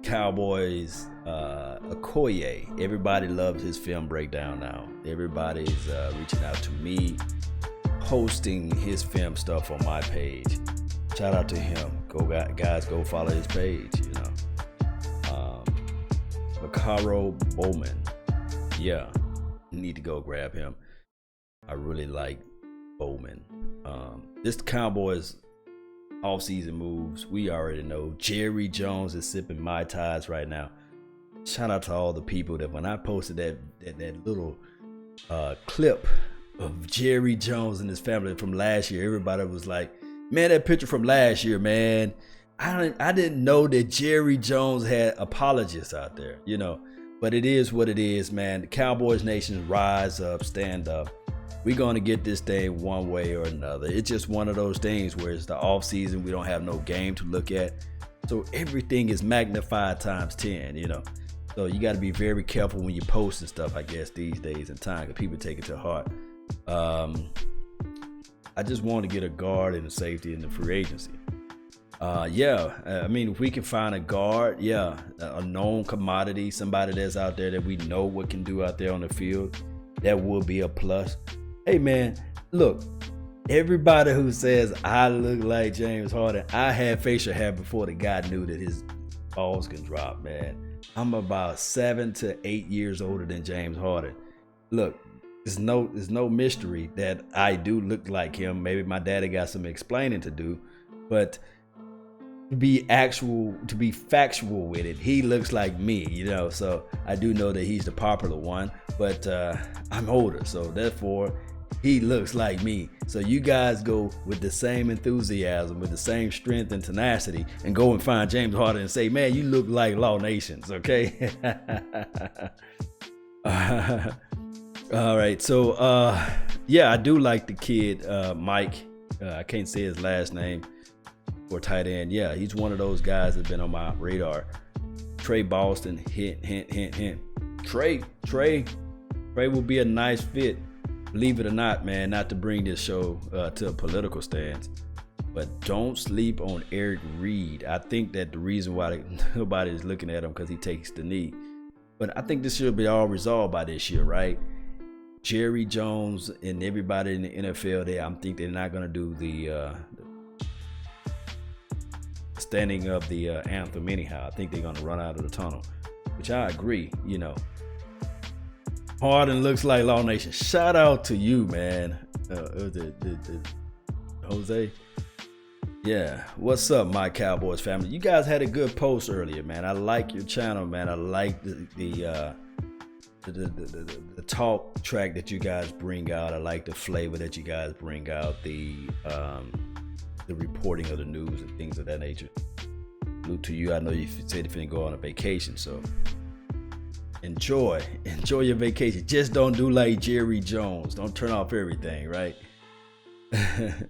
Cowboys, Okoye. Everybody loves his film breakdown now. Everybody's reaching out to me, posting his film stuff on my page. Shout out to him. Guys, go follow his page. Macaro Bowman. Yeah, need to go grab him. I really like Bowman. This Cowboys offseason moves, we already know. Jerry Jones is sipping Mai Tais right now. Shout out to all the people that when I posted that little clip of Jerry Jones and his family from last year, everybody was like, man, that picture from last year, man. I didn't know that Jerry Jones had apologists out there, but it is what it is, man. The Cowboys Nation, rise up, stand up. We're going to get this thing one way or another. It's just one of those things where it's the off season. We don't have no game to look at. So everything is magnified times 10, So you got to be very careful when you post and stuff, I guess, these days and time, because people take it to heart. I just want to get a guard and a safety in the free agency. If we can find a guard, a known commodity, somebody that's out there that we know what can do out there on the field, that will be a plus. Hey, man, look, everybody who says I look like James Harden, I had facial hair before the guy knew that his balls can drop, man. I'm about 7 to 8 years older than James Harden. Look, there's no mystery that I do look like him. Maybe my daddy got some explaining to do, but to be factual with it, he looks like me, so I do know that he's the popular one, but I'm older, so therefore he looks like me. So you guys go with the same enthusiasm, with the same strength and tenacity, and go and find James Harden and say, man, you look like Law Nations, okay? All right, so I do like the kid, Mike. I can't say his last name. For tight end, he's one of those guys that's been on my radar. Trey Boston, hint. Trey will be a nice fit. Believe it or not, man, not to bring this show to a political stance, but don't sleep on Eric Reed. I think that the reason why nobody is looking at him because he takes the knee. But I think this should be all resolved by this year, right? Jerry Jones and everybody in the NFL I think they're not going to do the standing of the anthem anyhow. I think they're going to run out of the tunnel, which I agree, Harden looks like Law Nation. Shout out to you, man. Jose. Yeah. What's up, my Cowboys family? You guys had a good post earlier, man. I like your channel, man. I like the talk track that you guys bring out. I like the flavor that you guys bring out. The reporting of the news and things of that nature. Salute to you. I know you said if you didn't go on a vacation, so enjoy your vacation. Just don't do like Jerry Jones. Don't turn off everything, right? The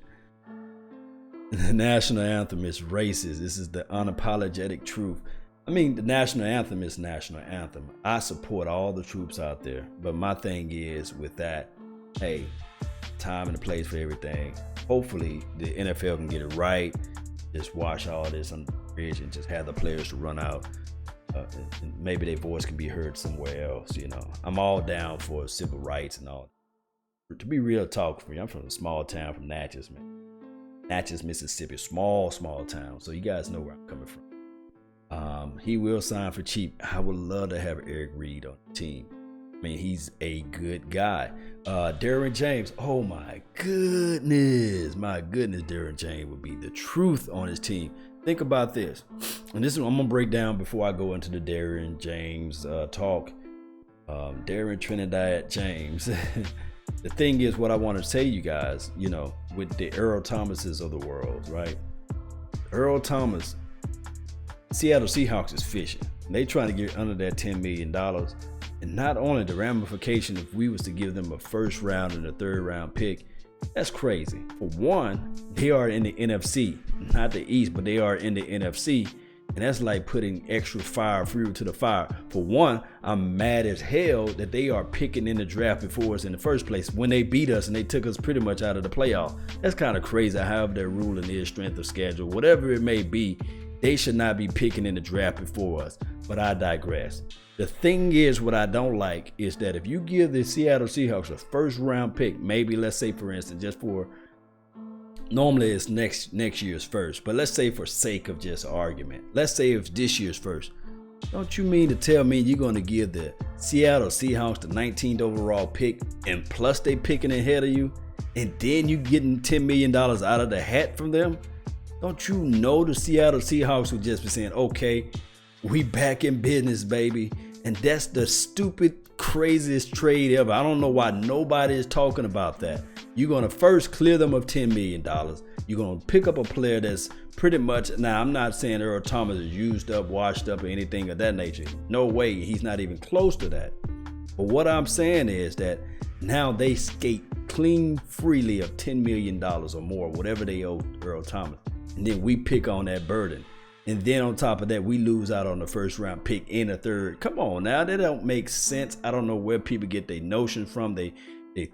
national anthem is racist. This is the unapologetic truth. I mean, the national anthem is national anthem. I support all the troops out there, but my thing is with that, hey, time and a place for everything. Hopefully the NFL can get it right. Just wash all this on the bridge and just have the players to run out. And maybe their voice can be heard somewhere else. I'm all down for civil rights and all. To be real talk for you, I'm from a small town from Natchez, man. Natchez, Mississippi, small town. So you guys know where I'm coming from. He will sign for cheap. I would love to have Eric Reed on the team. I mean, he's a good guy. Derwin James, oh my goodness, Derwin James would be the truth on his team. Think about this, and this is what I'm gonna break down before I go into the Derwin James talk. Derwin Trinidad James. The thing is, what I want to say, you guys, with the Earl Thomases of the world, right? Earl Thomas, Seattle Seahawks is fishing. They trying to get under that $10 million. And not only the ramification if we was to give them a first round and a third round pick, that's crazy. For one, they are in the NFC, not the East, but they are in the NFC. And that's like putting extra fuel to the fire. For one, I'm mad as hell that they are picking in the draft before us in the first place when they beat us and they took us pretty much out of the playoff. That's kind of crazy. However, their ruling is strength of schedule, whatever it may be. They should not be picking in the draft before us, but I digress. The thing is, what I don't like is that if you give the Seattle Seahawks a first round pick, maybe let's say for instance, just for, normally it's next year's first, but let's say for sake of just argument, let's say it's this year's first. Don't you mean to tell me you're going to give the Seattle Seahawks the 19th overall pick and plus they picking ahead of you, and then you getting $10 million out of the hat from them? Don't you know the Seattle Seahawks would just be saying, okay, we back in business, baby. And that's the stupid, craziest trade ever. I don't know why nobody is talking about that. You're going to first clear them of $10 million. You're going to pick up a player that's pretty much, now I'm not saying Earl Thomas is used up, washed up, or anything of that nature. No way, he's not even close to that. But what I'm saying is that now they skate clean freely of $10 million or more, whatever they owe Earl Thomas. And then we pick on that burden. And then on top of that, we lose out on the first round pick in a third. Come on now, that don't make sense. I don't know where people get their notions from, they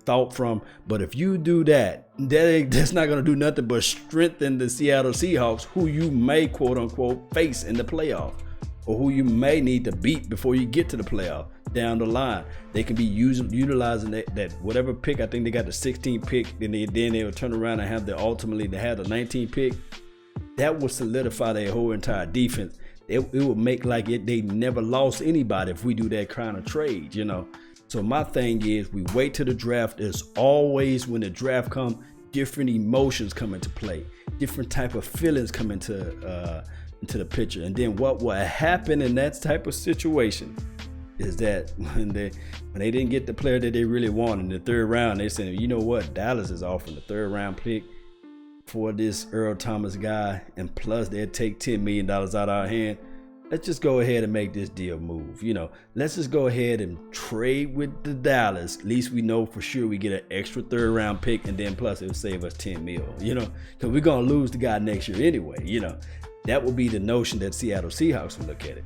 thought from. But if you do that, that's not going to do nothing but strengthen the Seattle Seahawks, who you may quote unquote face in the playoff, or who you may need to beat before you get to the playoff down the line. They can be utilizing that whatever pick. I think they got the 16th pick, and then they'll turn around and have the 19th pick. That will solidify their whole entire defense. It would make like they never lost anybody if we do that kind of trade, you know. So my thing is, we wait till the draft. There's always, when the draft comes, different emotions come into play, different type of feelings come into the picture. And then what will happen in that type of situation is that when they didn't get the player that they really wanted in the third round, they said, you know what, Dallas is offering the third round pick for this Earl Thomas guy, and plus they'll take $10 million out of our hand. Let's just go ahead and make this deal move. You know, let's just go ahead and trade with the Dallas. At least we know for sure we get an extra third round pick, and then plus it'll save us $10 million, you know, because we're going to lose the guy next year anyway. You know, that would be the notion that Seattle Seahawks would look at it.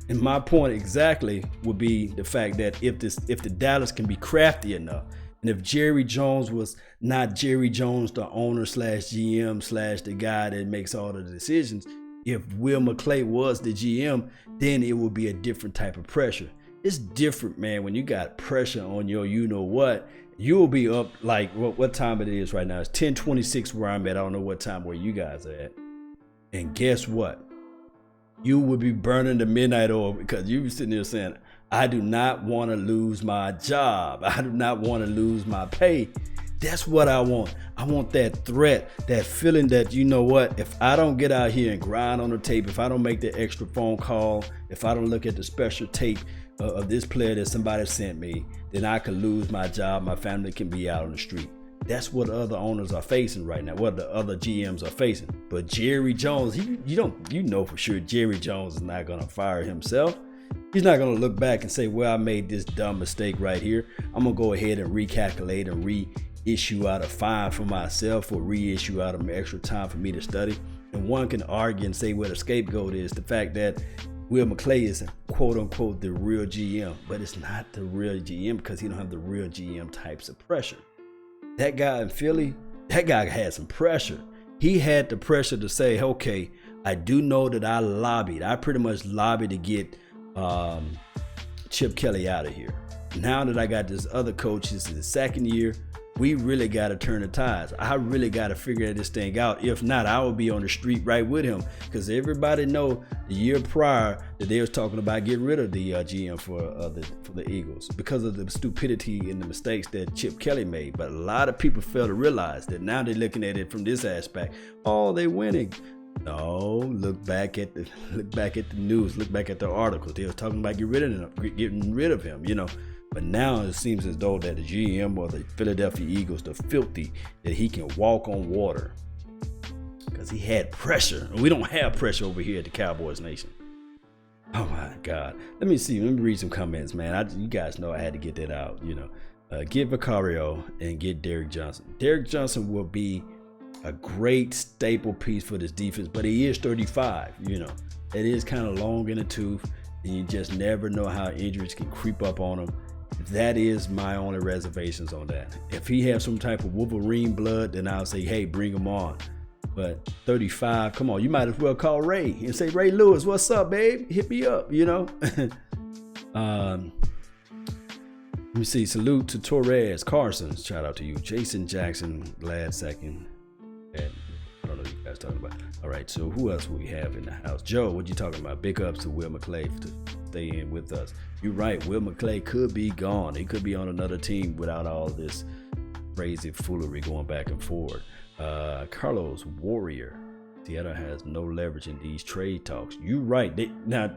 And my point exactly would be the fact that if the Dallas can be crafty enough, and if Jerry Jones was not Jerry Jones, the owner / GM / the guy that makes all the decisions, if Will McClay was the GM, then it would be a different type of pressure. It's different, man, when you got pressure on your you-know-what. You'll be up like, what time it is right now? It's 10:26 where I'm at. I don't know what time where you guys are at. And guess what? You would be burning the midnight oil because you be sitting there saying, I do not want to lose my job. I do not want to lose my pay. That's what I want. I want that threat, that feeling that, you know what, if I don't get out here and grind on the tape, if I don't make the extra phone call, if I don't look at the special tape of this player that somebody sent me, then I could lose my job. My family can be out on the street. That's what other owners are facing right now, what the other GMs are facing. But Jerry Jones, you know for sure Jerry Jones is not going to fire himself. He's not going to look back and say, well, I made this dumb mistake right here. I'm going to go ahead and recalculate and reissue out a fine for myself, or reissue out of extra time for me to study. And one can argue and say, well, the scapegoat is the fact that Will McClay is quote unquote the real GM, but it's not the real GM because he don't have the real GM types of pressure. That guy in Philly, that guy had some pressure. He had the pressure to say, okay, I do know that I pretty much lobbied to get Chip Kelly out of here. Now that I got this other coach, this is the second year, we really got to turn the tides. I really got to figure this thing out. If not, I will be on the street right with him, because everybody know the year prior that they was talking about getting rid of the GM for the Eagles because of the stupidity and the mistakes that Chip Kelly made. But a lot of people fail to realize that now they're looking at it from this aspect. Oh, they winning. No, look back at the news, look back at the articles. They were talking about getting rid of him, you know. But now it seems as though that the GM or the Philadelphia Eagles, the filthy, that he can walk on water because he had pressure. And we don't have pressure over here at the Cowboys Nation. Oh my God. Let me read some comments, man. You guys know I had to get that out, you know. Get Vicario and get Derek Johnson. Derek Johnson will be a great staple piece for this defense, but he is 35, you know. It is kind of long in the tooth, and you just never know how injuries can creep up on him. That is my only reservations on that. If he has some type of Wolverine blood, then I'll say, hey, bring him on. But 35, come on, you might as well call Ray and say, Ray Lewis, what's up, babe? Hit me up, you know? Let me see. Salute to Torres Carson. Shout out to you. Jason Jackson, glad second. And I don't know what you guys talking about. All right, so who else we have in the house? Joe, what you talking about? Big ups to Will McClay to stay in with us. You're right. Will McClay could be gone. He could be on another team without all this crazy foolery going back and forth. Carlos Warrior. Seattle has no leverage in these trade talks. You're right. Now,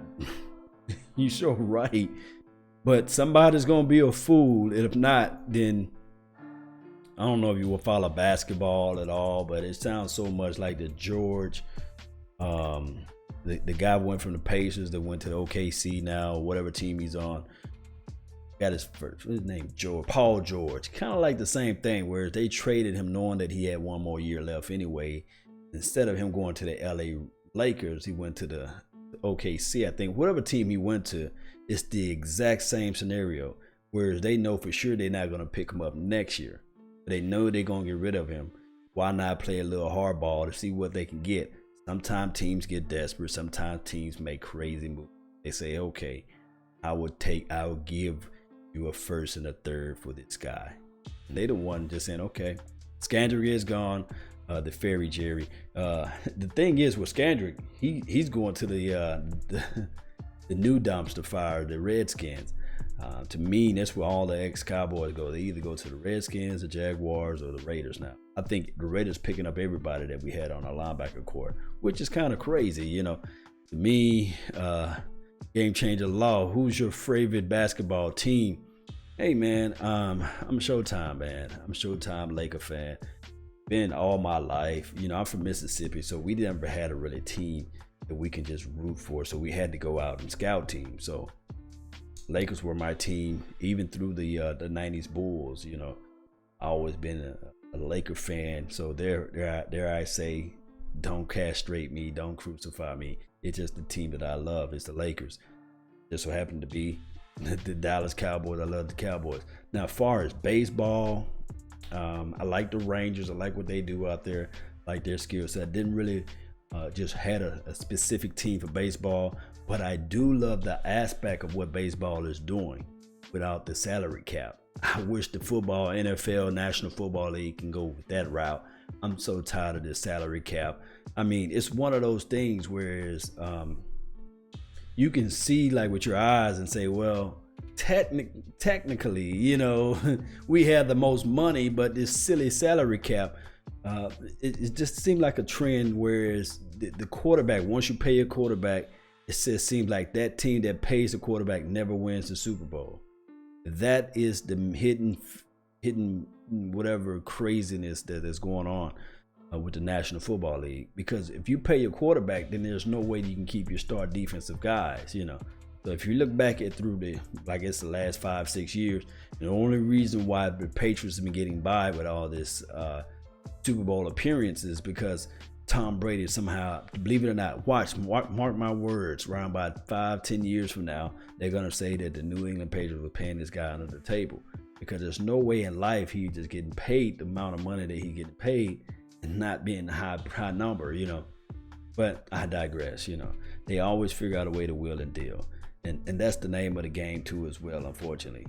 you're so right. But somebody's going to be a fool. And if not, then I don't know if you will follow basketball at all, but it sounds so much like the George, the guy went from the Pacers that went to the OKC now, whatever team he's on. Got his first, what's his name? Paul George. Kind of like the same thing, where they traded him knowing that he had one more year left anyway. Instead of him going to the LA Lakers, he went to the OKC. I think whatever team he went to, it's the exact same scenario. Whereas they know for sure they're not going to pick him up next year. They know they're going to get rid of him. Why not play a little hardball to see what they can get? Sometimes teams get desperate. Sometimes teams make crazy moves. They say, okay, I would give you a first and a third for this guy. And they the one just saying, okay, Skandrick is gone. The Fairy Jerry. The thing is with Skandrick, he's going to the new dumpster fire, the Redskins. To me, that's where all the ex-Cowboys go. They either go to the Redskins, the Jaguars, or the Raiders now. I think the Raiders picking up everybody that we had on our linebacker court, which is kind of crazy, you know. To me, game changer law. Who's your favorite basketball team? Hey, man, I'm Showtime, man. I'm a Showtime Laker fan. Been all my life. You know, I'm from Mississippi, so we never had a really team that we can just root for. So we had to go out and scout teams. So Lakers were my team, even through the 90s Bulls. You know, I always been a Laker fan. So there I say, don't castrate me, don't crucify me. It's just the team that I love. It's the Lakers. Just so happened to be the Dallas Cowboys. I love the Cowboys. Now, as far as baseball, I like the Rangers. I like what they do out there. I like their skill set. Didn't really just had a specific team for baseball, but I do love the aspect of what baseball is doing without the salary cap. I wish the football, NFL, National Football League can go with that route. I'm so tired of this salary cap. I mean, it's one of those things where you can see like with your eyes and say, well, technically, you know, we have the most money, but this silly salary cap, it just seemed like a trend. Whereas the quarterback, once you pay a quarterback, seems like that team that pays the quarterback never wins the Super Bowl. That is the hidden whatever craziness that is going on with the National Football League. Because if you pay your quarterback, then there's no way you can keep your star defensive guys, you know. So if you look back at through the last 5-6 years, the only reason why the Patriots have been getting by with all this Super Bowl appearances because Tom Brady somehow, believe it or not, mark my words, around about 5-10 years from now, they're going to say that the New England Patriots were paying this guy under the table, because there's no way in life he's just getting paid the amount of money that he getting paid and not being a high number, you know. But I digress, you know. They always figure out a way to wheel and deal. And that's the name of the game too as well, unfortunately.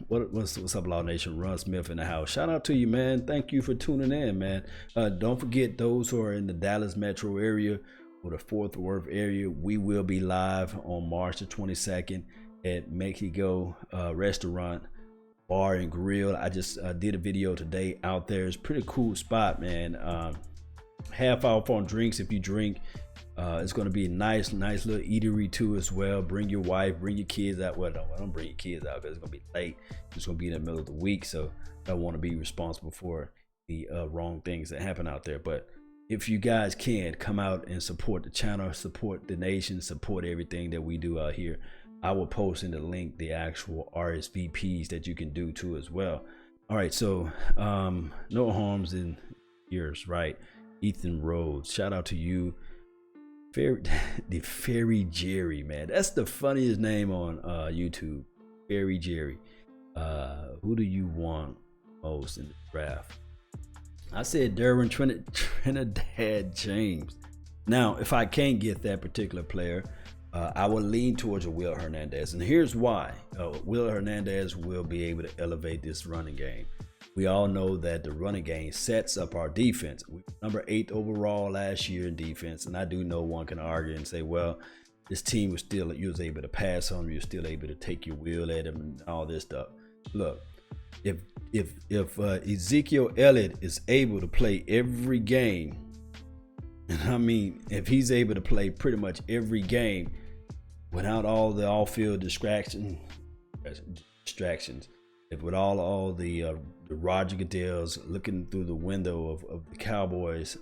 What's up, Law Nation? Ron Smith in the house. Shout out to you, man. Thank you for tuning in, man. Don't forget, those who are in the Dallas metro area or the Fort Worth area, we will be live on March the 22nd at Mexico Restaurant, Bar and Grill. I just did a video today out there. It's a pretty cool spot, man. Half off on drinks if you drink. It's going to be a nice little eatery too as well. Bring your wife, bring your kids out. Well, no, don't bring your kids out because it's going to be late. It's going to be in the middle of the week, so I don't want to be responsible for the wrong things that happen out there. But if you guys can, come out and support the channel, support the nation, support everything that we do out here. I will post in the link the actual RSVPs that you can do too as well. All right, so no harms in yours, right? Ethan Rhodes, shout out to you. The Fairy Jerry, man, that's the funniest name on YouTube. Fairy Jerry. Who do you want most in the draft? I said Trinidad James. Now, if I can't get that particular player, I will lean towards a Will Hernandez. And here's why. Will Hernandez will be able to elevate this running game. We all know that the running game sets up our defense. We were number 8 overall last year in defense. And I do know one can argue and say, well, this team was still, you was able to pass on him. You're still able to take your will at him and all this stuff. Look, if Ezekiel Elliott is able to play every game, and I mean, if he's able to play pretty much every game without all the off-field distractions, if with all the Roger Goodells looking through the window of the Cowboys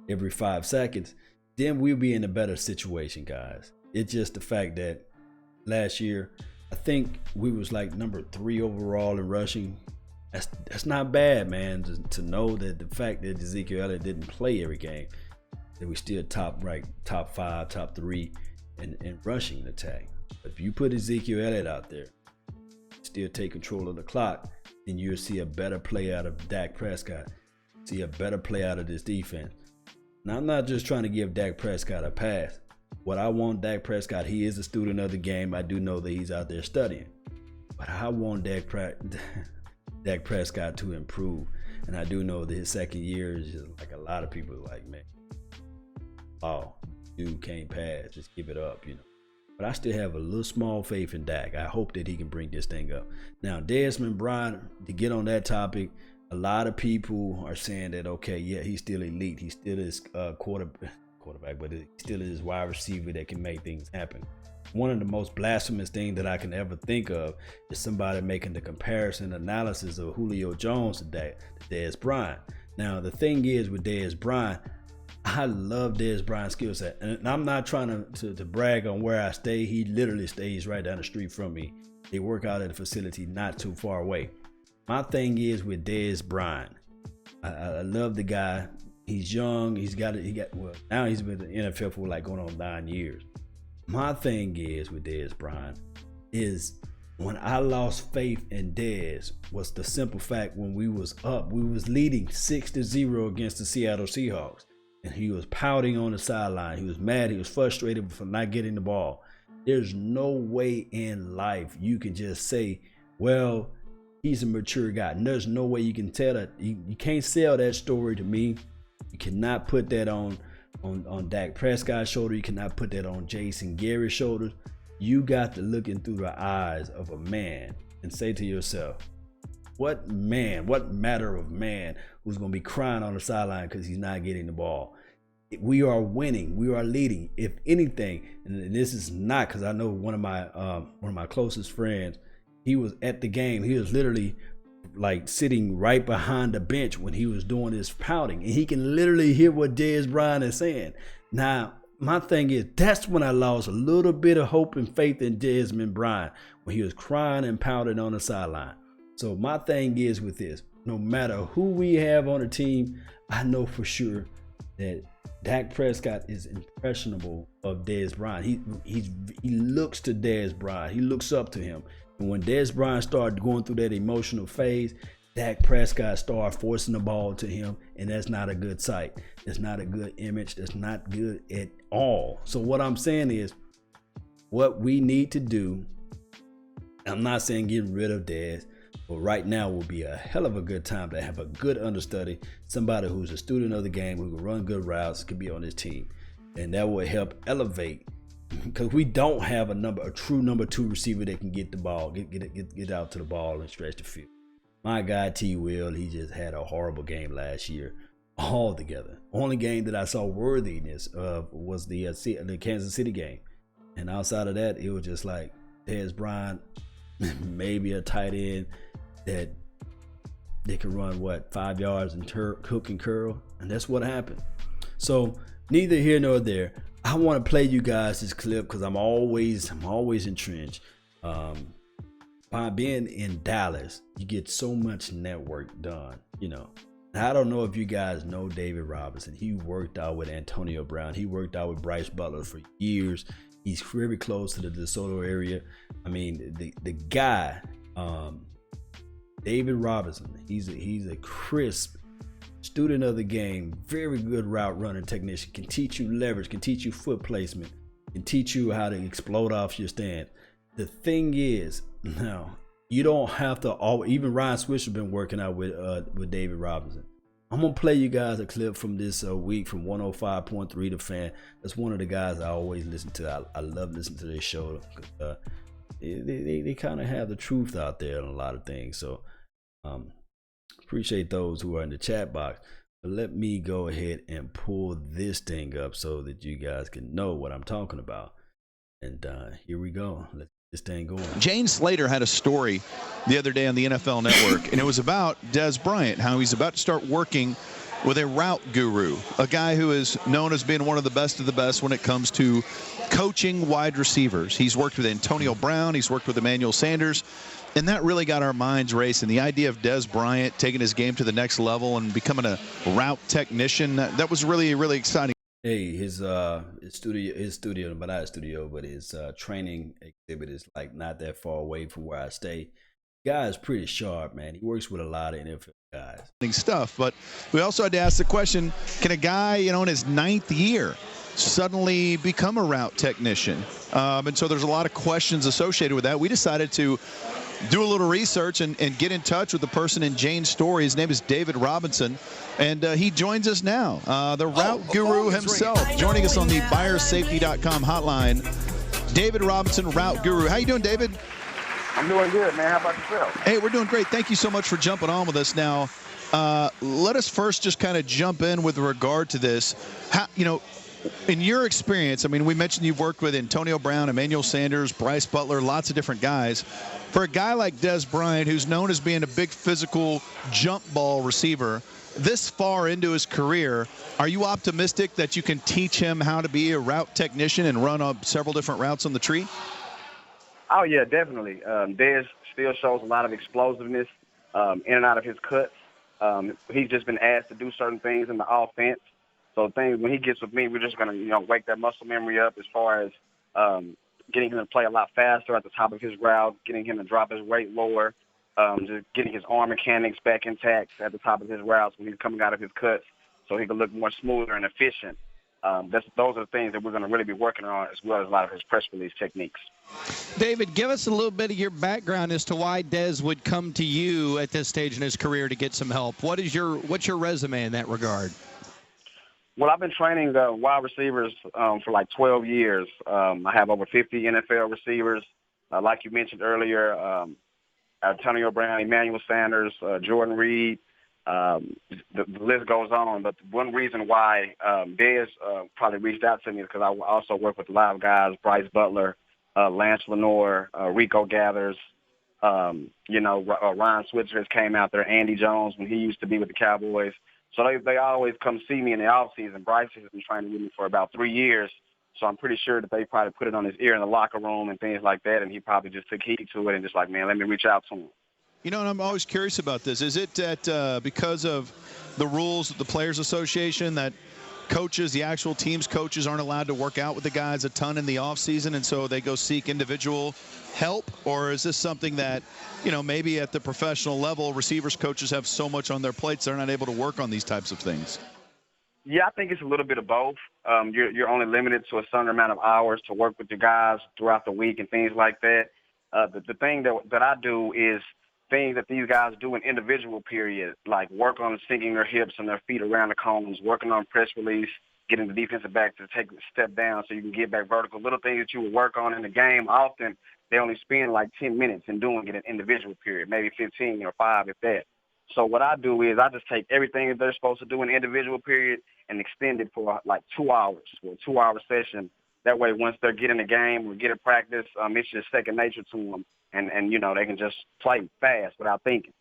every 5 seconds, then we'll be in a better situation, guys. It's just the fact that last year, I think we was like number 3 overall in rushing. That's not bad, man, to know that the fact that Ezekiel Elliott didn't play every game, that we still top 5, top 3 in rushing attack. But if you put Ezekiel Elliott out there, still take control of the clock, then you'll see a better play out of Dak Prescott, see a better play out of this defense. Now, I'm not just trying to give Dak Prescott a pass. What I want Dak Prescott, he is a student of the game. I do know that he's out there studying. But I want Dak Prescott to improve. And I do know that his second year is just like a lot of people are like, man, oh, dude can't pass. Just give it up, you know. But I still have a little small faith in Dak. I hope that he can bring this thing up. Now, Desmond Bryant, to get on that topic, a lot of people are saying that, okay, yeah, he's still elite. He still is quarterback, but he still is wide receiver that can make things happen. One of the most blasphemous things that I can ever think of is somebody making the comparison analysis of Julio Jones to Dez Bryant. Now, the thing is with Dez Bryant, I love Dez Bryant's skill set. And I'm not trying to brag on where I stay. He literally stays right down the street from me. They work out at a facility not too far away. My thing is with Dez Bryant, I love the guy. He's young. Now he's been in the NFL for like going on 9 years. My thing is with Dez Bryant is when I lost faith in Dez was the simple fact when we was leading 6-0 against the Seattle Seahawks. And he was pouting on the sideline. He was mad. He was frustrated for not getting the ball. There's no way in life you can just say, well, he's a mature guy. And there's no way you can tell that. You can't sell that story to me. You cannot put that on Dak Prescott's shoulder. You cannot put that on Jason Garrett's shoulders. You got to look in through the eyes of a man and say to yourself, what matter of man who's going to be crying on the sideline because he's not getting the ball? We are winning. We are leading. If anything, and this is not because I know one of my closest friends, he was at the game. He was literally like sitting right behind the bench when he was doing his pouting, and he can literally hear what Dez Bryant is saying. Now, my thing is, that's when I lost a little bit of hope and faith in Desmond Bryant when he was crying and pouting on the sideline. So my thing is with this, no matter who we have on the team, I know for sure that Dak Prescott is impressionable of Dez Bryant. He looks to Dez Bryant. He looks up to him. And when Dez Bryant started going through that emotional phase, Dak Prescott started forcing the ball to him, and that's not a good sight. That's not a good image. That's not good at all. So what I'm saying is, what we need to do, I'm not saying getting rid of Dez, but right now will be a hell of a good time to have a good understudy, somebody who's a student of the game, who can run good routes, could be on this team. And that will help elevate, because we don't have a true number 2 receiver that can get the ball, get out to the ball and stretch the field. My guy T. Will, he just had a horrible game last year altogether. Only game that I saw worthiness of was the Kansas City game. And outside of that, it was just like Dez Bryant, maybe a tight end that they can run 5 yards and hook and curl, and that's what happened. So neither here nor there. I want to play you guys this clip because I'm always entrenched. By being in Dallas, you get so much network done, you know. Now, I don't know if you guys know David Robinson. He worked out with Antonio Brown. He worked out with Bryce Butler for years. He's very close to the DeSoto area. I mean, the guy, David Robinson, he's a crisp, student of the game, very good route running technician, can teach you leverage, can teach you foot placement, can teach you how to explode off your stance. The thing is, now, you don't have to even Ryan Swisher been working out with David Robinson. I'm going to play you guys a clip from this week from 105.3 The Fan. That's one of the guys I always listen to. I love listening to this show. They kind of have the truth out there on a lot of things. So appreciate those who are in the chat box. But let me go ahead and pull this thing up so that you guys can know what I'm talking about. And here we go. Let's get this thing going. Jane Slater had a story the other day on the NFL Network, and it was about Dez Bryant, how he's about to start working with a route guru, a guy who is known as being one of the best when it comes to coaching wide receivers. He's worked with Antonio Brown. He's worked with Emmanuel Sanders. And that really got our minds racing. The idea of Dez Bryant taking his game to the next level and becoming a route technician, that was really, really exciting. Hey, his training exhibit is like not that far away from where I stay. Guy is pretty sharp, man. He works with a lot of NFL guys. Stuff, but we also had to ask the question, can a guy, in his 9th year suddenly become a route technician? And so there's a lot of questions associated with that. We decided to do a little research and get in touch with the person in Jane's story. His name is David Robinson, and he joins us now. The route guru himself, joining us on the buyersafety.com hotline. David Robinson, route guru. How you doing, David? I'm doing good, man. How about yourself? Hey, we're doing great. Thank you so much for jumping on with us. Now, let us first just kind of jump in with regard to this. How, in your experience, I mean, we mentioned you've worked with Antonio Brown, Emmanuel Sanders, Bryce Butler, lots of different guys. For a guy like Dez Bryant, who's known as being a big physical jump ball receiver, this far into his career, are you optimistic that you can teach him how to be a route technician and run several different routes on the tree? Oh, yeah, definitely. Dez still shows a lot of explosiveness in and out of his cuts. He's just been asked to do certain things in the offense. So when he gets with me, we're just going to, wake that muscle memory up as far as getting him to play a lot faster at the top of his route, getting him to drop his weight lower, just getting his arm mechanics back intact at the top of his routes when he's coming out of his cuts so he can look more smoother and efficient. Those are the things that we're going to really be working on, as well as a lot of his press release techniques. David, give us a little bit of your background as to why Dez would come to you at this stage in his career to get some help. What's your resume in that regard? Well, I've been training wide receivers for like 12 years. I have over 50 NFL receivers. Like you mentioned earlier, Antonio Brown, Emmanuel Sanders, Jordan Reed. The list goes on. But one reason why Dez probably reached out to me is because I also work with a lot of guys, Bryce Butler, Lance Lenore, Rico Gathers. Ryan Switzer has came out there, Andy Jones when he used to be with the Cowboys. So they always come see me in the offseason. Bryce has been training with me for about 3 years, so I'm pretty sure that they probably put it on his ear in the locker room and things like that, and he probably just took heed to it and just like, man, let me reach out to him. And I'm always curious about this. Is it that because of the rules of the Players Association that coaches, the actual team's coaches, aren't allowed to work out with the guys a ton in the offseason, and so they go seek individual help? Or is this something that, maybe at the professional level, receivers coaches have so much on their plates they're not able to work on these types of things? Yeah, I think it's a little bit of both. You're only limited to a certain amount of hours to work with your guys throughout the week and things like that. The thing that I do is things that these guys do in individual periods, like work on sinking their hips and their feet around the cones, working on press release, getting the defensive back to take a step down so you can get back vertical. Little things that you would work on in the game, often they only spend like 10 minutes in doing it in individual period, maybe 15 or 5 if that. So what I do is I just take everything that they're supposed to do in individual period and extend it for like 2 hours, for a 2-hour session. That way, once they're getting the game or get a practice, it's just second nature to them. And they can just play fast without thinking.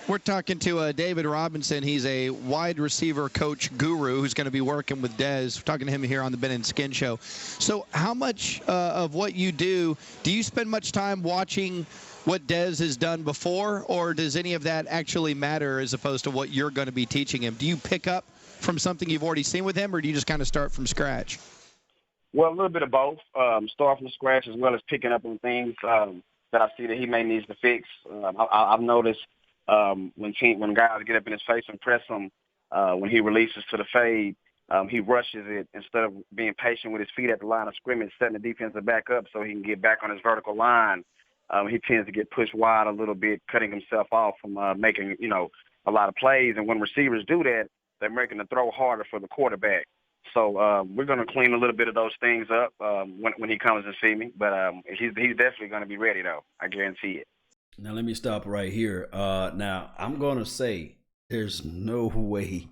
We're talking to David Robinson. He's a wide receiver coach guru who's going to be working with Dez. We're talking to him here on the Ben and Skin Show. So how much of what you do you spend much time watching what Dez has done before, or does any of that actually matter as opposed to what you're going to be teaching him? Do you pick up from something you've already seen with him, or do you just kind of start from scratch? Well, a little bit of both. Start from scratch, as well as picking up on things that I see that he may need to fix. I've noticed things that he may need to fix, and then I take those things and I kind of When guys get up in his face and press him, when he releases to the fade, he rushes it instead of being patient with his feet at the line of scrimmage, setting the defensive back up so he can get back on his vertical line. He tends to get pushed wide a little bit, cutting himself off from making, a lot of plays. And when receivers do that, they're making the throw harder for the quarterback. So we're going to clean a little bit of those things up when he comes and see me. But he's definitely going to be ready, though. I guarantee it. Now, let me stop right here. Now, I'm going to say there's no way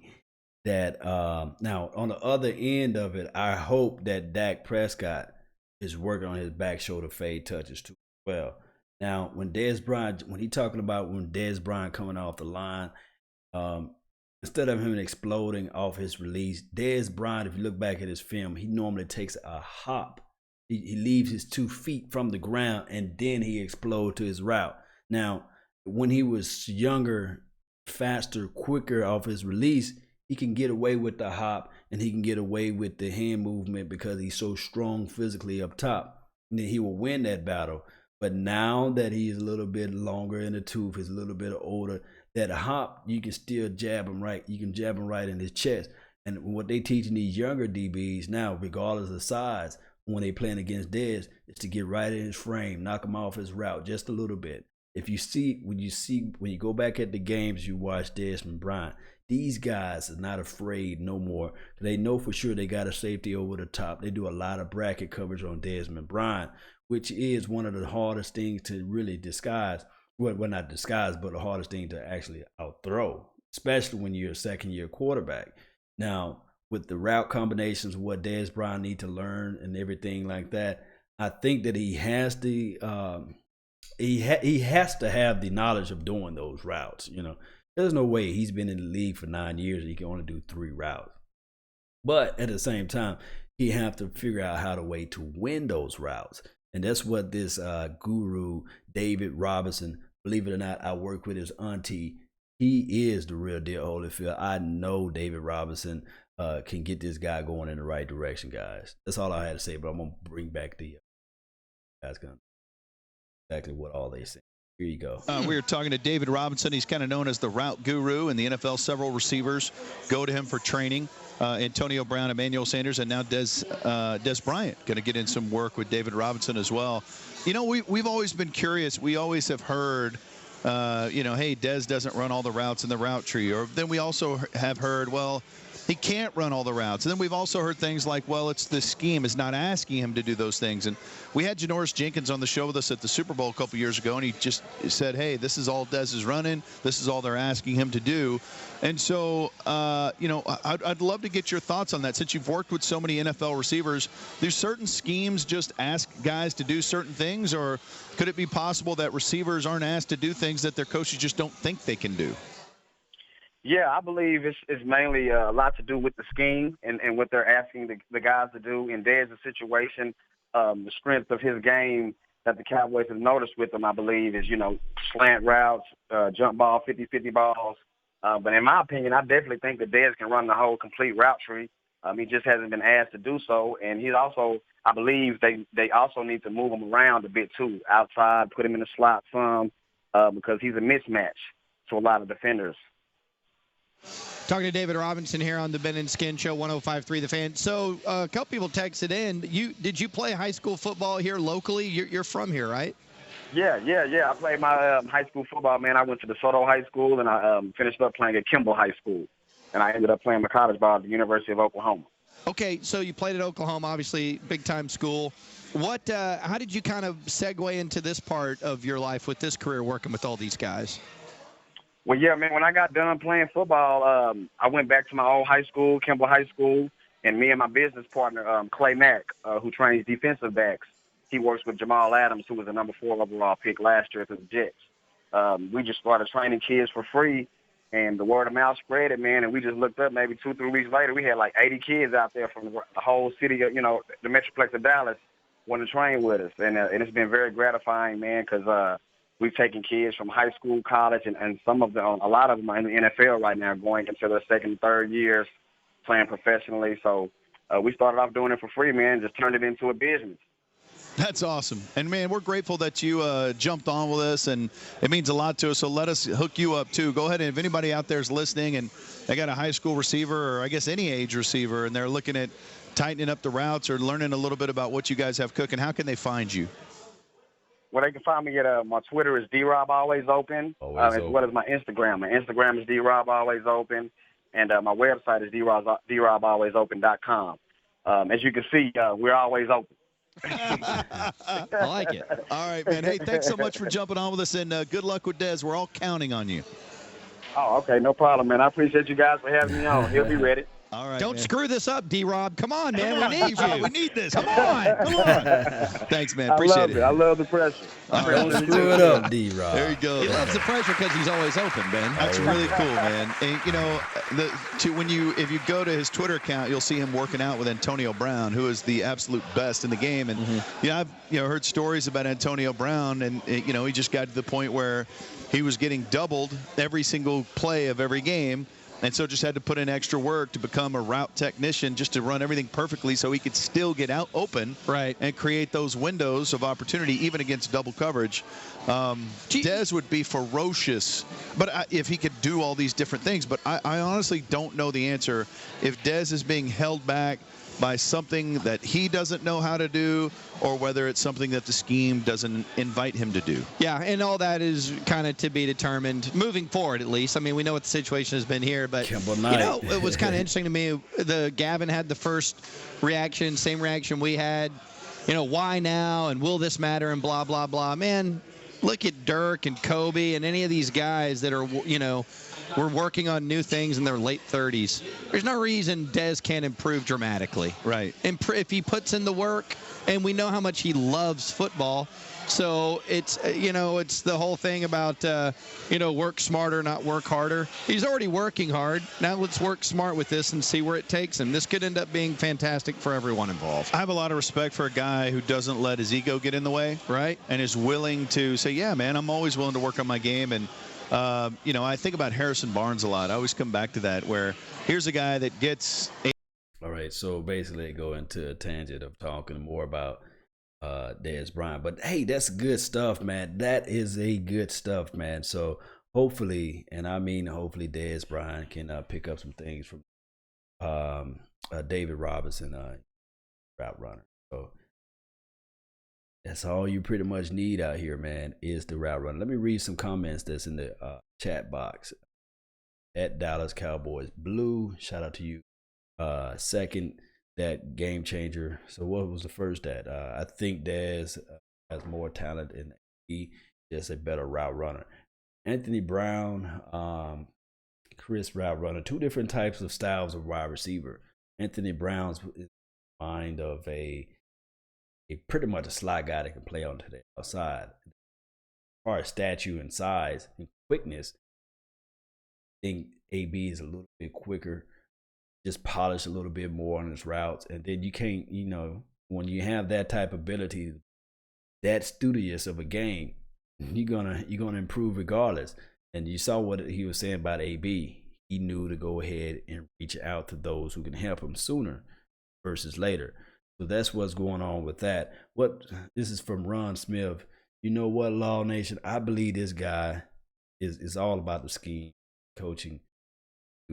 that now, on the other end of it, I hope that Dak Prescott is working on his back shoulder fade touches too well. Now, when Dez Bryant, when Dez Bryant coming off the line, instead of him exploding off his release, Dez Bryant, if you look back at his film, he normally takes a hop. He leaves his 2 feet from the ground, and then he explodes to his route. Now, when he was younger, faster, quicker off his release, he can get away with the hop and he can get away with the hand movement because he's so strong physically up top. And then he will win that battle. But now that he's a little bit longer in the tooth, he's a little bit older, that hop, you can still jab him right. You can jab him right in his chest. And what they teaching these younger DBs now, regardless of size, when they playing against Dez, is to get right in his frame, knock him off his route just a little bit. If you see, when you go back at the games you watch Desmond Bryant, these guys are not afraid no more. They know for sure they got a safety over the top. They do a lot of bracket coverage on Desmond Bryant, which is one of the hardest things to really disguise. Well, not disguise, but the hardest thing to actually outthrow, especially when you're a second-year quarterback. Now, with the route combinations, what Dez Bryant need to learn and everything like that, I think that he has the he has to have the knowledge of doing those routes. There's no way he's been in the league for 9 years and he can only do 3 routes. But at the same time, he have to figure out how to win those routes. And that's what this guru, David Robinson, believe it or not, I work with his auntie. He is the real deal, Holyfield. I know David Robinson can get this guy going in the right direction, guys. That's all I had to say, but I'm going to bring back the guys. Exactly what all they say. Here you go. We were talking to David Robinson. He's kind of known as the route guru in the NFL. Several receivers go to him for training. Antonio Brown, Emmanuel Sanders, and now Dez Bryant going to get in some work with David Robinson as well. We've always been curious. We always have heard, hey, Dez doesn't run all the routes in the route tree. Or then we also have heard, well, he can't run all the routes. And then we've also heard things like, well, it's the scheme is not asking him to do those things. And we had Janoris Jenkins on the show with us at the Super Bowl a couple years ago, and he just said, hey, this is all Dez is running. This is all they're asking him to do. And so, I'd love to get your thoughts on that. Since you've worked with so many NFL receivers, do certain schemes just ask guys to do certain things, or could it be possible that receivers aren't asked to do things that their coaches just don't think they can do? Yeah, I believe it's mainly a lot to do with the scheme and what they're asking the guys to do. In Dez's situation, the strength of his game that the Cowboys have noticed with him, I believe, is, slant routes, jump ball, 50-50 balls. But in my opinion, I definitely think that Dez can run the whole complete route tree. He just hasn't been asked to do so. And he's also, I believe they also need to move him around a bit too, outside, put him in the slot some, because he's a mismatch to a lot of defenders. Talking to David Robinson here on the Ben and Skin Show, 105.3 The Fan. So a couple people texted in. Did you play high school football here locally? You're from here, right? Yeah. I played my high school football, man. I went to DeSoto High School, and I finished up playing at Kimball High School. And I ended up playing my college ball at the University of Oklahoma. Okay, so you played at Oklahoma, obviously, big-time school. How did you kind of segue into this part of your life with this career working with all these guys? Well, yeah, man, when I got done playing football, I went back to my old high school, Kimball High School, and me and my business partner, Clay Mack, who trains defensive backs, he works with Jamal Adams, who was the number 4 overall pick last year for the Jets. We just started training kids for free, and the word of mouth spread it, man, and we just looked up maybe 2-3 weeks later, we had like 80 kids out there from the whole city, the Metroplex of Dallas wanting to train with us. And it's been very gratifying, man, because we've taken kids from high school, college, and a lot of them are in the NFL right now, going into their second, third years, playing professionally. So we started off doing it for free, man, just turned it into a business. That's awesome. And, man, we're grateful that you jumped on with us, and it means a lot to us. So let us hook you up, too. Go ahead, and if anybody out there is listening and they got a high school receiver or I guess any age receiver and they're looking at tightening up the routes or learning a little bit about what you guys have cooking, how can they find you? Well, they can find me at my Twitter is DRobAlwaysOpen, as well as my Instagram. My Instagram is DRobAlwaysOpen, and my website is DRobAlwaysOpen.com. As you can see, we're always open. I like it. All right, man. Hey, thanks so much for jumping on with us, and good luck with Dez. We're all counting on you. Oh, okay. No problem, man. I appreciate you guys for having me on. He'll be ready. All right. Don't man. screw this up, D-Rob. Come on, man. We need you. We need this. Come on. Come on. Thanks, man. Appreciate it. I love the pressure. Don't screw it up, D-Rob. There you go. He loves the pressure because he's always open, Ben. That's really cool, man. And you know, if you go to his Twitter account, you'll see him working out with Antonio Brown, who is the absolute best in the game. And I've heard stories about Antonio Brown, and he just got to the point where he was getting doubled every single play of every game. And so just had to put in extra work to become a route technician just to run everything perfectly so he could still get out open and create those windows of opportunity even against double coverage. Dez would be ferocious if he could do all these different things. But I honestly don't know the answer if Dez is being held back by something that he doesn't know how to do or whether it's something that the scheme doesn't invite him to do. Yeah, and all that is kind of to be determined moving forward, at least. I mean, we know what the situation has been here, but it was kind of interesting to me. Gavin had the first reaction, same reaction we had. Why now and will this matter and blah, blah, blah. Man, look at Dirk and Kobe and any of these guys that are, we're working on new things in their late 30s. There's no reason Dez can't improve dramatically. Right. If he puts in the work, and we know how much he loves football. So it's, it's the whole thing about, work smarter, not work harder. He's already working hard. Now let's work smart with this and see where it takes him. This could end up being fantastic for everyone involved. I have a lot of respect for a guy who doesn't let his ego get in the way. Right. And is willing to say, yeah, man, I'm always willing to work on my game. And, I think about Harrison Barnes a lot. I always come back to that where here's a guy that gets all right, so basically they go into a tangent of talking more about Dez Bryant. But, hey, that's good stuff, man. That is a good stuff, man. So hopefully, and I mean hopefully, Dez Bryant can pick up some things from David Robinson, route runner. So that's all you pretty much need out here, man, is the route runner. Let me read some comments that's in the chat box. At Dallas Cowboys Blue, shout out to you. Second, that game changer. So what was the first that? I think Dez has more talent and he is a better route runner. Anthony Brown, Chris route runner. Two different types of styles of wide receiver. Anthony Brown's mind of a pretty much a slot guy that can play onto the outside. As far as stature and size and quickness, I think AB is a little bit quicker. Just polish a little bit more on his routes. And then you can't, when you have that type of ability, that studious of a game, you're gonna improve regardless. And you saw what he was saying about AB. He knew to go ahead and reach out to those who can help him sooner versus later. So that's what's going on with that. This is from Ron Smith. You know what, Law Nation? I believe this guy is all about the scheme, coaching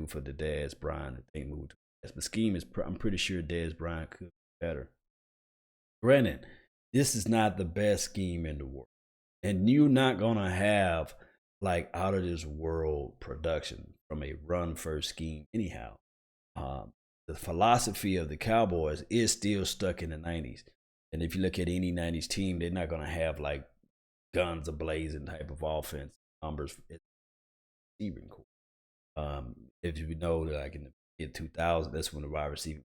for the Dez Bryant. They moved. The scheme is. I'm pretty sure Dez Bryant could be better. Granted, this is not the best scheme in the world, and you're not gonna have like out of this world production from a run first scheme anyhow. The philosophy of the Cowboys is still stuck in the 90s. And if you look at any 90s team, they're not going to have like guns a-blazing type of offense numbers for receiving core. If you know, like in the mid 2000s, that's when the wide receiver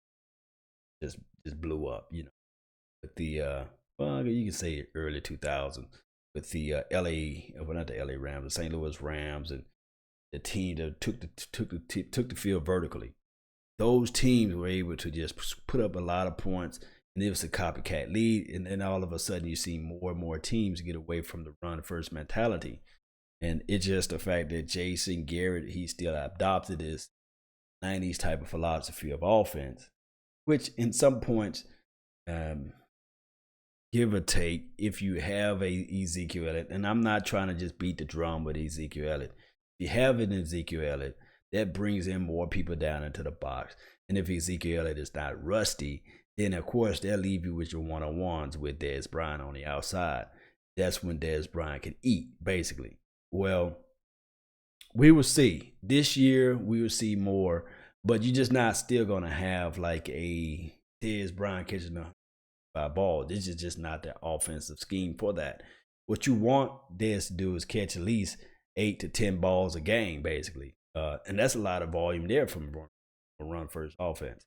just blew up, with the, you can say early 2000s with the not the LA Rams, the St. Louis Rams, and the team that took the field vertically. Those teams were able to just put up a lot of points, and it was a copycat lead. And then all of a sudden, you see more and more teams get away from the run-first mentality. And it's just the fact that Jason Garrett, he still adopted this 90s type of philosophy of offense, which in some points give or take, if you have a Ezekiel Elliott, and I'm not trying to just beat the drum with Ezekiel Elliott. If you have an Ezekiel Elliott, that brings in more people down into the box. And if Ezekiel Elliott is not rusty, then of course they'll leave you with your one-on-ones with Dez Bryant on the outside. That's when Dez Bryant can eat, basically. Well, we will see. This year, we will see more, but you're just not still going to have like a Dez Bryant catching a ball. This is just not the offensive scheme for that. What you want Dez to do is catch at least 8 to 10 balls a game, basically. And that's a lot of volume there from a run-first offense.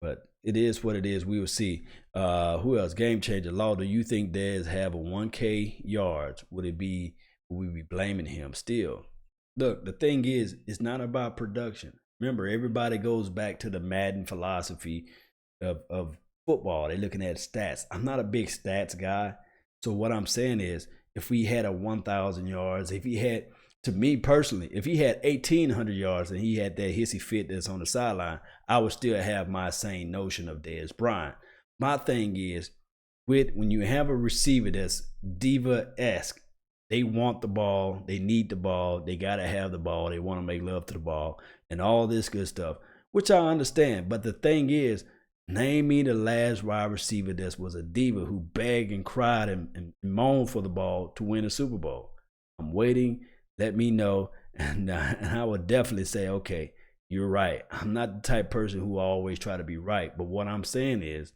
But it is what it is. We will see. Who else? Game changer. Law, do you think Dez have a 1K yards? Would we be blaming him still? Look, the thing is, it's not about production. Remember, everybody goes back to the Madden philosophy of football. They're looking at stats. I'm not a big stats guy. So what I'm saying is, if we had a 1,000 yards, if he had, to me personally, if he had 1,800 yards and he had that hissy fit that's on the sideline, I would still have my same notion of Dez Bryant. My thing is, when you have a receiver that's diva-esque, they want the ball, they need the ball, they got to have the ball, they want to make love to the ball, and all this good stuff, which I understand. But the thing is, name me the last wide receiver that was a diva who begged and cried and moaned for the ball to win a Super Bowl. I'm waiting. Let me know, and I would definitely say, okay, you're right. I'm not the type of person who always try to be right, but what I'm saying is,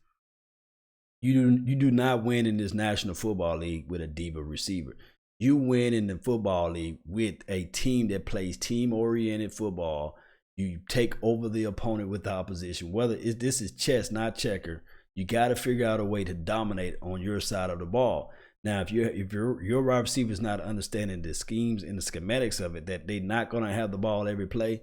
you do not win in this National Football League with a diva receiver. You win in the football league with a team that plays team-oriented football. You take over the opponent with the opposition. This is chess, not checker, you got to figure out a way to dominate on your side of the ball. Now, if your wide receiver is not understanding the schemes and the schematics of it, that they're not going to have the ball every play,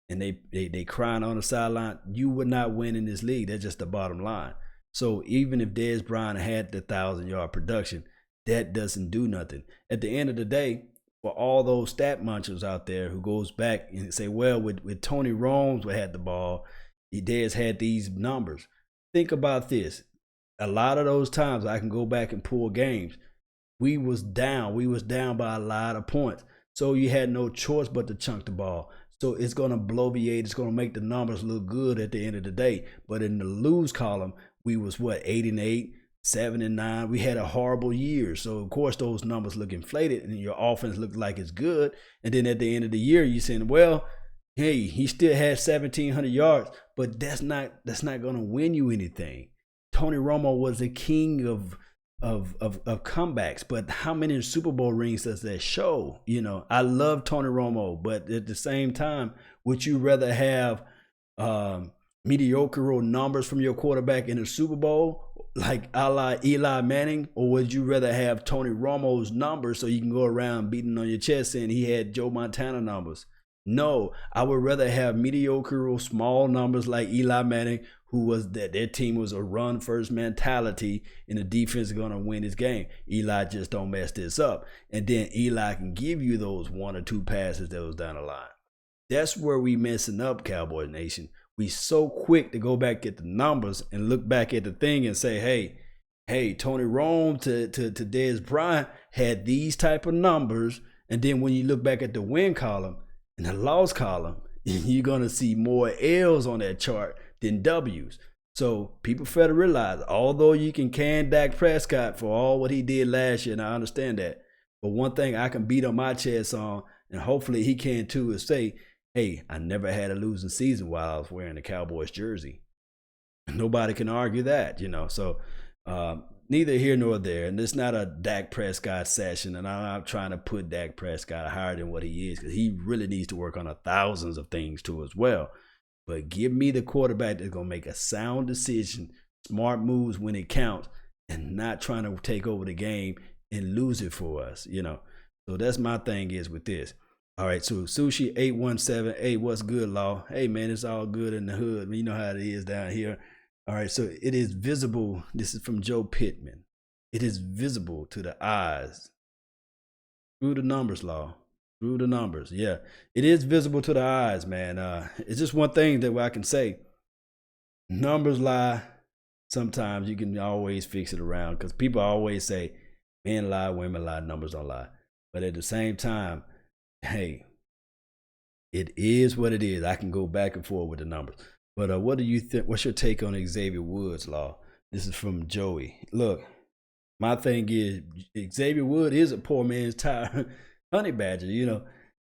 and they crying on the sideline, you would not win in this league. That's just the bottom line. So even if Dez Bryant had the 1,000-yard production, that doesn't do nothing. At the end of the day, for all those stat munchers out there who goes back and say, well, with Tony Romo had the ball, Dez had these numbers. Think about this. A lot of those times I can go back and pull games. We was down by a lot of points. So you had no choice but to chunk the ball. So it's going to bloviate. It's going to make the numbers look good at the end of the day. But in the lose column, we was 8-8, 7-9. We had a horrible year. So of course those numbers look inflated and your offense looked like it's good. And then at the end of the year, you're saying, well, hey, he still had 1,700 yards, but that's not going to win you anything. Tony Romo was the king of comebacks, but how many Super Bowl rings does that show? You know, I love Tony Romo, but at the same time, would you rather have mediocre numbers from your quarterback in a Super Bowl, like a la Eli Manning, or would you rather have Tony Romo's numbers so you can go around beating on your chest saying he had Joe Montana numbers? No, I would rather have mediocre or small numbers like Eli Manning, who was that their team was a run-first mentality and the defense is going to win this game. Eli just don't mess this up. And then Eli can give you those 1 or 2 passes that was down the line. That's where we messing up, Cowboy Nation. We so quick to go back at the numbers and look back at the thing and say, hey, Tony Romo to Dez Bryant had these type of numbers. And then when you look back at the win column and the loss column, you're going to see more L's on that chart than W's. So people fail to realize, although you can Dak Prescott for all what he did last year, and I understand that, but one thing I can beat on my chest on, and hopefully he can too, is say, hey, I never had a losing season while I was wearing the Cowboys jersey. Nobody can argue that, you know. So neither here nor there. And it's not a Dak Prescott session, and I'm not trying to put Dak Prescott higher than what he is, because he really needs to work on thousands of things too as well. But give me the quarterback that's going to make a sound decision, smart moves when it counts, and not trying to take over the game and lose it for us, you know. So that's my thing is with this. All right, so Sushi 817, hey, what's good, Law? Hey, man, it's all good in the hood. You know how it is down here. All right, so it is visible. This is from Joe Pittman. It is visible to the eyes. Through the numbers, Law. Through the numbers. Yeah, it is visible to the eyes, man. It's just one thing that I can say. Numbers lie, sometimes you can always fix it around because people always say men lie, women lie, numbers don't lie. But at the same time, hey, it is what it is. I can go back and forth with the numbers. But what do you think? What's your take on Xavier Woods' law? This is from Joey. Look, my thing is Xavier Wood is a poor man's honey badger, you know.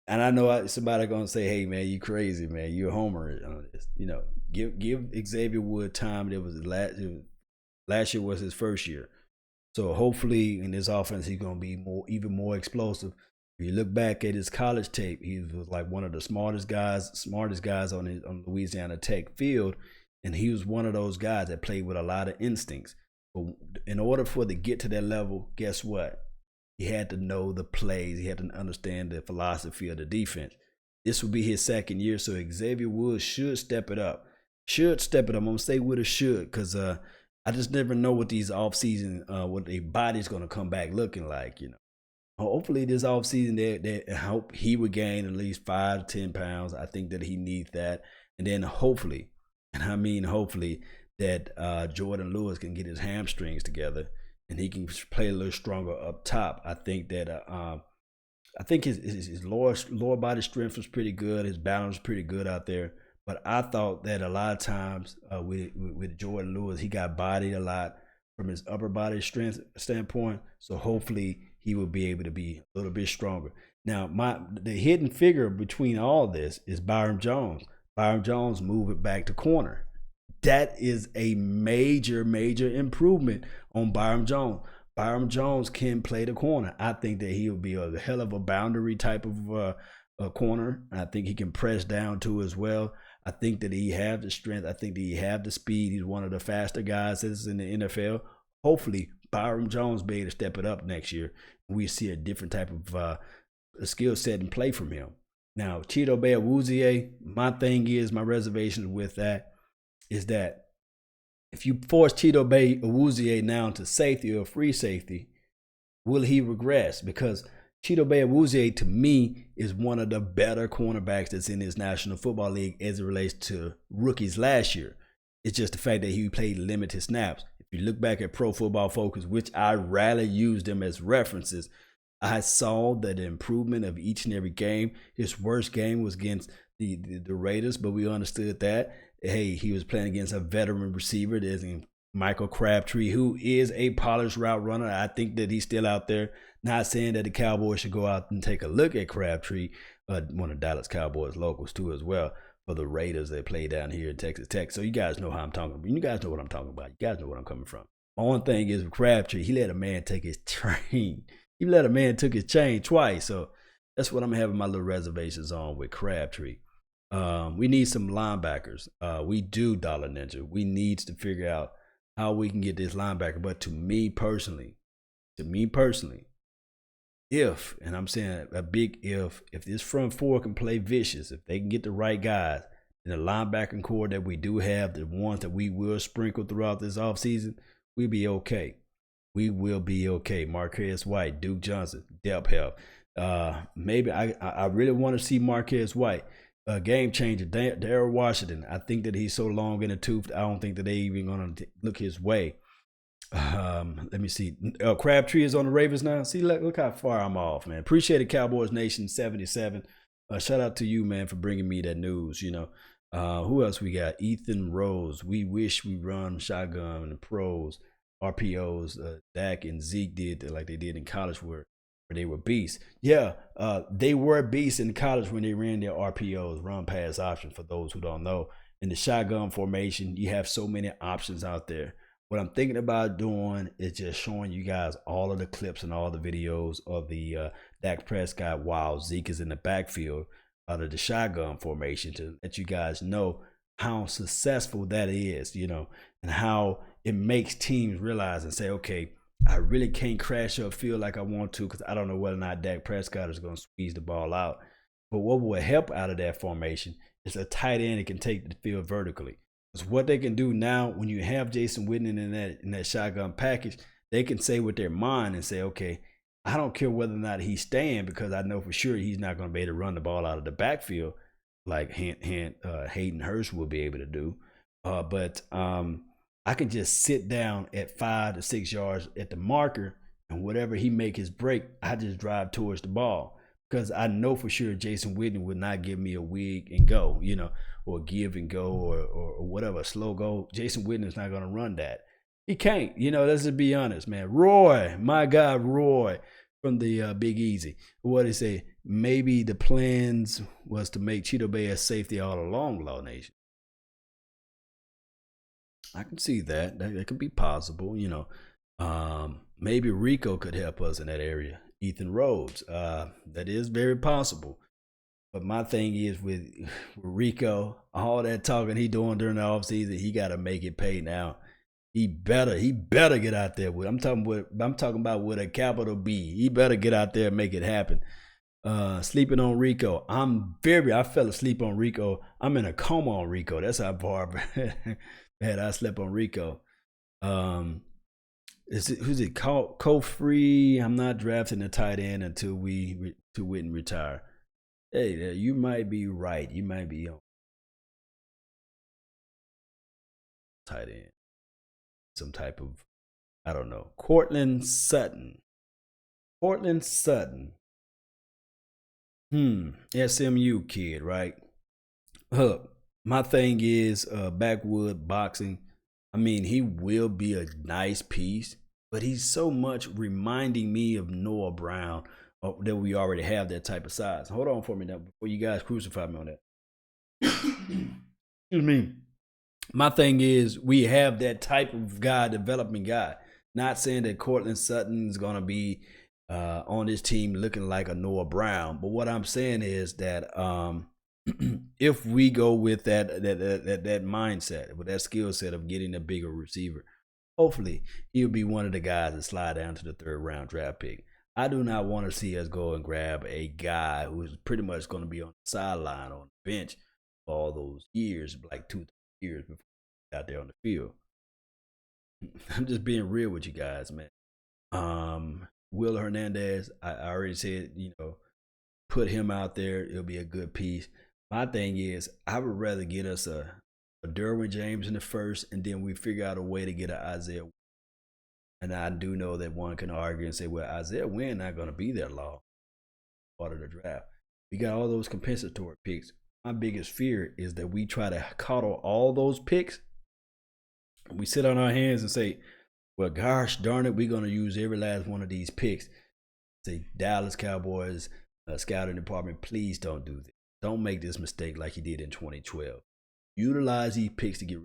And I know somebody gonna say, "Hey, man, you crazy, man. You're a homer on this." You know, give Xavier Wood time. It was last year was his first year, so hopefully in this offense he's gonna be even more explosive. If you look back at his college tape, he was like one of the smartest guys on Louisiana Tech field, and he was one of those guys that played with a lot of instincts. But in order for to get to that level, guess what? He had to know the plays. He had to understand the philosophy of the defense. This will be his second year, so Xavier Woods should step it up. I'm going to say with a should because I just never know what these offseason, what their body's going to come back looking like, you know. Hopefully this offseason, I hope he would gain at least 5 to 10 pounds. I think that he needs that. And then hopefully, and I mean hopefully, that Jordan Lewis can get his hamstrings together and he can play a little stronger up top. I think that his lower body strength was pretty good. His balance was pretty good out there. But I thought that a lot of times with Jordan Lewis, he got bodied a lot from his upper body strength standpoint. So hopefully he will be able to be a little bit stronger. Now, the hidden figure between all this is Byron Jones. Byron Jones moving back to corner. That is a major, major improvement on Byron Jones. Byron Jones can play the corner. I think that he will be a hell of a boundary type of corner. I think he can press down too as well. I think that he have the strength. I think that he have the speed. He's one of the faster guys that's in the NFL. Hopefully, Byron Jones be able to step it up next year. We see a different type of skill set and play from him. Now, Chidobe Awuzie, my reservations with that is that if you force Chidobe Awuzie now to safety or free safety, will he regress? Because Chidobe Awuzie, to me, is one of the better cornerbacks that's in this National Football League as it relates to rookies last year. It's just the fact that he played limited snaps. If you look back at Pro Football Focus, which I rarely use them as references, I saw that the improvement of each and every game. His worst game was against the Raiders, but we understood that. Hey, he was playing against a veteran receiver. There's Michael Crabtree, who is a polished route runner. I think that he's still out there. Not saying that the Cowboys should go out and take a look at Crabtree, one of Dallas Cowboys locals too as well, for the Raiders that play down here at Texas Tech. So you guys know how I'm talking about. You guys know what I'm talking about. You guys know where I'm coming from. My one thing is with Crabtree, he let a man take his train. He let a man took his chain twice. So that's what I'm having my little reservations on with Crabtree. We need some linebackers. We do, Dollar Ninja. We need to figure out how we can get this linebacker. But to me personally, if, and I'm saying a big if this front four can play vicious, if they can get the right guys, and the linebacking core that we do have, the ones that we will sprinkle throughout this offseason, we'll be okay. We will be okay. Marquez White, Duke Johnson, depth help. Maybe I really want to see Marquez White. Game changer, Darryl Washington. I think that he's so long in the tooth, I don't think that they even going to look his way. Let me see. Crabtree is on the Ravens now. See, look how far I'm off, man. Appreciate it, Cowboys Nation 77. Shout out to you, man, for bringing me that news. You know, who else we got? Ethan Rose. We wish we run shotgun in the pros, RPOs. Dak and Zeke did like they did in college where they were beasts. Yeah, they were beasts in college when they ran their RPOs, run pass option. For those who don't know, in the shotgun formation, you have so many options out there. What I'm thinking about doing is just showing you guys all of the clips and all the videos of the Dak Prescott while Zeke is in the backfield out of the shotgun formation to let you guys know how successful that is, you know, and how it makes teams realize and say, okay, I really can't crash upfield like I want to because I don't know whether or not Dak Prescott is going to squeeze the ball out. But what will help out of that formation is a tight end that can take the field vertically. Because what they can do now, when you have Jason Witten in that shotgun package, they can say with their mind and say, okay, I don't care whether or not he's staying because I know for sure he's not going to be able to run the ball out of the backfield like Hayden Hurst will be able to do. But I can just sit down at 5 to 6 yards at the marker, and whatever he make his break, I just drive towards the ball. Because I know for sure Jason Witten would not give me a wig and go, or give and go or whatever, slow go. Jason Witten is not going to run that. He can't. Let's just be honest, man. Roy, my guy Roy from the Big Easy. What they say, maybe the plans was to make Cheeto Bay a safety all along, Law Nation. I can see that. That could be possible, maybe Rico could help us in that area. Ethan Rhodes. That is very possible. But my thing is with Rico, all that talking he doing during the offseason, he got to make it pay now. He better get out there with. I'm talking about with a capital B. He better get out there and make it happen. Sleeping on Rico. I fell asleep on Rico. I'm in a coma on Rico. That's how far bad I slept on Rico. Who's it called? Co-free. I'm not drafting a tight end until Witten retire. Hey, you might be right. You might be on tight end. Some type of, I don't know. Cortland Sutton. SMU kid, right? My thing is backwood boxing. I mean, he will be a nice piece, but he's so much reminding me of Noah Brown that we already have that type of size. Hold on for me now before you guys crucify me on that. Excuse me. My thing is we have that type of development guy. Not saying that Cortland Sutton is going to be on this team looking like a Noah Brown, but what I'm saying is that if we go with that mindset, with that skill set of getting a bigger receiver, hopefully he'll be one of the guys that slide down to the 3rd round draft pick. I do not want to see us go and grab a guy who is pretty much going to be on the sideline, on the bench for all those years, like 2 years before he got there on the field. I'm just being real with you guys, man. Will Hernandez, I already said, put him out there. It'll be a good piece. My thing is, I would rather get us a Derwin James in the 1st, and then we figure out a way to get an Isaiah. And I do know that one can argue and say, well, Isaiah Wynn not going to be there long, part of the draft. We got all those compensatory picks. My biggest fear is that we try to coddle all those picks. We sit on our hands and say, well, gosh darn it, we're going to use every last one of these picks. Say, Dallas Cowboys scouting department, please don't do this. Don't make this mistake like you did in 2012. Utilize these picks to get,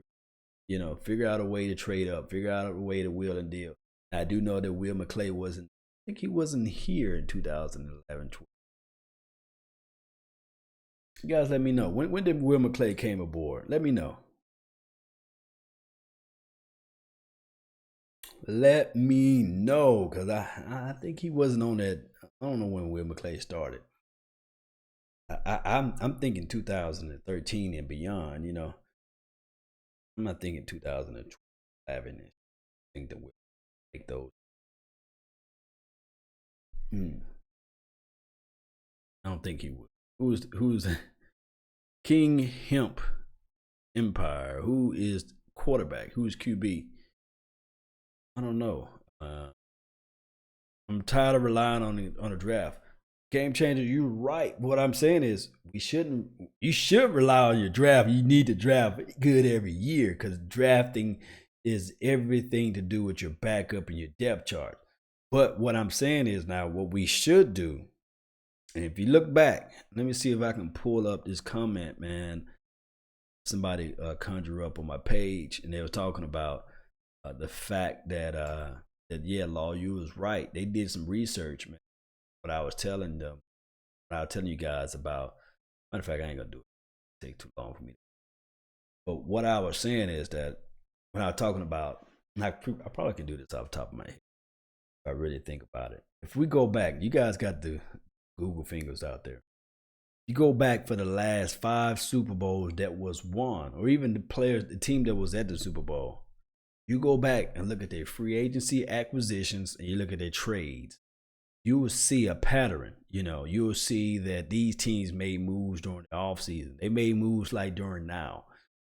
figure out a way to trade up, figure out a way to wheel and deal. I do know that Will McClay wasn't here in 2011. You guys let me know. When did Will McClay came aboard? Let me know. Let me know, because I think he wasn't on that. I don't know when Will McClay started. I'm thinking 2013 and beyond, I'm not thinking 2012. I think that we'll take those. I don't think he would. Who's King Hemp Empire? Who is quarterback? Who's QB? I don't know. I'm tired of relying on the draft. Game changer, you're right. What I'm saying is you should rely on your draft. You need to draft good every year, because drafting is everything to do with your backup and your depth chart. But what I'm saying is now what we should do, and if you look back, let me see if I can pull up this comment, man. Somebody conjure up on my page, and they were talking about the fact that Law, you was right. They did some research, man. What I was telling them, what I was telling you guys about. Matter of fact, I ain't gonna do it. It'll take too long for me. But what I was saying is that when I was talking about, I probably can do this off the top of my head if I really think about it. If we go back, you guys got the Google fingers out there. You go back for the last 5 Super Bowls that was won, or even the team that was at the Super Bowl. You go back and look at their free agency acquisitions, and you look at their trades. You will see a pattern. You will see that these teams made moves during the offseason. They made moves like during now.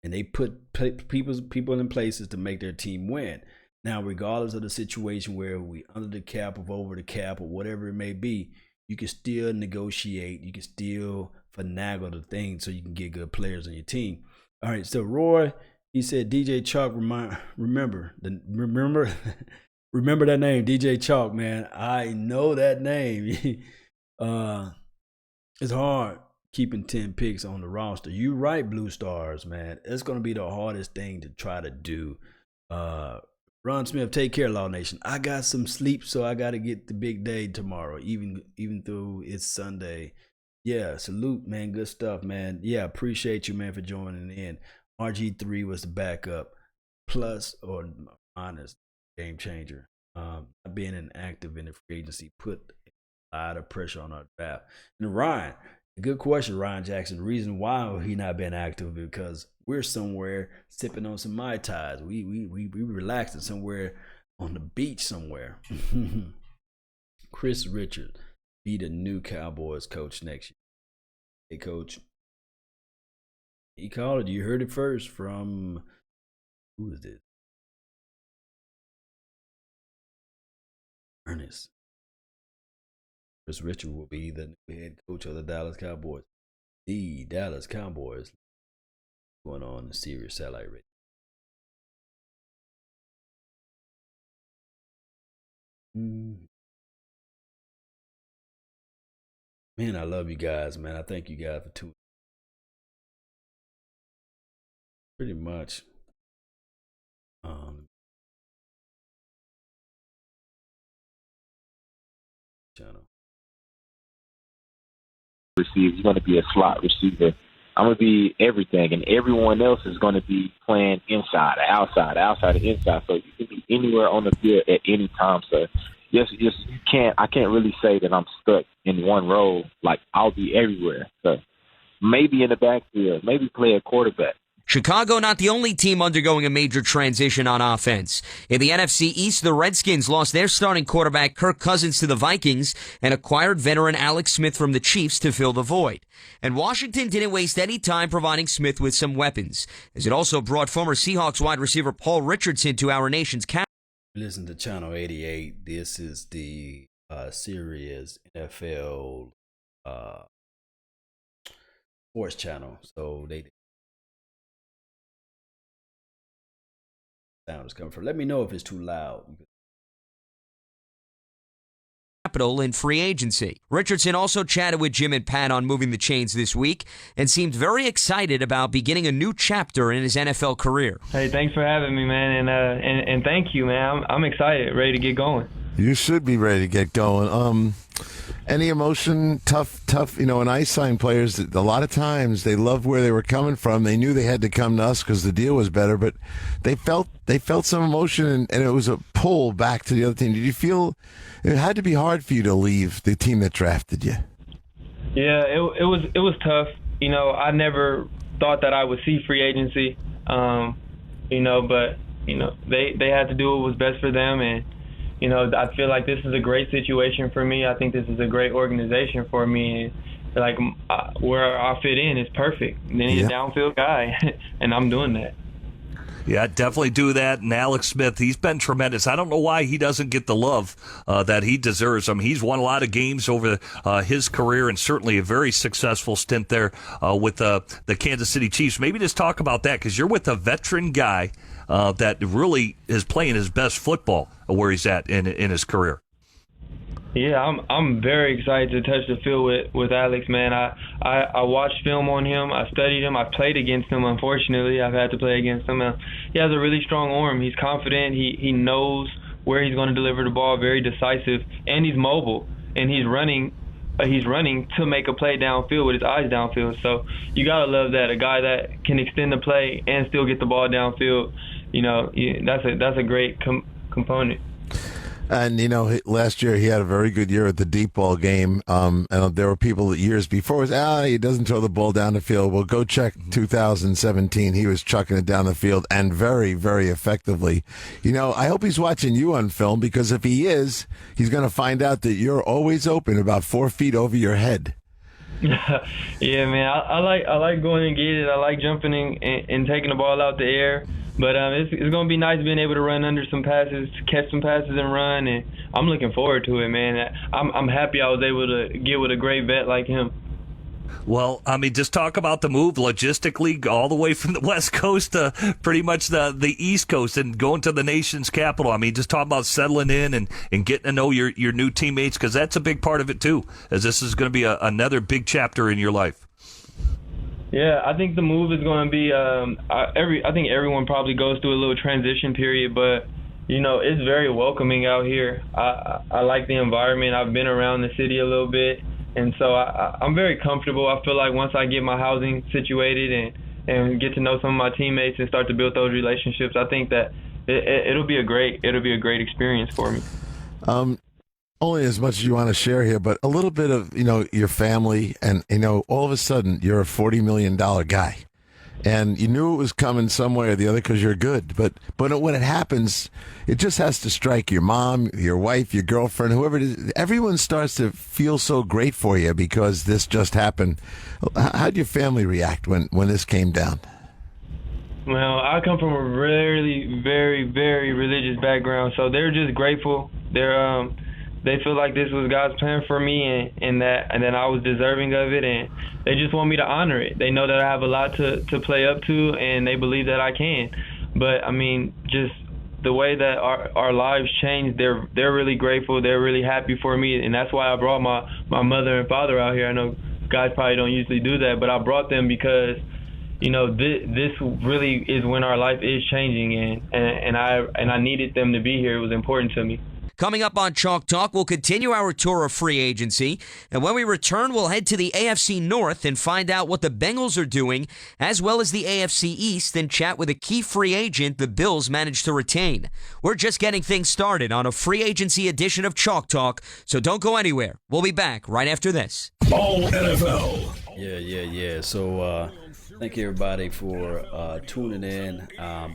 and they put people in places to make their team win. Now, regardless of the situation where we under the cap or over the cap or whatever it may be, you can still negotiate. You can still finagle the thing so you can get good players on your team. All right, so Roy, he said DJ Chalk, remember that name, DJ Chalk, man. I know that name. It's hard keeping 10 picks on the roster. You right, Blue Stars, man. It's going to be the hardest thing to try to do. Ron Smith, take care, Law Nation. I got some sleep, so I got to get the big day tomorrow, even though it's Sunday. Yeah, salute, man. Good stuff, man. Yeah, appreciate you, man, for joining in. RG3 was the backup. Plus or minus game changer. Being inactive in the free agency put a lot of pressure on our draft. And Ryan, good question, Ryan Jackson. The reason why he not been active is because we're somewhere sipping on some Mai Tais. We relaxing somewhere on the beach somewhere. Chris Richard be the new Cowboys coach next year. Hey, coach. He called it. You heard it first from, who is this? Ernest. Chris Richard will be the new head coach of the Dallas Cowboys. The Dallas Cowboys going on the Sirius satellite radio. Man, I love you guys, man. I thank you guys for tuning. Pretty much. Channel. Receiver. You're going to be a slot receiver. I'm going to be everything, and everyone else is going to be playing inside, outside, and inside. So you can be anywhere on the field at any time. So yes, you can't. I can't really say that I'm stuck in one role. Like, I'll be everywhere. So maybe in the backfield, maybe play a quarterback. Chicago not the only team undergoing a major transition on offense. In the NFC East, the Redskins lost their starting quarterback Kirk Cousins to the Vikings and acquired veteran Alex Smith from the Chiefs to fill the void. And Washington didn't waste any time providing Smith with some weapons, as it also brought former Seahawks wide receiver Paul Richardson to our nation's capital. Listen to Channel 88. This is the Sirius NFL sports channel. So they sound is coming from. Let me know if it's too loud. In free agency. Richardson also chatted with Jim and Pat on Moving the Chains this week and seemed very excited about beginning a new chapter in his NFL career. Hey, thanks for having me, man, and thank you, man. I'm excited, ready to get going. You should be ready to get going. Any emotion, tough, when I sign players, a lot of times they loved where they were coming from. They knew they had to come to us because the deal was better, but they felt some emotion, and it was a pull back to the other team. Did you feel it had to be hard for you to leave the team that drafted you? Yeah, it was tough. I never thought that I would see free agency, but they had to do what was best for them, and I feel like this is a great situation for me. I think this is a great organization for me. Like, where I fit in is perfect. They need a downfield guy, and I'm doing that. Yeah, definitely do that. And Alex Smith, he's been tremendous. I don't know why he doesn't get the love that he deserves. I mean, he's won a lot of games over his career, and certainly a very successful stint there with the Kansas City Chiefs. Maybe just talk about that, because you're with a veteran guy that really is playing his best football where he's at in his career. Yeah, I'm very excited to touch the field with Alex, man. I watched film on him. I studied him. I played against him, unfortunately. I've had to play against him. He has a really strong arm. He's confident. He knows where he's going to deliver the ball, very decisive, and he's mobile, and he's running to make a play downfield with his eyes downfield. So you got to love that, a guy that can extend the play and still get the ball downfield. That's a great component. And, last year he had a very good year at the deep ball game. And there were people that years before he doesn't throw the ball down the field. Well, go check 2017. He was chucking it down the field and very, very effectively. I hope he's watching you on film, because if he is, he's going to find out that you're always open about 4 feet over your head. Yeah, man. I like going and get it. I like jumping and taking the ball out the air. But it's going to be nice being able to run under some passes, catch some passes and run. And I'm looking forward to it, man. I'm happy I was able to get with a great vet like him. Well, I mean, just talk about the move logistically all the way from the West Coast to pretty much the East Coast and going to the nation's capital. I mean, just talk about settling in and getting to know your new teammates, because that's a big part of it too, as this is going to be another big chapter in your life. Yeah, I think the move is going to be I think everyone probably goes through a little transition period, but it's very welcoming out here. I like the environment. I've been around the city a little bit. And so I'm very comfortable. I feel like once I get my housing situated and get to know some of my teammates and start to build those relationships, I think that it'll be a great experience for me. Only as much as you want to share here, but a little bit of your family, and all of a sudden you're a $40 million guy, and you knew it was coming some way or the other because you're good. But when it happens, it just has to strike your mom, your wife, your girlfriend, whoever it is. Everyone starts to feel so great for you because this just happened. How did your family react when this came down? Well, I come from a really very, very religious background, so they're just grateful. They feel like this was God's plan for me, and that I was deserving of it, and they just want me to honor it. They know that I have a lot to play up to, and they believe that I can. But I mean, just the way that our lives changed, they're really grateful. They're really happy for me, and that's why I brought my mother and father out here. I know guys probably don't usually do that, but I brought them because this really is when our life is changing, and I needed them to be here. It was important to me. Coming up on Chalk Talk, we'll continue our tour of free agency. And when we return, we'll head to the AFC North and find out what the Bengals are doing, as well as the AFC East, and chat with a key free agent the Bills managed to retain. We're just getting things started on a free agency edition of Chalk Talk, so don't go anywhere. We'll be back right after this. All NFL. Yeah. So thank you, everybody, for tuning in.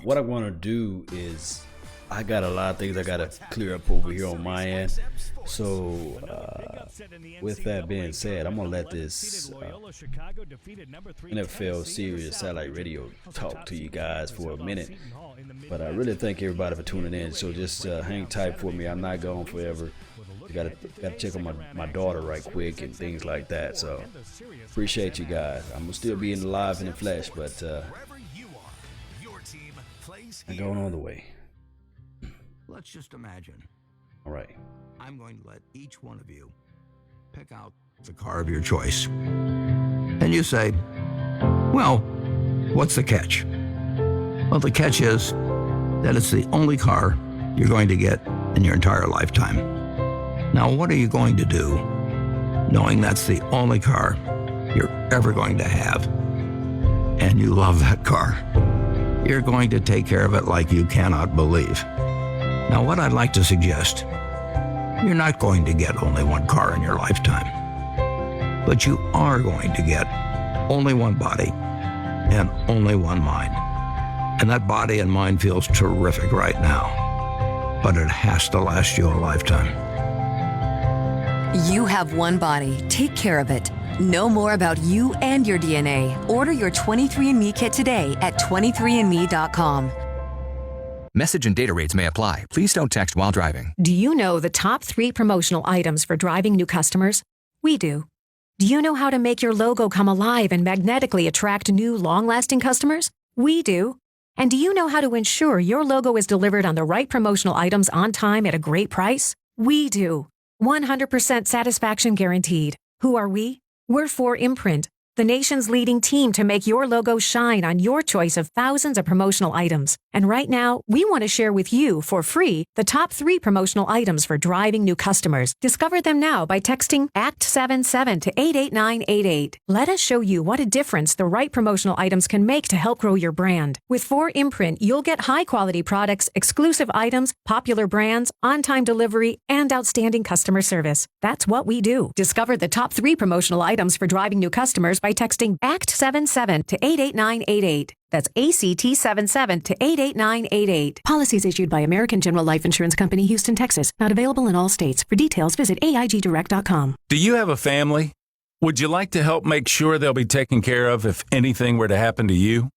What I want to do is, I got a lot of things I got to clear up over here on my end. So, with that being said, I'm going to let this NFL Sirius Satellite Radio talk to you guys for a minute. But I really thank everybody for tuning in. So just hang tight for me. I'm not going forever. I got to check on my daughter right quick and things like that. So, appreciate you guys. I'm going to still be live in the flesh, but I'm going on the way. Let's just imagine. All right. I'm going to let each one of you pick out the car of your choice. And you say, well, what's the catch? Well, the catch is that it's the only car you're going to get in your entire lifetime. Now, what are you going to do knowing that's the only car you're ever going to have, and you love that car? You're going to take care of it like you cannot believe. Now, what I'd like to suggest, you're not going to get only one car in your lifetime, but you are going to get only one body and only one mind. And that body and mind feels terrific right now, but it has to last you a lifetime. You have one body. Take care of it. Know more about you and your DNA. Order your 23andMe kit today at 23andme.com. Message and data rates may apply. Please don't text while driving. Do you know the top 3 promotional items for driving new customers? We do. Do you know how to make your logo come alive and magnetically attract new, long-lasting customers? We do. And do you know how to ensure your logo is delivered on the right promotional items on time at a great price? We do. 100% satisfaction guaranteed. Who are we? We're 4imprint, the nation's leading team to make your logo shine on your choice of thousands of promotional items. And right now, we want to share with you, for free, the top 3 promotional items for driving new customers. Discover them now by texting ACT77 to 88988. Let us show you what a difference the right promotional items can make to help grow your brand. With 4imprint, you'll get high-quality products, exclusive items, popular brands, on-time delivery, and outstanding customer service. That's what we do. Discover the top 3 promotional items for driving new customers by texting ACT77 to 88988. That's ACT77 to 88988. Policies issued by American General Life Insurance Company, Houston, Texas. Not available in all states. For details, visit AIGdirect.com. Do you have a family? Would you like to help make sure they'll be taken care of if anything were to happen to you?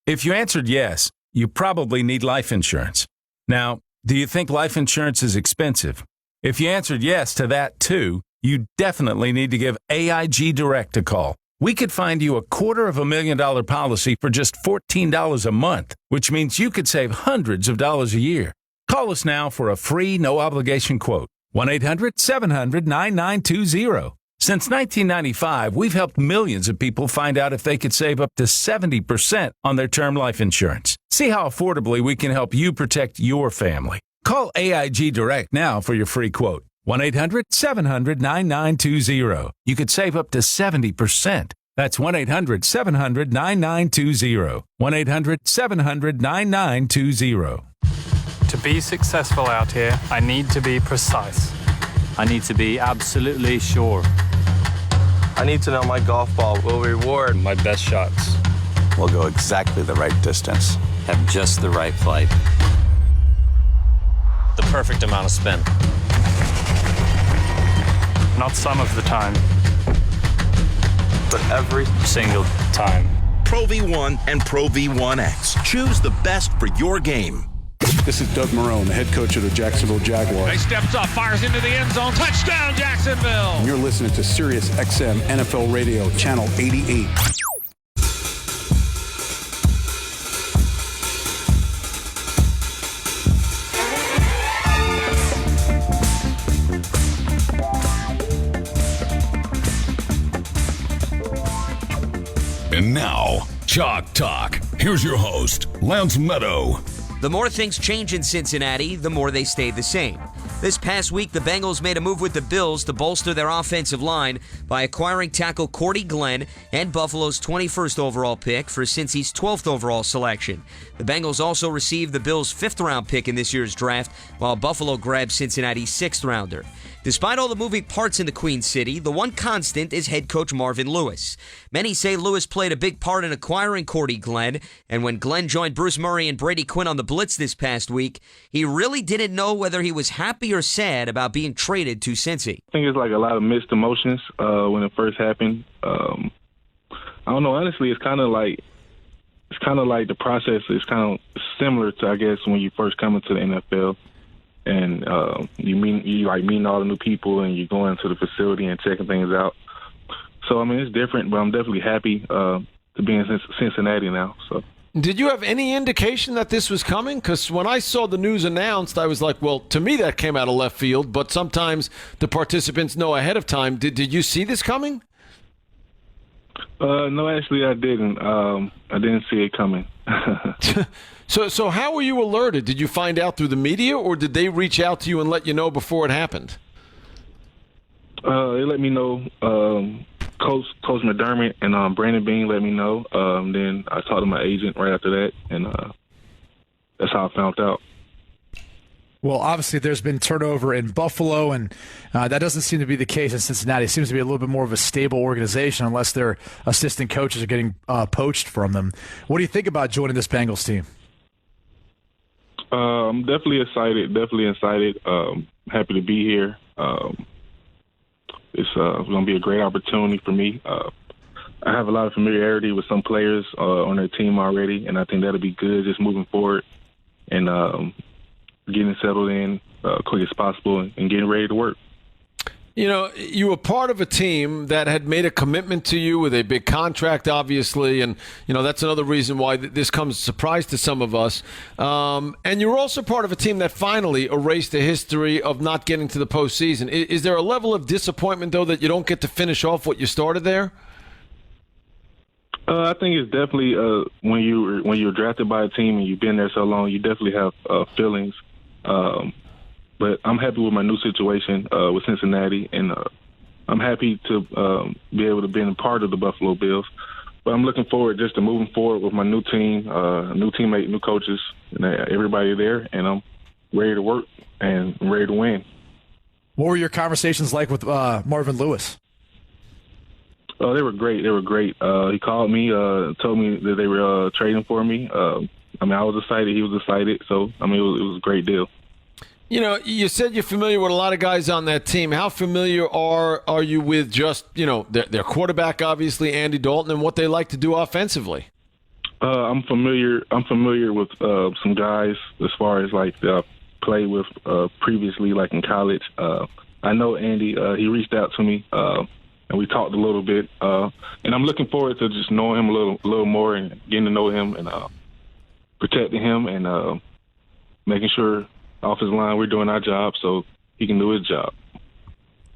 If you answered yes, you probably need life insurance. Now, do you think life insurance is expensive? If you answered yes to that too, you definitely need to give AIG Direct a call. We could find you a $250,000 policy for just $14 a month, which means you could save hundreds of dollars a year. Call us now for a free, no-obligation quote. 1-800-700-9920. Since 1995, we've helped millions of people find out if they could save up to 70% on their term life insurance. See how affordably we can help you protect your family. Call AIG Direct now for your free quote. 1-800-700-9920. You could save up to 70%. That's 1-800-700-9920. 1-800-700-9920. To be successful out here, I need to be precise. I need to be absolutely sure. I need to know my golf ball will reward my best shots. Will go exactly the right distance. Have just the right flight. The perfect amount of spin. Not some of the time, but every single time. Pro V1 and Pro V1X. Choose the best for your game. This is Doug Marrone, the head coach of the Jacksonville Jaguars. He steps up, fires into the end zone. Touchdown, Jacksonville! And you're listening to Sirius XM NFL Radio, Channel 88. And now, Chalk Talk. Here's your host, Lance Meadow. The more things change in Cincinnati, the more they stay the same. This past week, the Bengals made a move with the Bills to bolster their offensive line by acquiring tackle Cordy Glenn and Buffalo's 21st overall pick for Cincy's 12th overall selection. The Bengals also received the Bills' 5th-round pick in this year's draft, while Buffalo grabbed Cincinnati's 6th-rounder. Despite all the moving parts in the Queen City, the one constant is head coach Marvin Lewis. Many say Lewis played a big part in acquiring Cordy Glenn, and when Glenn joined Bruce Murray and Brady Quinn on the blitz this past week, he really didn't know whether he was happy or sad about being traded to Cincy. I think it's like a lot of mixed emotions when it first happened. I don't know. Honestly, it's kind of like the process is kind of similar to, I guess, when you first come into the NFL. And you meeting all the new people, and you go into the facility and checking things out. So I mean, it's different, but I'm definitely happy to be in Cincinnati now. So. Did you have any indication that this was coming? Because when I saw the news announced, I was like, well, to me that came out of left field. But sometimes the participants know ahead of time. Did you see this coming? No, actually, I didn't. I didn't see it coming. So how were you alerted? Did you find out through the media, or did they reach out to you and let you know before it happened? They let me know. Coach McDermott and Brandon Bean let me know. Then I talked to my agent right after that, and that's how I found out. Well, obviously there's been turnover in Buffalo, and that doesn't seem to be the case in Cincinnati. It seems to be a little bit more of a stable organization unless their assistant coaches are getting poached from them. What do you think about joining this Bengals team? I'm definitely excited. Happy to be here. It's going to be a great opportunity for me. I have a lot of familiarity with some players on their team already, and I think that'll be good just moving forward and getting settled in quick as possible and getting ready to work. You know, you were part of a team that had made a commitment to you with a big contract, obviously, and, you know, that's another reason why this comes as a surprise to some of us. And you were also part of a team that finally erased the history of not getting to the postseason. Is there a level of disappointment, though, that you don't get to finish off what you started there? I think it's definitely when you're drafted by a team and you've been there so long, you definitely have feelings. But I'm happy with my new situation with Cincinnati, and I'm happy to be able to be a part of the Buffalo Bills. But I'm looking forward just to moving forward with my new team, new teammate, new coaches, and everybody there, and I'm ready to work and ready to win. What were your conversations like with Marvin Lewis? Oh, they were great. He called me, told me that they were trading for me. I was excited. He was excited. So, it was a great deal. You know, you said you're familiar with a lot of guys on that team. How familiar are you with just, you know, their quarterback, obviously, Andy Dalton, and what they like to do offensively? I'm familiar with some guys as far as like played with previously, like in college. I know Andy. He reached out to me, and we talked a little bit. And I'm looking forward to just knowing him a little more and getting to know him and protecting him and making sure off his line we're doing our job so he can do his job.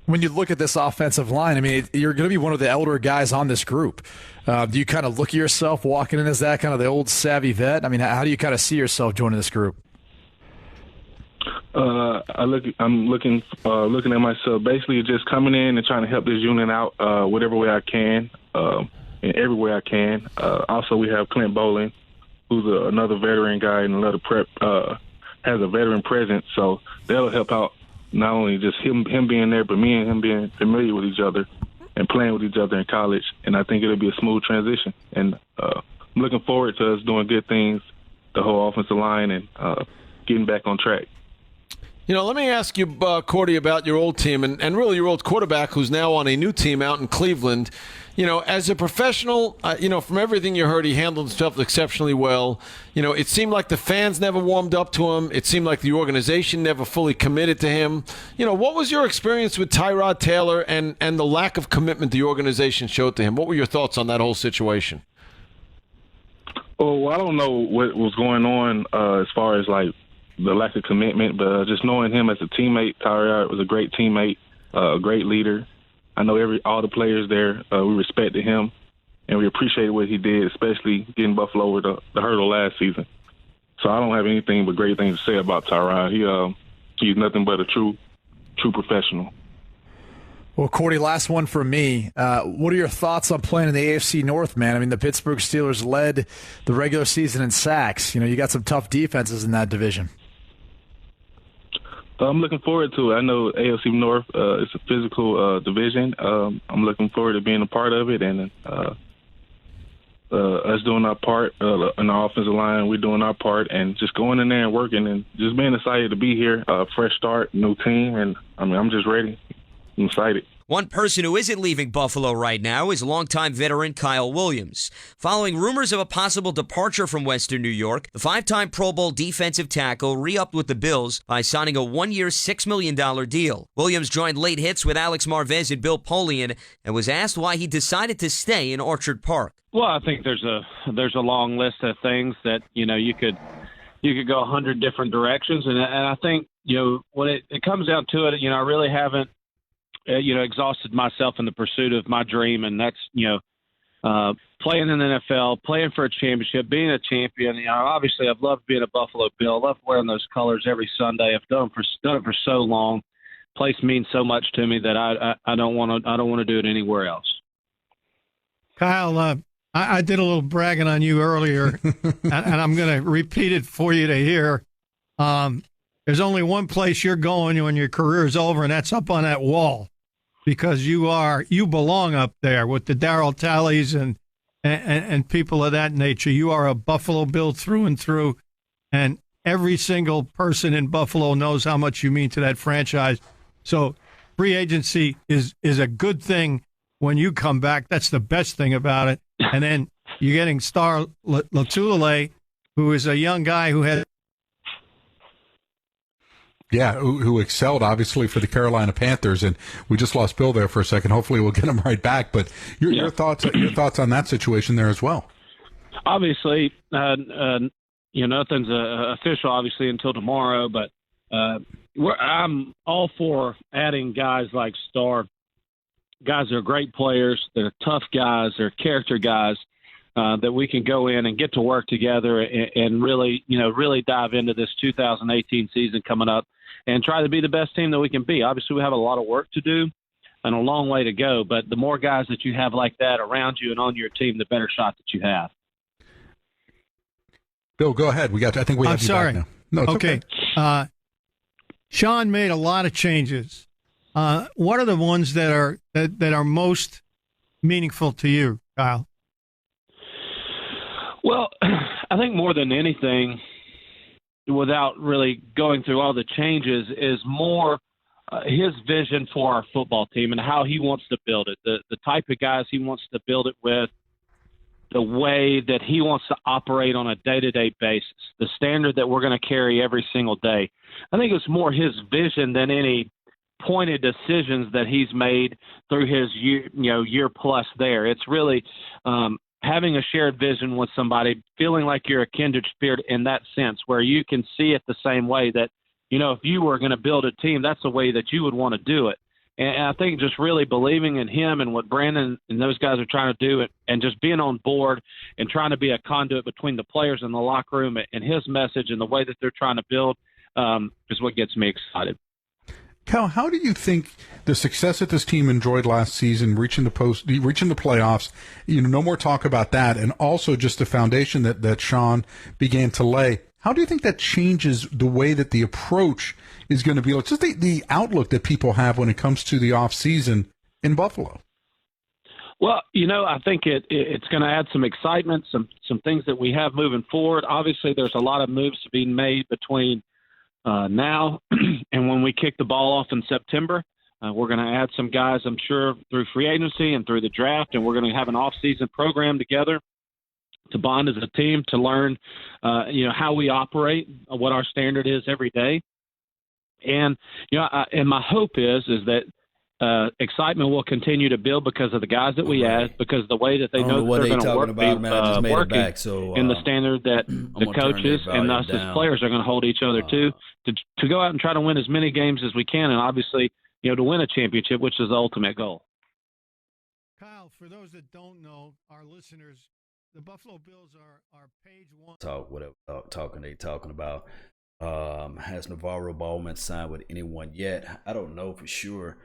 When you look at this offensive line, I mean, you're going to be one of the elder guys on this group. Do you kind of look at yourself walking in as that kind of the old savvy vet? I mean, how do you kind of see yourself joining this group? I'm looking at myself basically just coming in and trying to help this unit out whatever way I can, in every way I can. Also, we have Clint Bowling, who's another veteran guy and another prep, has a veteran presence, so that'll help out. Not only just him being there, but me and him being familiar with each other and playing with each other in college. And I think it'll be a smooth transition. And I'm looking forward to us doing good things, the whole offensive line, and getting back on track. You know, let me ask you, Cordy, about your old team and really your old quarterback who's now on a new team out in Cleveland. You know, as a professional, you know, from everything you heard, he handled himself exceptionally well. You know, it seemed like the fans never warmed up to him. It seemed like the organization never fully committed to him. You know, what was your experience with Tyrod Taylor and the lack of commitment the organization showed to him? What were your thoughts on that whole situation? Well, I don't know what was going on as far as, like, the lack of commitment, but just knowing him as a teammate, Tyrod was a great teammate, a great leader. I know all the players there, we respected him, and we appreciated what he did, especially getting Buffalo over the hurdle last season. So I don't have anything but great things to say about Tyrod. He's nothing but a true professional. Well, Cordy, last one from me. What are your thoughts on playing in the AFC North, man? I mean, the Pittsburgh Steelers led the regular season in sacks. You know, you got some tough defenses in that division. I'm looking forward to it. I know AFC North is a physical division. I'm looking forward to being a part of it and us doing our part in the offensive line. We're doing our part and just going in there and working and just being excited to be here. Fresh start, new team, and I mean, I'm just ready. I'm excited. One person who isn't leaving Buffalo right now is longtime veteran Kyle Williams. Following rumors of a possible departure from Western New York, the five-time Pro Bowl defensive tackle re-upped with the Bills by signing a one-year, $6 million deal. Williams joined late hits with Alex Marvez and Bill Polian and was asked why he decided to stay in Orchard Park. Well, I think there's a long list of things that, you know, you could go 100 different directions, and I think, you know, when it comes down to it, you know, I really haven't exhausted myself in the pursuit of my dream, and that's, playing in the NFL, playing for a championship, being a champion. You know, obviously, I've loved being a Buffalo Bill. I love wearing those colors every Sunday. I've done it for so long. Place means so much to me that I don't want to do it anywhere else. Kyle, I did a little bragging on you earlier, and I'm going to repeat it for you to hear. There's only one place you're going when your career is over, and that's up on that wall, because you belong up there with the Darryl Tallies and people of that nature. You are a Buffalo Bill through and through, and every single person in Buffalo knows how much you mean to that franchise. So free agency is a good thing when you come back. That's the best thing about it. And then you're getting Star Lotulelei, who is a young guy who had. Yeah, who excelled, obviously, for the Carolina Panthers, and we just lost Bill there for a second. Hopefully we'll get him right back. But your thoughts on that situation there as well? Obviously, nothing's official, obviously, until tomorrow, but I'm all for adding guys like Star. Guys that are great players, they're tough guys, they're character guys, that we can go in and get to work together and really dive into this 2018 season coming up and try to be the best team that we can be. Obviously, we have a lot of work to do and a long way to go, but the more guys that you have like that around you and on your team, the better shot that you have. Bill, go ahead. I think we have you back now. No, it's okay. Sean made a lot of changes. What are the ones that are most meaningful to you, Kyle? Well, I think more than anything, without really going through all the changes, is more his vision for our football team and how he wants to build it, the type of guys he wants to build it with, the way that he wants to operate on a day-to-day basis, the standard that we're going to carry every single day. I think it's more his vision than any pointed decisions that he's made through his year plus there. It's really having a shared vision with somebody, feeling like you're a kindred spirit in that sense, where you can see it the same way that, if you were going to build a team, that's the way that you would want to do it. And I think just really believing in him and what Brandon and those guys are trying to do, and just being on board and trying to be a conduit between the players and the locker room and his message and the way that they're trying to build is what gets me excited. Cal, how do you think the success that this team enjoyed last season, reaching the playoffs, no more talk about that, and also just the foundation that Sean began to lay, how do you think that changes the way that the approach is going to be, just the outlook that people have when it comes to the offseason in Buffalo? Well, I think it's going to add some excitement, some things that we have moving forward. Obviously, there's a lot of moves to be made between now and when we kick the ball off in September. We're going to add some guys, I'm sure, through free agency and through the draft, and we're going to have an off-season program together to bond as a team, to learn, how we operate, what our standard is every day. And, and my hope is that excitement will continue to build because of the guys that we add, because the way that they know that they're going to work, working in the standard that the coaches and us as players are going to hold each other to go out and try to win as many games as we can, and obviously, to win a championship, which is the ultimate goal. Kyle, for those that don't know, our listeners, the Buffalo Bills are page one. Talking about. Has Navarro Bowman signed with anyone yet? I don't know for sure,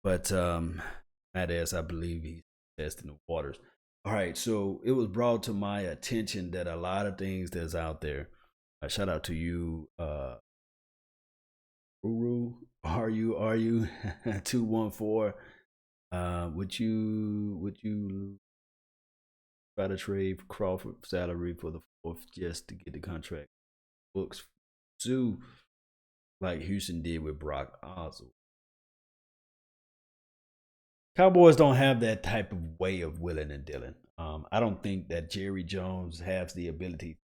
but Matt, I believe he's testing the waters. All right, so it was brought to my attention that a lot of things that's out there. Shout out to you, Uru. Are you 214? Would you try to trade Crawford salary for the fourth just to get the contract books? Sue, like Houston did with Brock Osweiler. Cowboys don't have that type of way of willing and dealing. I don't think that Jerry Jones has the ability to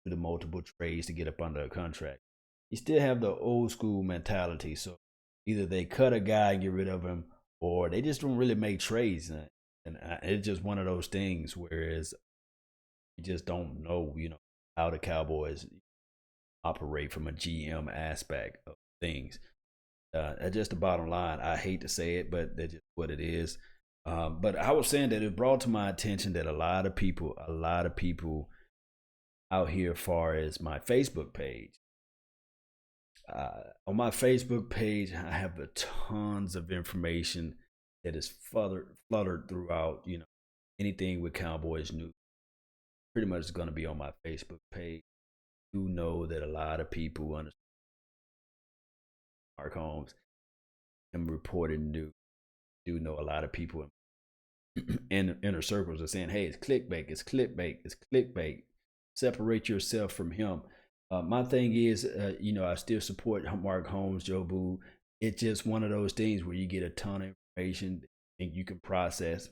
do the multiple trades to get up under a contract. You still have the old school mentality. So either they cut a guy and get rid of him, or they just don't really make trades. And it's just one of those things, whereas you just don't know, how the Cowboys operate from a GM aspect of things. That's just the bottom line. I hate to say it, but that's just what it is. But I was saying that it brought to my attention that a lot of people out here, as far as my Facebook page, on my Facebook page, I have tons of information that is fluttered throughout, anything with Cowboys news. Pretty much is going to be on my Facebook page. Do know that a lot of people understand Mark Holmes and reporting news. Do know a lot of people in inner circles are saying, hey, it's clickbait. Separate yourself from him. My thing is, I still support Mark Holmes, Joe Boo. It's just one of those things where you get a ton of information and you can process.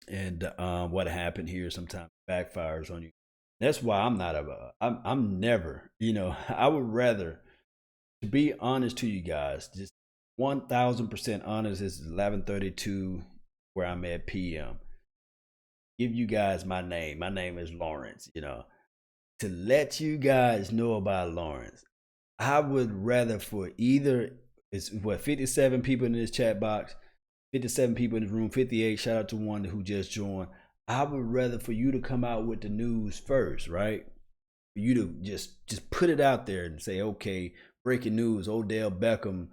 And what happened here sometimes backfires on you. That's why I'm never, I would rather, to be honest to you guys, just 1,000% honest. It's 11:32 where I'm at PM. Give you guys my name. My name is Lawrence, to let you guys know about Lawrence. I would rather for either, 57 people in this chat box, 57 people in this room, 58, shout out to one who just joined. I would rather for you to come out with the news first, right? For you to just put it out there and say, okay, breaking news, Odell Beckham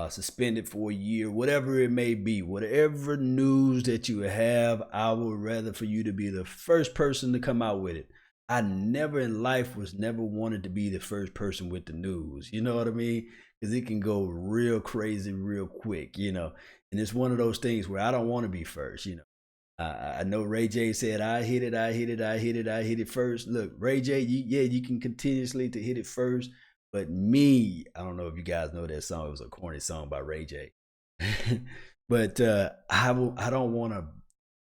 suspended for a year, whatever it may be, whatever news that you have, I would rather for you to be the first person to come out with it. I never in life was never wanted to be the first person with the news. You know what I mean? Because it can go real crazy real quick, And it's one of those things where I don't want to be first, I know Ray J said, I hit it first. Look, Ray J, you can continuously to hit it first. But me, I don't know if you guys know that song. It was a corny song by Ray J. But I don't want to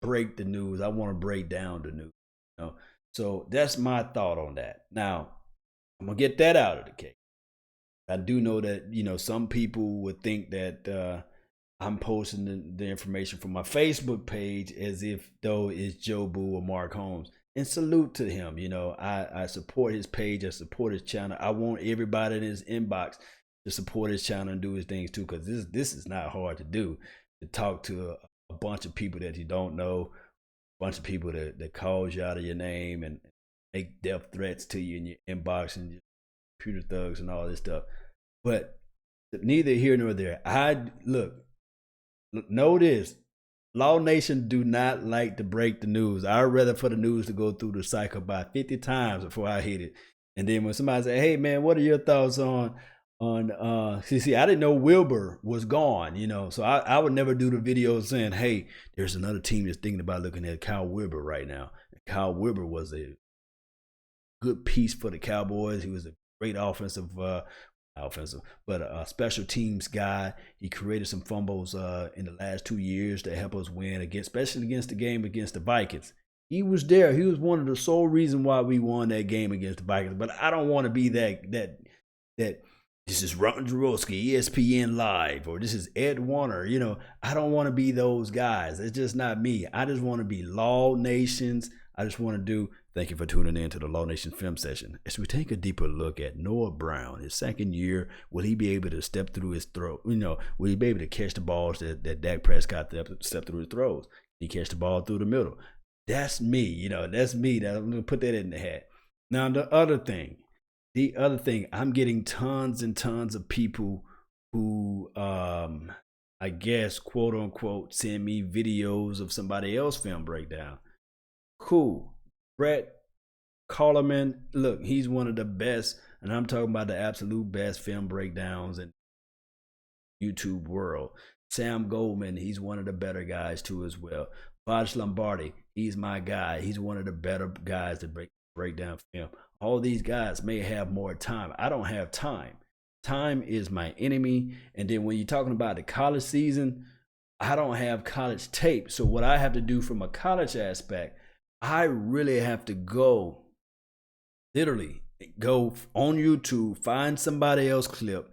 break the news. I want to break down the news. You know? So that's my thought on that. Now, I'm going to get that out of the case. I do know that, some people would think that I'm posting the information from my Facebook page as if though it's Joe Boo or Mark Holmes. And salute to him. I support his page. I support his channel. I want everybody in his inbox to support his channel and do his things too, because this is not hard to do. To talk to a bunch of people that you don't know, a bunch of people that calls you out of your name and make death threats to you in your inbox and your computer thugs and all this stuff. But neither here nor there. Know this. Law Nation do not like to break the news. I'd rather for the news to go through the cycle about 50 times before I hit it. And then when somebody say, hey man, what are your thoughts on see, I didn't know Wilbur was gone, so I would never do the video saying, hey, there's another team that's thinking about looking at Kyle Wilbur right now. And Kyle Wilbur was a good piece for the Cowboys. He was a great offensive, but a special teams guy. He created some fumbles in the last 2 years to help us win, especially against the game against the Vikings. He was there. He was one of the sole reason why we won that game against the Vikings. But I don't want to be that this is Ron Jaworski, ESPN Live, or this is Ed Warner. I don't want to be those guys. It's just not me. I just want to be Law Nations. I just want to do. Thank you for tuning in to the Law Nation Film Session. As we take a deeper look at Noah Brown, his second year, will he be able to step through his throat? Will he be able to catch the balls that Dak Prescott step through his throws? He catch the ball through the middle. That's me. That's me. I'm going to put that in the hat. Now, the other thing, I'm getting tons and tons of people who, I guess, quote unquote, send me videos of somebody else film breakdown. Cool. Brett Collerman, look, he's one of the best, and I'm talking about the absolute best film breakdowns in YouTube world. Sam Goldman, he's one of the better guys too as well. Vaj Lombardi, he's my guy. He's one of the better guys to break down film. All these guys may have more time. I don't have time. Time is my enemy. And then when you're talking about the college season, I don't have college tape. So what I have to do from a college aspect, I really have to literally go on YouTube, find somebody else clip,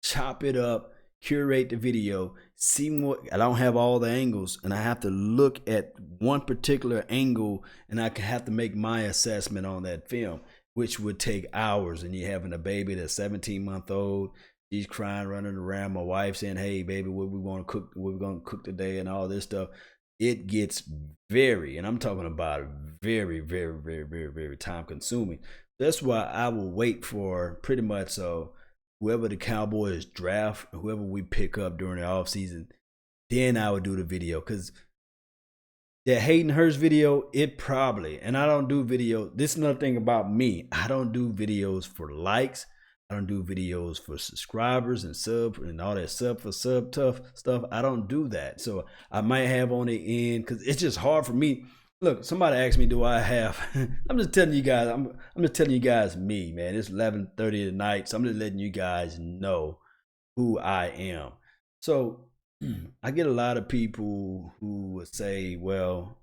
chop it up, curate the video, see what, I don't have all the angles, and I have to look at one particular angle, and I have to make my assessment on that film, which would take hours. And you're having a baby that's 17-month-old, she's crying, running around, my wife saying, hey baby, what we want to cook, what we're going to cook today, and all this stuff. It gets and I'm talking about very, very, very, very, very time consuming. That's why I will wait for pretty much whoever the Cowboys draft, whoever we pick up during the offseason, then I would do the video. Because that Hayden Hurst video, and I don't do video. This is another thing about me. I don't do videos for likes. I don't do videos for subscribers and sub and all that sub tough stuff. I don't do that. So I might have on the end because it's just hard for me. Look, somebody asked me, do I have? I'm just telling you guys. I'm just telling you guys me, man. It's 11:30 at night, so I'm just letting you guys know who I am. So I get a lot of people who would say, well,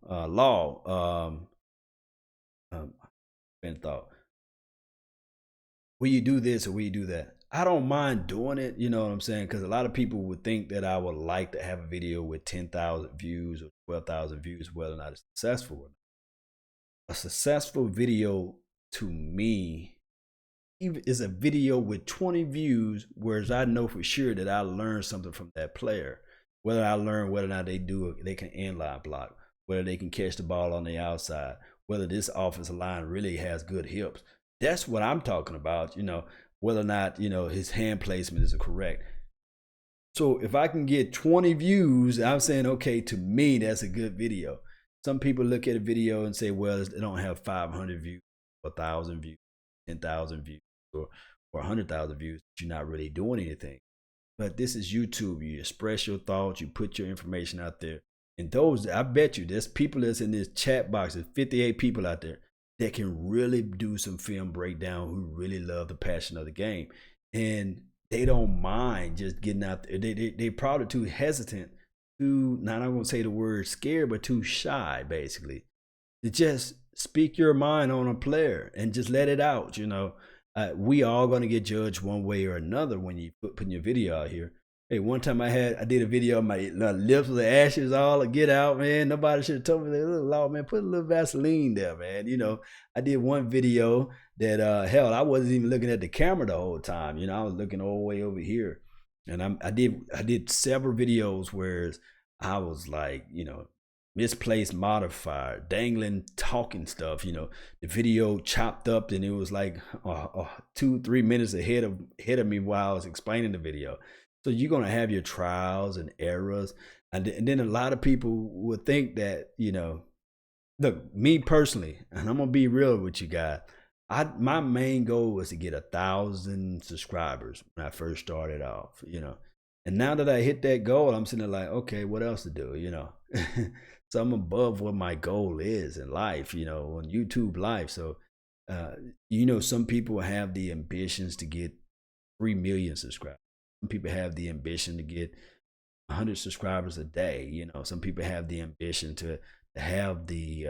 been thought. Will you do this or will you do that? I don't mind doing it, you know what I'm saying? Because a lot of people would think that I would like to have a video with 10,000 views or 12,000 views, whether or not it's successful. A successful video to me is a video with 20 views, whereas I know for sure that I learned something from that player. Whether I learn whether or not they can inline block, whether they can catch the ball on the outside, whether this offensive line really has good hips. That's what I'm talking about, whether or not, his hand placement is correct. So if I can get 20 views, I'm saying, okay, to me, that's a good video. Some people look at a video and say, well, they don't have 500 views, 1,000 views, 10,000 views, or 100,000 views. You're not really doing anything. But this is YouTube. You express your thoughts. You put your information out there. And those, I bet you, there's people that's in this chat box, there's 58 people out there that can really do some film breakdown who really love the passion of the game. And they don't mind just getting out there. They probably too hesitant, not I'm going to say the word scared, but too shy, basically, to just speak your mind on a player and just let it out. We all going to get judged one way or another when you putting your video out here. Hey, one time I did a video, my lips with the ashes all to get out, man. Nobody should have told me that. Lord, man, put a little Vaseline there, man. I did one video that, hell, I wasn't even looking at the camera the whole time. I was looking all the way over here. And I did several videos where I was like, misplaced modifier, dangling, talking stuff. The video chopped up and it was like 2-3 minutes ahead of me while I was explaining the video. So you're going to have your trials and errors. And then a lot of people would think that, look, me personally, and I'm going to be real with you guys. My main goal was to get 1,000 subscribers when I first started off, And now that I hit that goal, I'm sitting there like, okay, what else to do, So I'm above what my goal is in life, on YouTube life. So, some people have the ambitions to get 3 million subscribers. Some people have the ambition to get 100 subscribers a day. Some people have the ambition to have the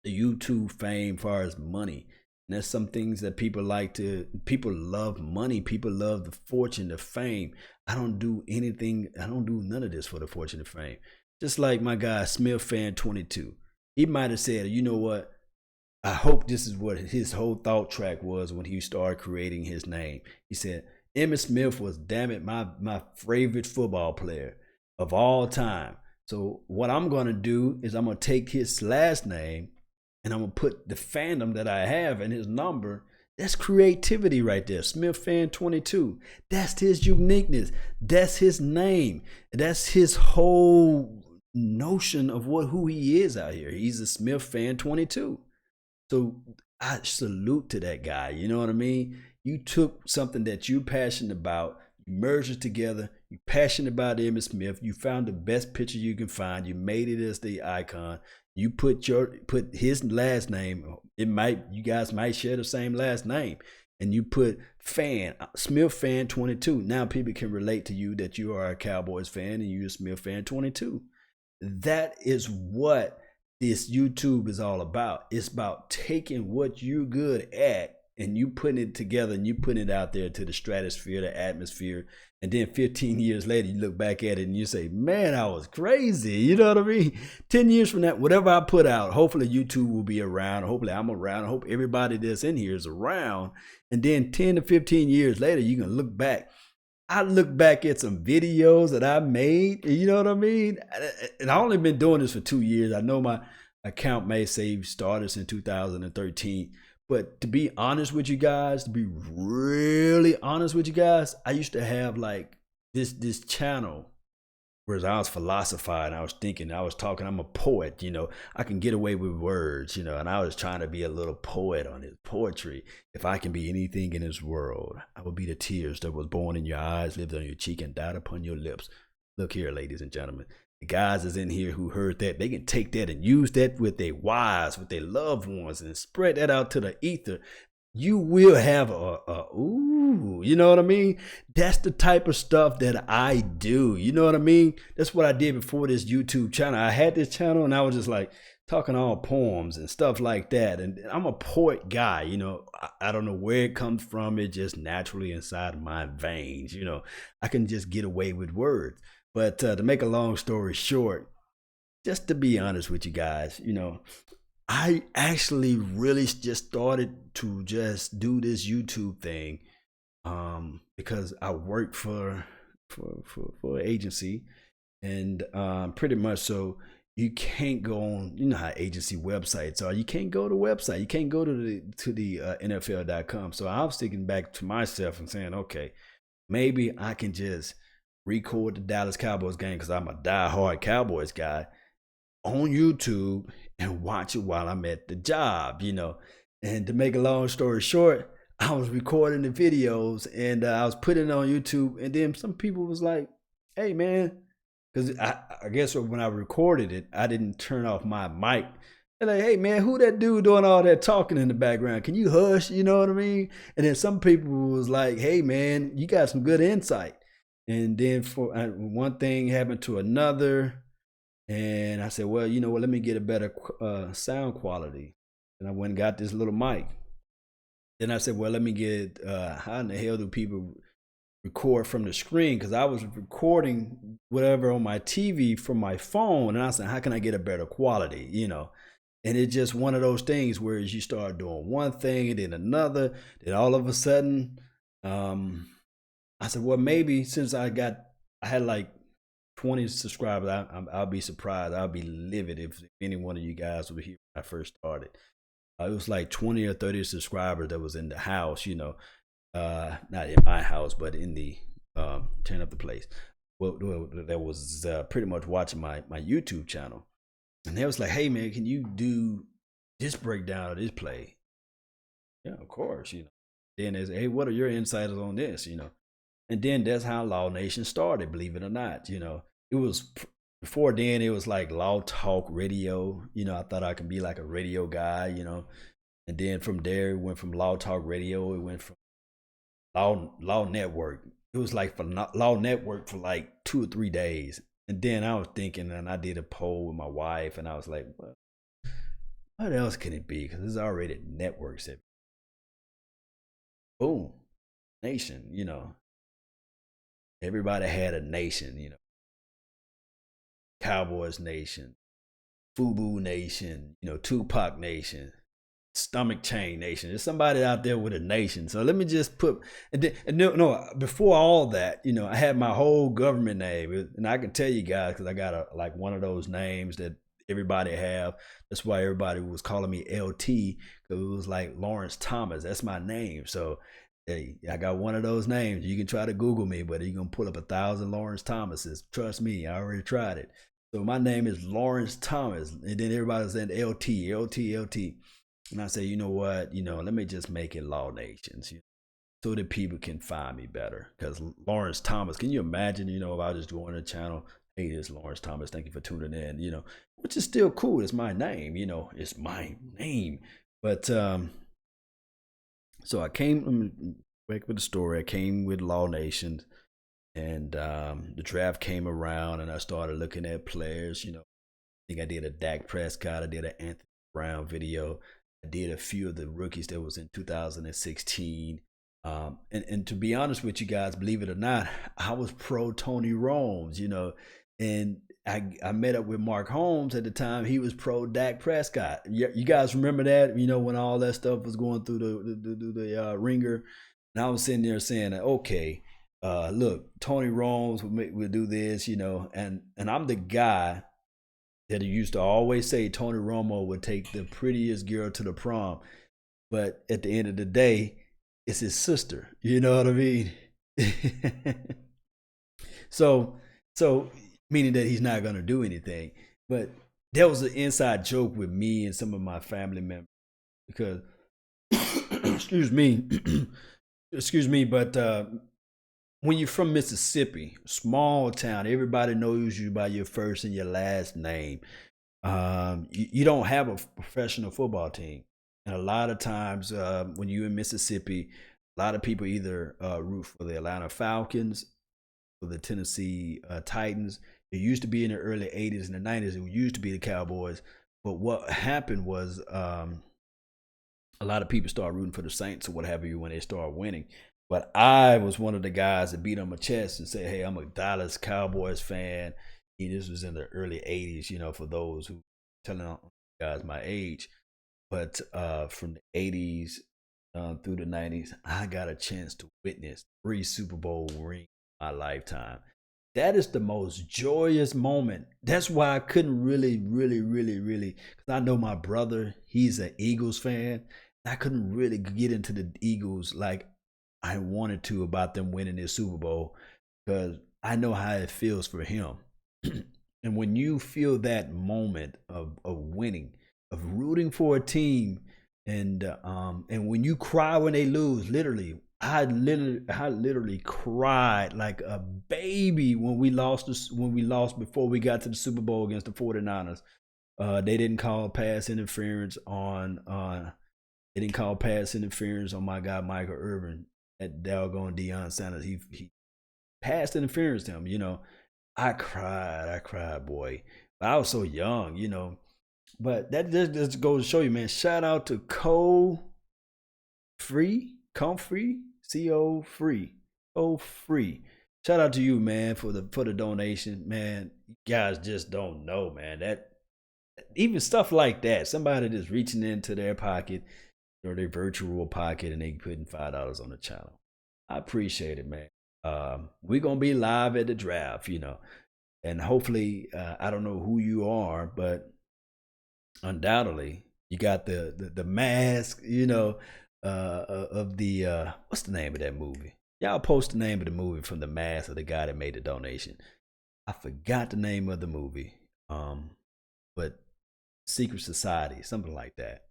YouTube fame as far as money. And there's some things that people love money. People love the fortune, the fame. I don't do none of this for the fortune, the fame. Just like my guy, Smith Fan 22. He might have said, you know what? I hope this is what his whole thought track was when he started creating his name. He said, Emmitt Smith was, damn it, my favorite football player of all time. So what I'm going to do is I'm going to take his last name and I'm going to put the fandom that I have and his number. That's creativity right there. Smith Fan 22. That's his uniqueness. That's his name. That's his whole notion of who he is out here. He's a Smith Fan 22. So I salute to that guy. You know what I mean? You took something that you're passionate about, you merged it together, you're passionate about Emmitt Smith, you found the best picture you can find, you made it as the icon, you put his last name, you guys might share the same last name, and you put Smith Fan 22. Now people can relate to you that you are a Cowboys fan and you're a Smith Fan 22. That is what this YouTube is all about. It's about taking what you're good at and you putting it together and you putting it out there to the stratosphere, the atmosphere. And then 15 years later, you look back at it and you say, man, I was crazy. You know what I mean? 10 years from that, whatever I put out, hopefully YouTube will be around. Hopefully I'm around. I hope everybody that's in here is around. And then 10 to 15 years later, you can look back. I look back at some videos that I made. You know what I mean? And I've only been doing this for 2 years. I know my account may say started in 2013. But to be honest with you guys, to be really honest with you guys, I used to have like this channel where I was philosophizing, I was thinking, I was talking, I'm a poet, I can get away with words, and I was trying to be a little poet on his poetry. If I can be anything in this world, I will be the tears that was born in your eyes, lived on your cheek, and died upon your lips. Look here, ladies and gentlemen. The guys that's in here who heard that, they can take that and use that with their wives, with their loved ones, and spread that out to the ether. You will have you know what I mean? That's the type of stuff that I do. You know what I mean? That's what I did before this YouTube channel. I had this channel and I was just like talking all poems and stuff like that. And I'm a poet guy, I don't know where it comes from. It just naturally inside of my veins, I can just get away with words. But to make a long story short, just to be honest with you guys, I actually really just started to just do this YouTube thing because I work for an agency, and pretty much so you can't go on, how agency websites are. You can't go to the website. You can't go to the NFL.com. So I was thinking back to myself and saying, okay, maybe I can just record the Dallas Cowboys game because I'm a diehard Cowboys guy on YouTube and watch it while I'm at the job, And to make a long story short, I was recording the videos and I was putting it on YouTube. And then some people was like, hey, man, because I guess when I recorded it, I didn't turn off my mic. They're like, hey man, who that dude doing all that talking in the background? Can you hush? You know what I mean? And then some people was like, hey man, you got some good insight. And then for one thing happened to another, and I said, well, you know what? Let me get a better sound quality. And I went and got this little mic. Then I said, well, let me get how in the hell do people record from the screen? Because I was recording whatever on my TV from my phone, and I said, how can I get a better quality? You know. And it's just one of those things where you start doing one thing and then another, then all of a sudden, I said, well, maybe since I had like 20 subscribers, I'll be surprised. I'll be livid if any one of you guys were here when I first started. It was like 20 or 30 subscribers that was in the house, you know, not in my house, but in the Turn Up the Place. Well, that was pretty much watching my YouTube channel. And they was like, hey man, can you do this breakdown of this play? Yeah, of course, you know. Then there's, hey, what are your insights on this, you know? And then that's how Law Nation started, believe it or not, you know. It was, before then, it was like Law Talk Radio. You know, I thought I could be like a radio guy, you know. And then from there, it went from Law Talk Radio, it went from Law Network. It was like for Law Network for like 2 or 3 days. And then I was thinking, and I did a poll with my wife, and I was like, well, what else can it be? Because there's already networks. Boom. Nation, you know. Everybody had a nation, you know. Cowboys Nation, FUBU Nation, you know, Tupac Nation, Stomach Chain Nation. There's somebody out there with a nation. So let me just put, before all that, you know, I had my whole government name. And I can tell you guys, because I got like one of those names that everybody have. That's why everybody was calling me LT, because it was like Lawrence Thomas. That's my name. So hey, I got one of those names. You can try to Google me, but you're going to pull up 1,000 Lawrence Thomases. Trust me, I already tried it. So my name is Lawrence Thomas. And then everybody said LT. And I say, you know what? You know, let me just make it Law Nations, you know, so that people can find me better. Because Lawrence Thomas, can you imagine, you know, if I just go on the channel, hey, this is Lawrence Thomas, thank you for tuning in, you know, which is still cool. It's my name, you know, it's my name. But so I came back with the story. I came with Law Nation, and the draft came around, and I started looking at players. You know, I think I did a Dak Prescott, I did an Anthony Brown video, I did a few of the rookies that was in 2016. And to be honest with you guys, believe it or not, I was pro Tony Romo, you know, and I met up with Mark Holmes at the time. He was pro Dak Prescott. You guys remember that? You know, when all that stuff was going through the ringer, and I was sitting there saying, okay, look, Tony Romo would do this, you know, and I'm the guy that he used to always say Tony Romo would take the prettiest girl to the prom, but at the end of the day, it's his sister. You know what I mean? So meaning that he's not going to do anything. But that was an inside joke with me and some of my family members because, excuse me, but when you're from Mississippi, small town, everybody knows you by your first and your last name. You don't have a professional football team. And a lot of times when you're in Mississippi, a lot of people either root for the Atlanta Falcons, for the Tennessee Titans. It used to be in the early 80s and the 90s. It used to be the Cowboys. But what happened was a lot of people started rooting for the Saints or what have you when they started winning. But I was one of the guys that beat on my chest and said, hey, I'm a Dallas Cowboys fan. This was in the early 80s, you know, for those who telling you guys my age. But from the 80s through the 90s, I got a chance to witness 3 Super Bowl rings in my lifetime. That is the most joyous moment. That's why I couldn't really, because I know my brother, he's an Eagles fan. I couldn't really get into the Eagles like I wanted to about them winning this Super Bowl because I know how it feels for him. And when you feel that moment of winning, of rooting for a team, and when you cry when they lose, literally, I literally cried like a baby when we lost before we got to the Super Bowl against the 49ers. They didn't call pass interference on my guy Michael Irvin. That doggone Deion Sanders. He passed interference to him, you know. I cried, boy. I was so young, you know. But that just goes to show you, man. Shout out to Comfrey. CO Free. Shout out to you, man, for the donation, man. You guys just don't know, man. That even stuff like that, somebody just reaching into their pocket or their virtual pocket and they putting $5 on the channel. I appreciate it, man. We're gonna be live at the draft, you know, and hopefully, I don't know who you are, but undoubtedly you got the mask, you know. Of the what's the name of that movie? Y'all post the name of the movie from the mask of the guy that made the donation. I forgot the name of the movie. But Secret Society, something like that.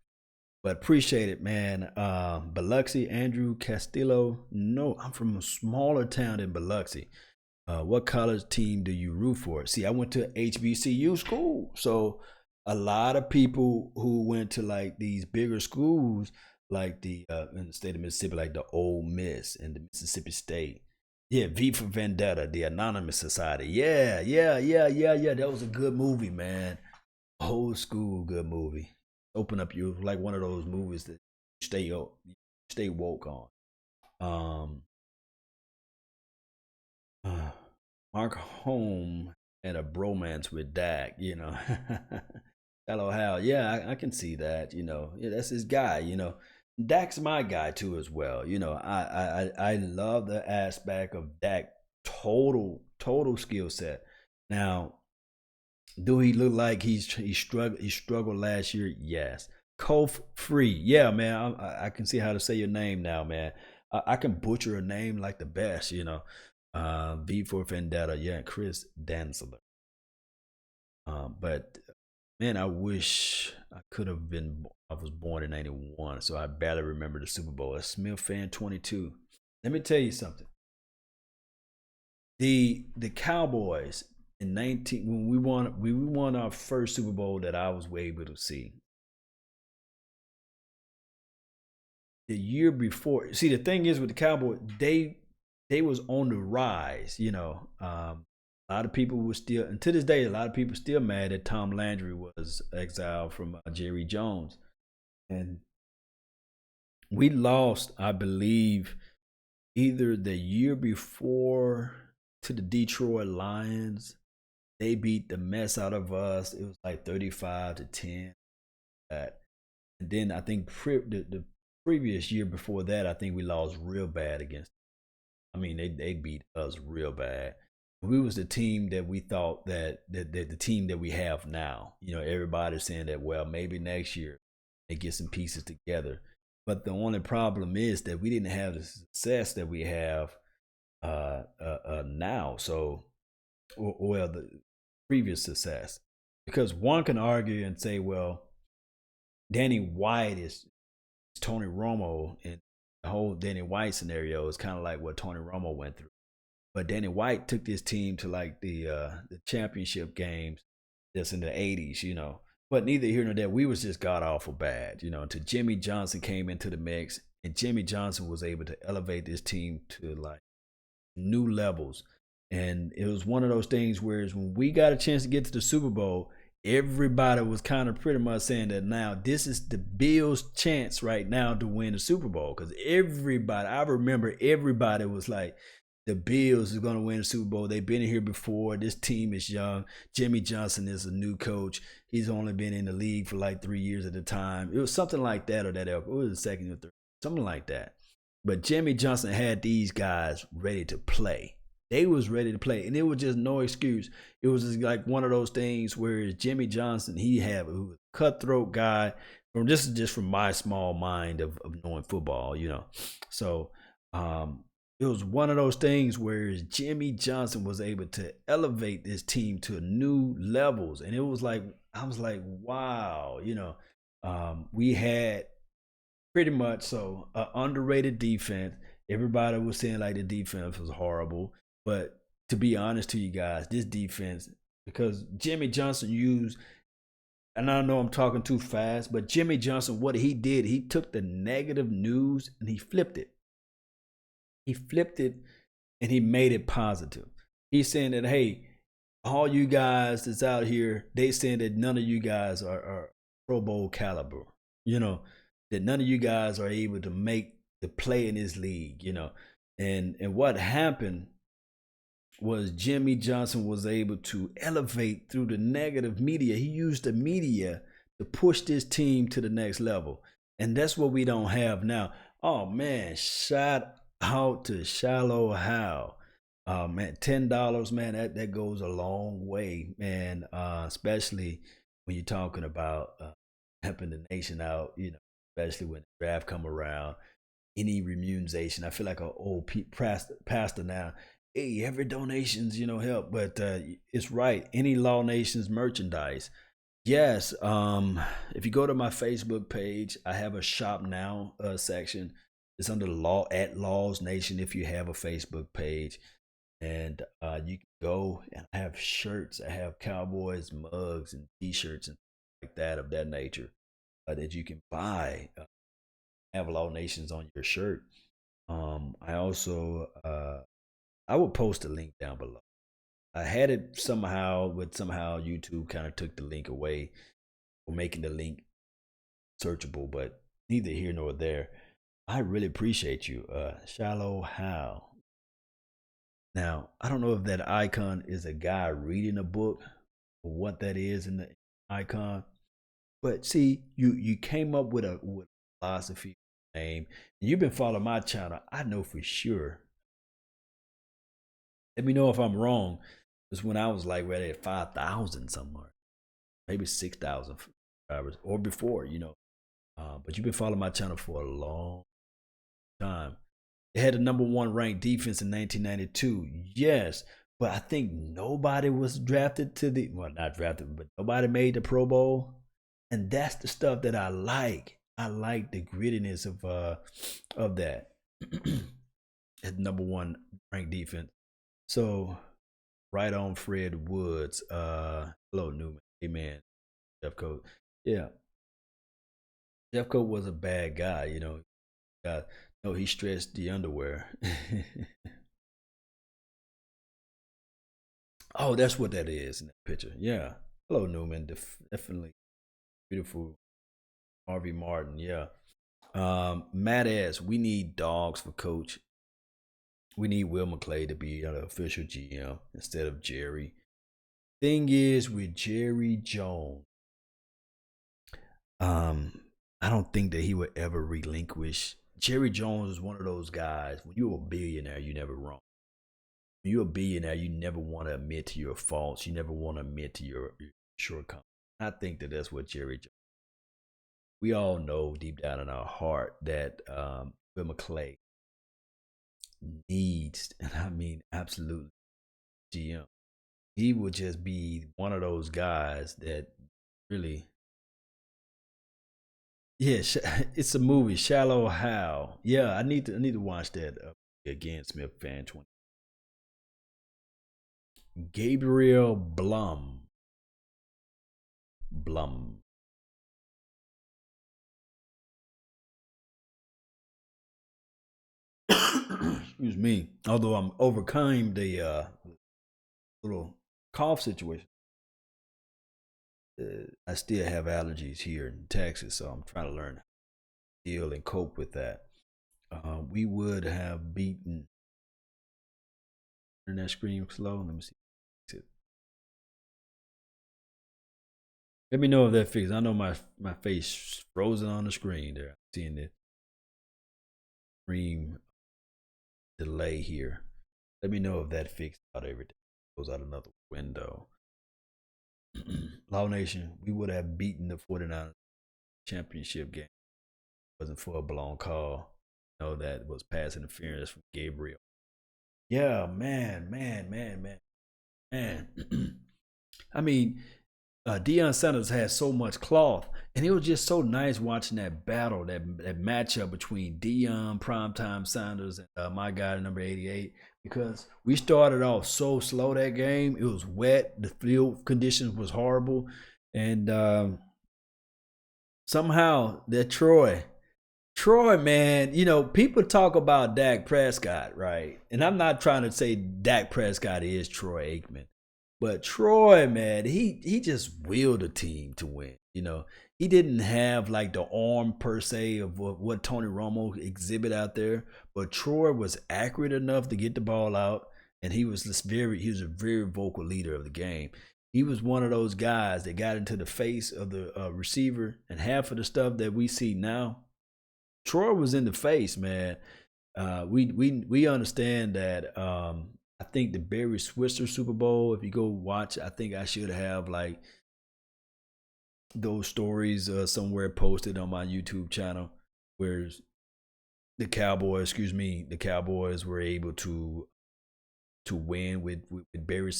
But appreciate it, man. Biloxi, Andrew Castillo. No, I'm from a smaller town than Biloxi. What college team do you root for? See, I went to HBCU school, so a lot of people who went to like these bigger schools, like the in the state of Mississippi, like the Ole Miss and the Mississippi State. Yeah, V for Vendetta, the Anonymous Society. Yeah. That was a good movie, man. Old school good movie. Open up you like one of those movies that you stay woke on. Mark Holm had a bromance with Dak, you know. Hello, Hal. Yeah, I can see that, you know. Yeah, that's his guy, you know. Dak's my guy too as well. You know, I love the aspect of Dak total skill set. Now, do he look like he struggled last year? Yes. Kof Free. Yeah, man. I can see how to say your name now, man. I can butcher a name like the best, you know. V for Vendetta. Yeah, Chris Danzler. But man, I wish I could have been. I was born in '91, so I barely remember the Super Bowl. A Smith fan 22. Let me tell you something. The Cowboys in 19 when we won our first Super Bowl that I was able to see. The year before, see, the thing is with the Cowboys, they was on the rise, you know. A lot of people were still, and to this day, a lot of people still mad that Tom Landry was exiled from Jerry Jones. And we lost, I believe, either the year before to the Detroit Lions. They beat the mess out of us. It was like 35-10. And then I think the previous year before that, I think we lost real bad against them. I mean, they beat us real bad. We was the team that we thought that the team that we have now. You know, everybody's saying that, well, maybe next year they get some pieces together. But the only problem is that we didn't have the success that we have now. So, well, the previous success. Because one can argue and say, well, Danny White is Tony Romo, and the whole Danny White scenario is kind of like what Tony Romo went through. But Danny White took this team to like the championship games just in the 80s, you know. But neither here nor there, we was just god awful bad, you know, until Jimmy Johnson came into the mix, and Jimmy Johnson was able to elevate this team to like new levels. And it was one of those things where when we got a chance to get to the Super Bowl, everybody was kind of pretty much saying that now this is the Bills' chance right now to win the Super Bowl. Because everybody, I remember everybody was like, the Bills is going to win the Super Bowl. They've been here before. This team is young. Jimmy Johnson is a new coach. He's only been in the league for like 3 years at a time. It was something like that, or that. It was the second or third, something like that. But Jimmy Johnson had these guys ready to play. They was ready to play, and it was just no excuse. It was just like one of those things where Jimmy Johnson, he had a cutthroat guy. This is just from my small mind of knowing football, you know. So, it was one of those things where Jimmy Johnson was able to elevate this team to new levels. And it was like, I was like, wow, you know, we had pretty much an underrated defense. Everybody was saying like the defense was horrible. But to be honest to you guys, this defense, because Jimmy Johnson used, and I know I'm talking too fast, but Jimmy Johnson, what he did, he took the negative news and he flipped it. He flipped it and he made it positive. He's saying that, hey, all you guys that's out here, they saying that none of you guys are Pro Bowl caliber, that none of you guys are able to make the play in this league, And what happened was Jimmy Johnson was able to elevate through the negative media. He used the media to push this team to the next level. And that's what we don't have now. Oh, man, shout out to Shallow Hal. Man, $10, man, that goes a long way, man, especially when you're talking about helping the nation out, especially when the draft come around, any remuneration. I feel like an old pastor now. Hey, every donations, help. But it's right. Any Law Nations merchandise. Yes. If you go to my Facebook page, I have a shop now section. It's under the law at Laws Nation if you have a Facebook page. And you can go and I have shirts. I have Cowboys mugs and T-shirts and like that of that nature that you can buy. Have Law Nations on your shirt. I also I will post a link down below. I had it somehow, but somehow YouTube kind of took the link away for making the link searchable, but neither here nor there. I really appreciate you, Shallow How. Now, I don't know if that icon is a guy reading a book or what that is in the icon, but see, you came up with a philosophy name, and you've been following my channel. I know for sure. Let me know if I'm wrong. Because when I was like right at 5,000 somewhere, maybe 6,000 subscribers or before, but you've been following my channel for a long time. They had the number 1 ranked defense in 1992. Yes, but I think nobody was drafted not drafted, but nobody made the Pro Bowl. And that's the stuff that I like. I like the grittiness of that. At number 1 ranked defense. So, right on Fred Woods. Hello, Newman. Amen. Jeff Coat. Yeah. Jeff Coat was a bad guy, No, he stretched the underwear. Oh, that's what that is in that picture. Yeah. Hello, Newman. Definitely beautiful. Harvey Martin. Yeah. Matt S. We need dogs for coach. We need Will McClay to be an official GM instead of Jerry. Thing is, with Jerry Jones, I don't think that he would ever relinquish. Jerry Jones is one of those guys. When you're a billionaire, you're never wrong. When you're a billionaire, you never want to admit to your faults. You never want to admit to your shortcomings. I think that that's what Jerry Jones. We all know deep down in our heart that Will McClay needs, and I mean absolutely, GM. He would just be one of those guys that really, yeah. It's a movie, Shallow Hal. Yeah, I need to watch that again. Smith fan 20. Gabriel Blum. Excuse me. Although I'm overcome the little cough situation, I still have allergies here in Texas, so I'm trying to learn how to deal and cope with that. We would have beaten. Internet screen slow. Let me see. Let me know if that fixes. I know my face frozen on the screen there. I'm seeing the screen delay here. Let me know if that fixed out everything. Goes out another window. Law Nation, we would have beaten the 49ers championship game. It wasn't for a blown call. That was pass interference from Gabriel. Yeah, man. I mean, Deion Sanders had so much cloth, and it was just so nice watching that battle, that matchup between Deion, Primetime Sanders, and my guy, number 88, because we started off so slow that game. It was wet. The field conditions was horrible. And somehow that Troy, man, you know, people talk about Dak Prescott, right? And I'm not trying to say Dak Prescott is Troy Aikman. But Troy, man, he just willed a team to win. You know, he didn't have like the arm per se of what Tony Romo exhibit out there, but Troy was accurate enough to get the ball out, and he was a very vocal leader of the game. He was one of those guys that got into the face of the receiver, and half of the stuff that we see now, Troy was in the face, man. We understand that. I think the Barry Switzer Super Bowl, if you go watch, I think I should have like those stories somewhere posted on my YouTube channel where the Cowboys were able to win with Barry,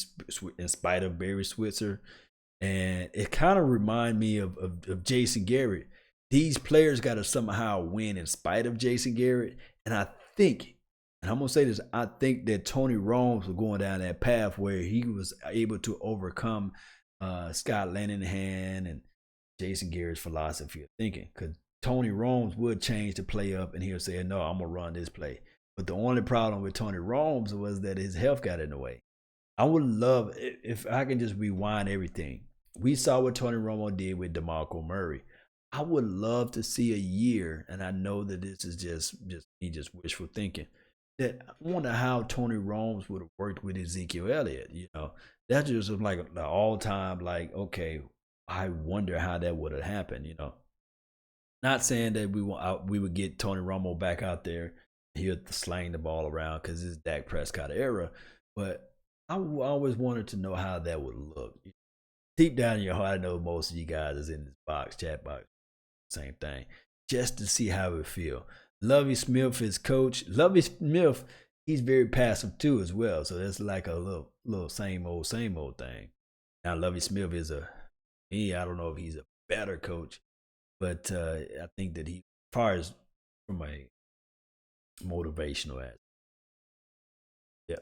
in spite of Barry Switzer. And it kind of reminded me of Jason Garrett. These players got to somehow win in spite of Jason Garrett. And I think, and I'm going to say this, I think that Tony Romo was going down that path where he was able to overcome Scott Linehan and Jason Garrett's philosophy of thinking. Because Tony Romo would change the play up and he'll say, no, I'm going to run this play. But the only problem with Tony Romo was that his health got in the way. I would love, if I can just rewind everything. We saw what Tony Romo did with DeMarco Murray. I would love to see a year, and I know that this is just wishful thinking, that I wonder how Tony Romo would have worked with Ezekiel Elliott. You know, that just was like the all-time, like, okay, I wonder how that would have happened, you know. Not saying that we would get Tony Romo back out there, he'll slang the ball around because it's Dak Prescott era, but I always wanted to know how that would look. Deep down in your heart, I know most of you guys is in this chat box, same thing, just to see how it would feel. Lovie Smith is coach. Lovie Smith, he's very passive too as well, so that's like a little same old thing. Now Lovie Smith is I don't know if he's a better coach, but I think that he, as far as from a motivational aspect,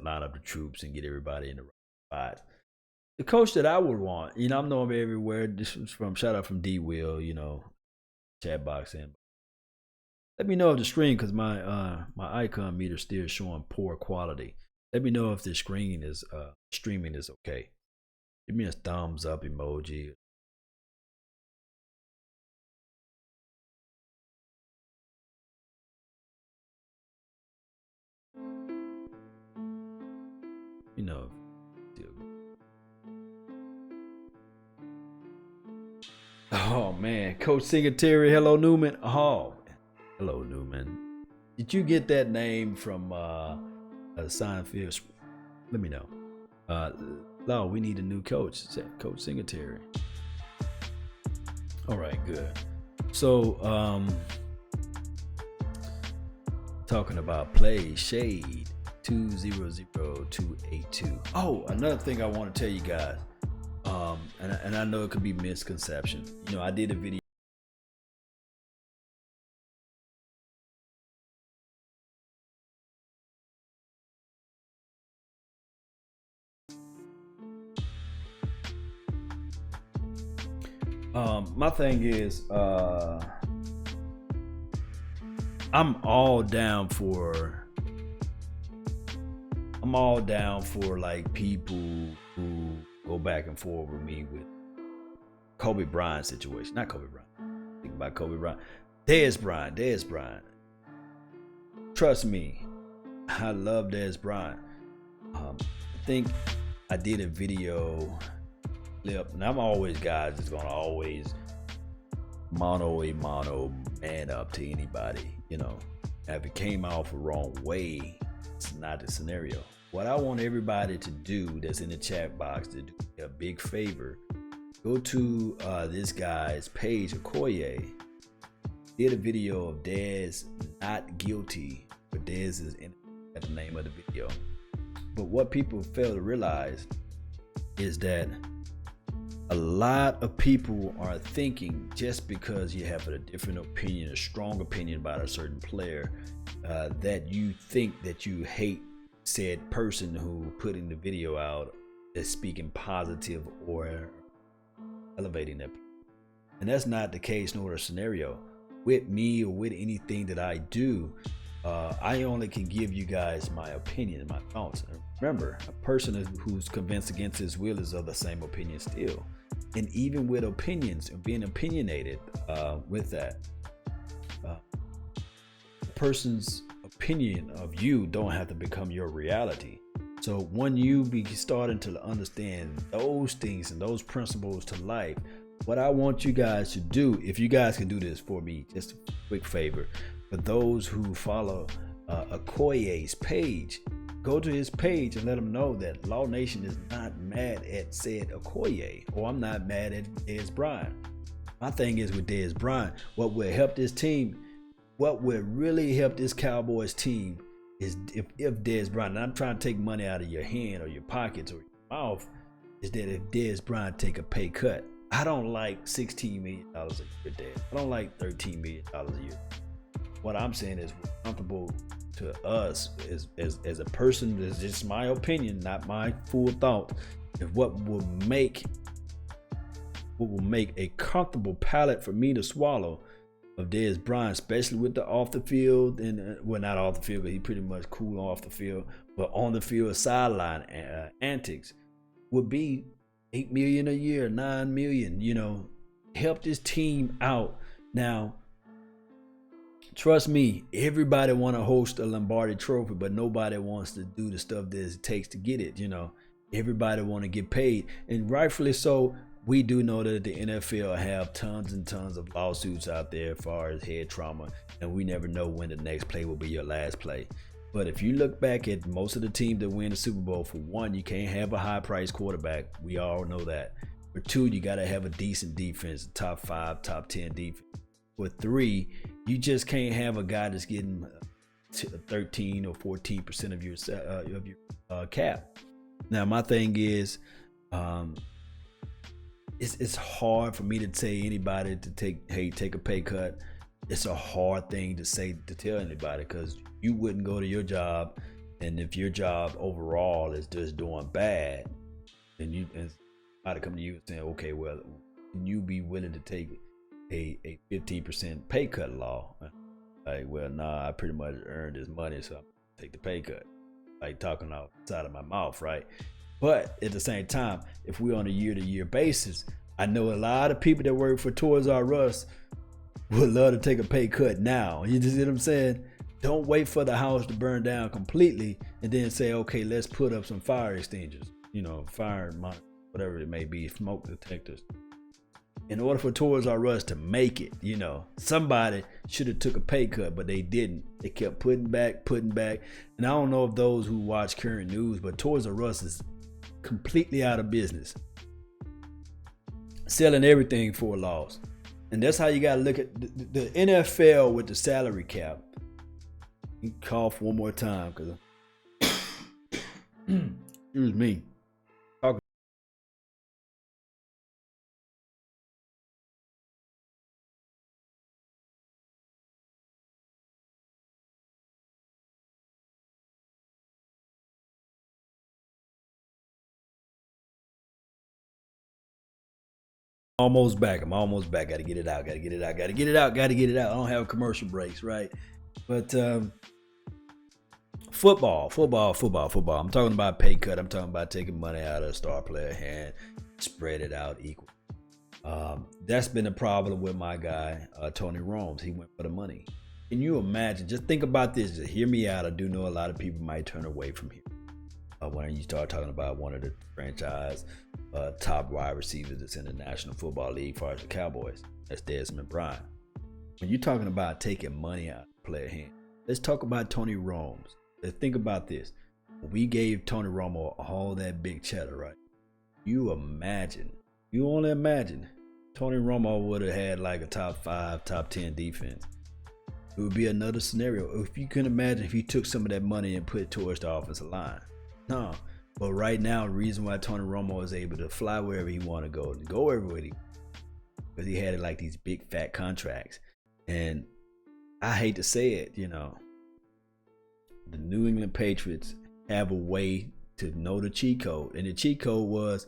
line up the troops and get everybody in the right spot. The coach that I would want, you know, I'm knowing everywhere. This was from shout out from D Will, you know, chat box in. Let me know if the screen, because my icon meter still showing poor quality. Let me know if the screen is streaming is okay. Give me a thumbs up emoji. You know. Oh man, Coach Singletary, hello Newman. Oh, hello Newman. Did you get that name from Seinfeld? Let me know. No, we need a new coach. Coach Singletary. All right, good. So, talking about play shade 200282. Oh, another thing I want to tell you guys. And I know it could be misconception. You know, I did a video. My thing is, I'm all down for like people who go back and forth with me with Kobe Bryant situation. Not Kobe Bryant. Think about Kobe Bryant. Dez Bryant. Trust me, I love Dez Bryant. I think I did a video clip, and I'm always guys that's gonna always mano man up to anybody, you know. Now, if it came off the wrong way, it's not the scenario. What I want everybody to do that's in the chat box to do a big favor, go to this guy's page, Okoye. Did a video of Dez not guilty, but Dez is in at the name of the video. But what people fail to realize is that a lot of people are thinking just because you have a different opinion, a strong opinion about a certain player, that you think that you hate said person who putting the video out is speaking positive or elevating them. And that's not the case nor the scenario. With me or with anything that I do, I only can give you guys my opinion and my thoughts. And remember, a person who's convinced against his will is of the same opinion still. And even with opinions and being opinionated with that, a person's opinion of you don't have to become your reality. So when you be starting to understand those things and those principles to life, what I want you guys to do, if you guys can do this for me, just a quick favor, for those who follow Okoye's page, go to his page and let him know that Law Nation is not mad at said Okoye, or I'm not mad at Dez Bryant. My thing is with Dez Bryant, what will help this team, what will really help this Cowboys team is if Dez Bryant, and I'm trying to take money out of your hand or your pockets or your mouth, is that if Dez Bryant take a pay cut. I don't like $16 million a year, Dad. I don't like $13 million a year. What I'm saying is we're comfortable to us as a person. This is just my opinion, not my full thought. If what will make a comfortable palate for me to swallow of Dez Bryant, especially with the off the field and well, not off the field, but he pretty much cool off the field, but on the field sideline antics, would be $8 million a year, $9 million. Help this team out. Now, trust me, everybody want to host a Lombardi Trophy, but nobody wants to do the stuff that it takes to get it. Everybody want to get paid, and rightfully so. We do know that the NFL have tons and tons of lawsuits out there as far as head trauma, and we never know when the next play will be your last play. But if you look back at most of the teams that win the Super Bowl, for one, you can't have a high-priced quarterback. We all know that. For two, you got to have a decent defense, top 5, top 10 defense. For three, you just can't have a guy that's getting 13 or 14% of your cap. Now, my thing is, it's hard for me to say anybody to take a pay cut. It's a hard thing to tell anybody, because you wouldn't go to your job, and if your job overall is just doing bad, and somebody come to you and say, okay, well, can you be willing to take a 15% pay cut law? Like, well, nah, I pretty much earned this money, so I'm gonna take the pay cut. Like talking outside of my mouth, right? But at the same time, if we're on a year-to-year basis, I know a lot of people that work for Toys R Us would love to take a pay cut now. You see what I'm saying? Don't wait for the house to burn down completely and then say, okay, let's put up some fire extinguishers, fire, whatever it may be, smoke detectors. In order for Toys R Us to make it, somebody should have took a pay cut, but they didn't. They kept putting back. And I don't know if those who watch current news, but Toys R Us is completely out of business, selling everything for a loss. And that's how you got to look at the NFL with the salary cap. You cough one more time, because excuse me. Almost back. I'm almost back. Got to get it out. I don't have commercial breaks, right? But football. I'm talking about pay cut. I'm talking about taking money out of a star player hand, spread it out equal. That's been a problem with my guy, Tony Romo. He went for the money. Can you imagine? Just think about this. Just hear me out. I do know a lot of people might turn away from here when you start talking about one of the franchise top wide receivers that's in the National Football League as far as the Cowboys. That's Desmond Bryant. When you're talking about taking money out of the player hand, let's talk about Tony Romo. Let's think about this. We gave Tony Romo all that big cheddar, right? You only imagine Tony Romo would have had like a top 5, top 10 defense. It would be another scenario. If you can imagine if he took some of that money and put it towards the offensive line. No, But right now, the reason why Tony Romo is able to fly wherever he want to go and go everywhere, because he had like these big fat contracts. And I hate to say it, the New England Patriots have a way to know the cheat code. And the cheat code was,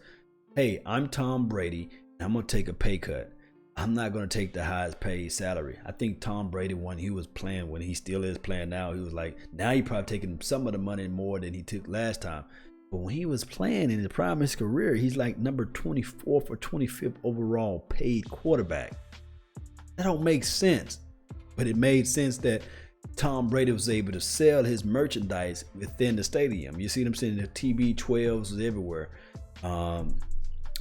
hey, I'm Tom Brady, and I'm going to take a pay cut. I'm not going to take the highest paid salary. I think Tom Brady, when he was playing, when he still is playing now, he was like, now he probably taking some of the money more than he took last time. But when he was playing in the prime of his career, he's like number 24th or 25th overall paid quarterback. That don't make sense. But it made sense that Tom Brady was able to sell his merchandise within the stadium. You see them sending the TB12s everywhere.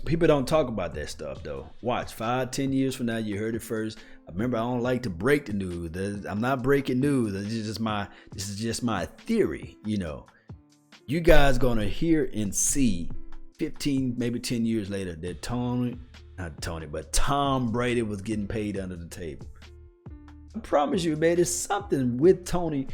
People don't talk about that stuff though. Watch, 5-10 years from now, you heard it first. Remember, I don't like to break the news. I'm not breaking news. This is just my theory. You guys gonna hear and see 15, maybe 10 years later that Tom Brady was getting paid under the table. I promise you, man, there's something with Tony.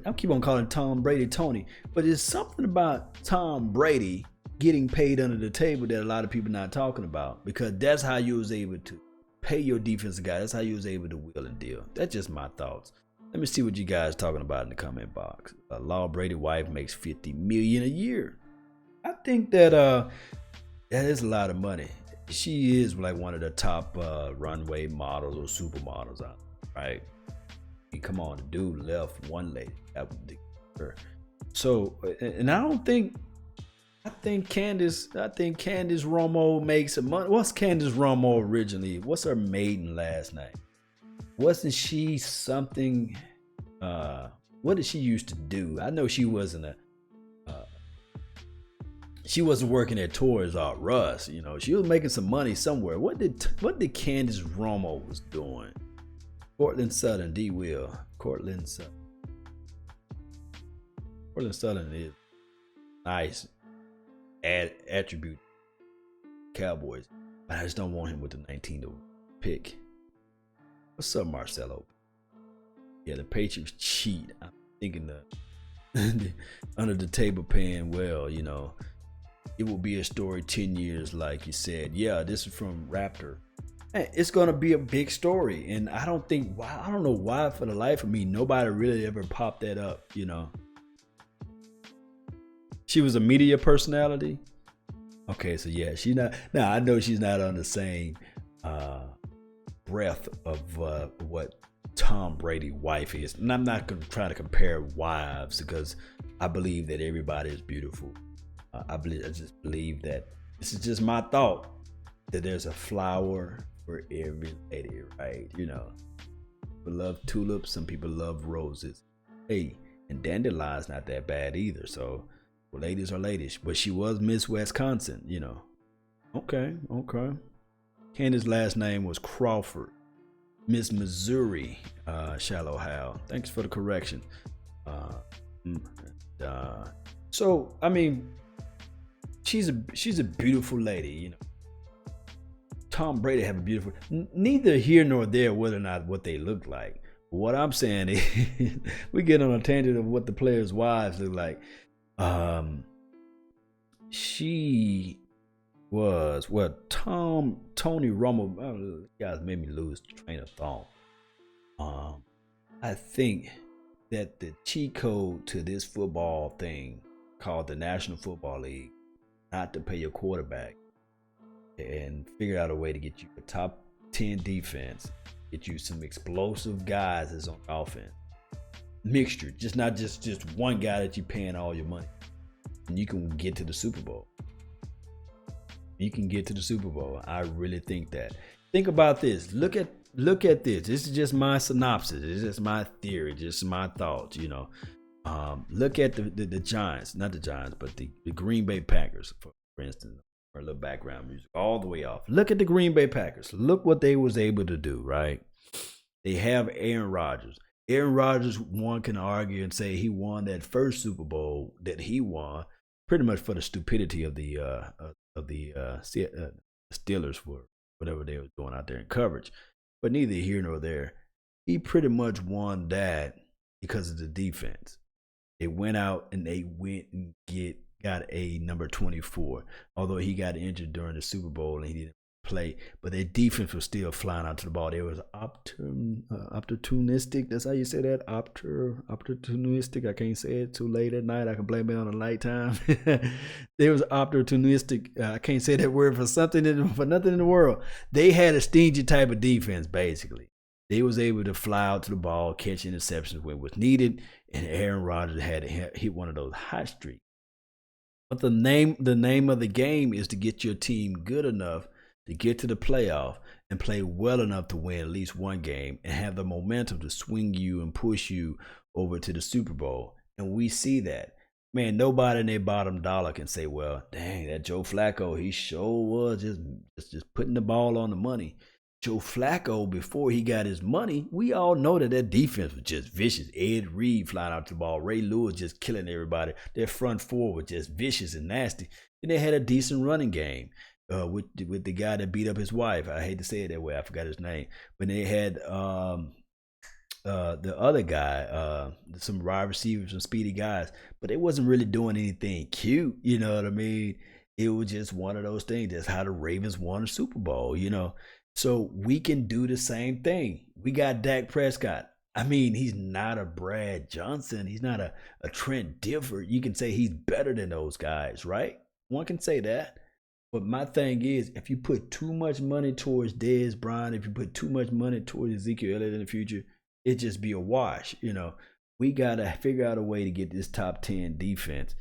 I keep on calling Tom Brady Tony, but there's something about Tom Brady getting paid under the table that a lot of people not talking about, because that's how you was able to pay your defensive guy. That's how you was able to wheel and deal. That's just my thoughts. Let me see what you guys talking about in the comment box. Law Brady wife makes $50 million a year. I think that that is a lot of money. She is like one of the top runway models or supermodels out there, right? I mean, come on, the dude left one lady. That was her. So, and I think Candace Romo makes some money. What's Candace Romo originally? What's her maiden last name? Wasn't she something? What did she used to do? I know she wasn't working at Toys R Us. She was making some money somewhere. What did Candace Romo was doing? Cortland Sutton, D. Will. Cortland Sutton is nice attribute. Cowboys, but I just don't want him with the 19th pick. What's up, Marcelo? Yeah, the Patriots cheat. I'm thinking the under the table paying well, it will be a story 10 years, like you said. Yeah, this is from Raptor. Hey, it's gonna be a big story, and I don't know why for the life of me, nobody really ever popped that up, She was a media personality. Okay, so yeah, she's not. Now I know she's not on the same breath of what Tom Brady's wife is, and I'm not going to try to compare wives because I believe that everybody is beautiful. I just believe that this is just my thought, that there's a flower for every lady, right? People love tulips, some people love roses. Hey, and dandelion's not that bad either. So, well, ladies are ladies, but she was Miss Wisconsin, Okay. Candace's last name was Crawford. Miss Missouri, Shallow Hal. Thanks for the correction. So I mean, she's a beautiful lady, Tom Brady have a beautiful. Neither here nor there whether or not what they look like. What I'm saying is, we get on a tangent of what the players' wives look like. She was Tony Romo. You guys made me lose train of thought. I think that the cheat code to this football thing called the National Football League, not to pay your quarterback and figure out a way to get you a top 10 defense, get you some explosive guys that's on offense. Mixture, not just one guy that you're paying all your money, and you can get to the Super Bowl. I really think that. Think about this. Look at this. This is just my synopsis. It's just my theory, just my thoughts. Look at the Giants, not the Giants, but the Green Bay Packers, for instance. Or a little background music, all the way off. Look at the Green Bay Packers. Look what they was able to do. Right? They have Aaron Rodgers. Aaron Rodgers, one can argue and say he won that first Super Bowl that he won pretty much for the stupidity of the Steelers for whatever they were doing out there in coverage. But neither here nor there. He pretty much won that because of the defense. They went out and they went and get got a number 24, although he got injured during the Super Bowl and he didn't play. But their defense was still flying out to the ball. They was opportunistic. That's how you say that? Opportunistic. I can't say it too late at night. I can blame it on the nighttime. They was opportunistic. I can't say that word for nothing in the world. They had a stingy type of defense, basically. They was able to fly out to the ball, catch interceptions when it was needed, and Aaron Rodgers had to hit one of those hot streaks. But the name of the game is to get your team good enough to get to the playoff and play well enough to win at least one game and have the momentum to swing you and push you over to the Super Bowl. And we see that. Man, nobody in their bottom dollar can say, well, dang, that Joe Flacco, he sure was just putting the ball on the money. Joe Flacco, before he got his money, we all know that defense was just vicious. Ed Reed flying out the ball. Ray Lewis just killing everybody. Their front four was just vicious and nasty. And they had a decent running game with the guy that beat up his wife. I hate to say it that way. I forgot his name. But they had the other guy, some wide receivers, some speedy guys. But they wasn't really doing anything cute. You know what I mean? It was just one of those things. That's how the Ravens won the Super Bowl, you know. So we can do the same thing. We got Dak Prescott. I mean, he's not a Brad Johnson. He's not a Trent Dilfer. You can say he's better than those guys, right? One can say that. But my thing is, if you put too much money towards Dez Bryant, if you put too much money towards Ezekiel Elliott in the future, it just be a wash. You know, we got to figure out a way to get this top 10 defense,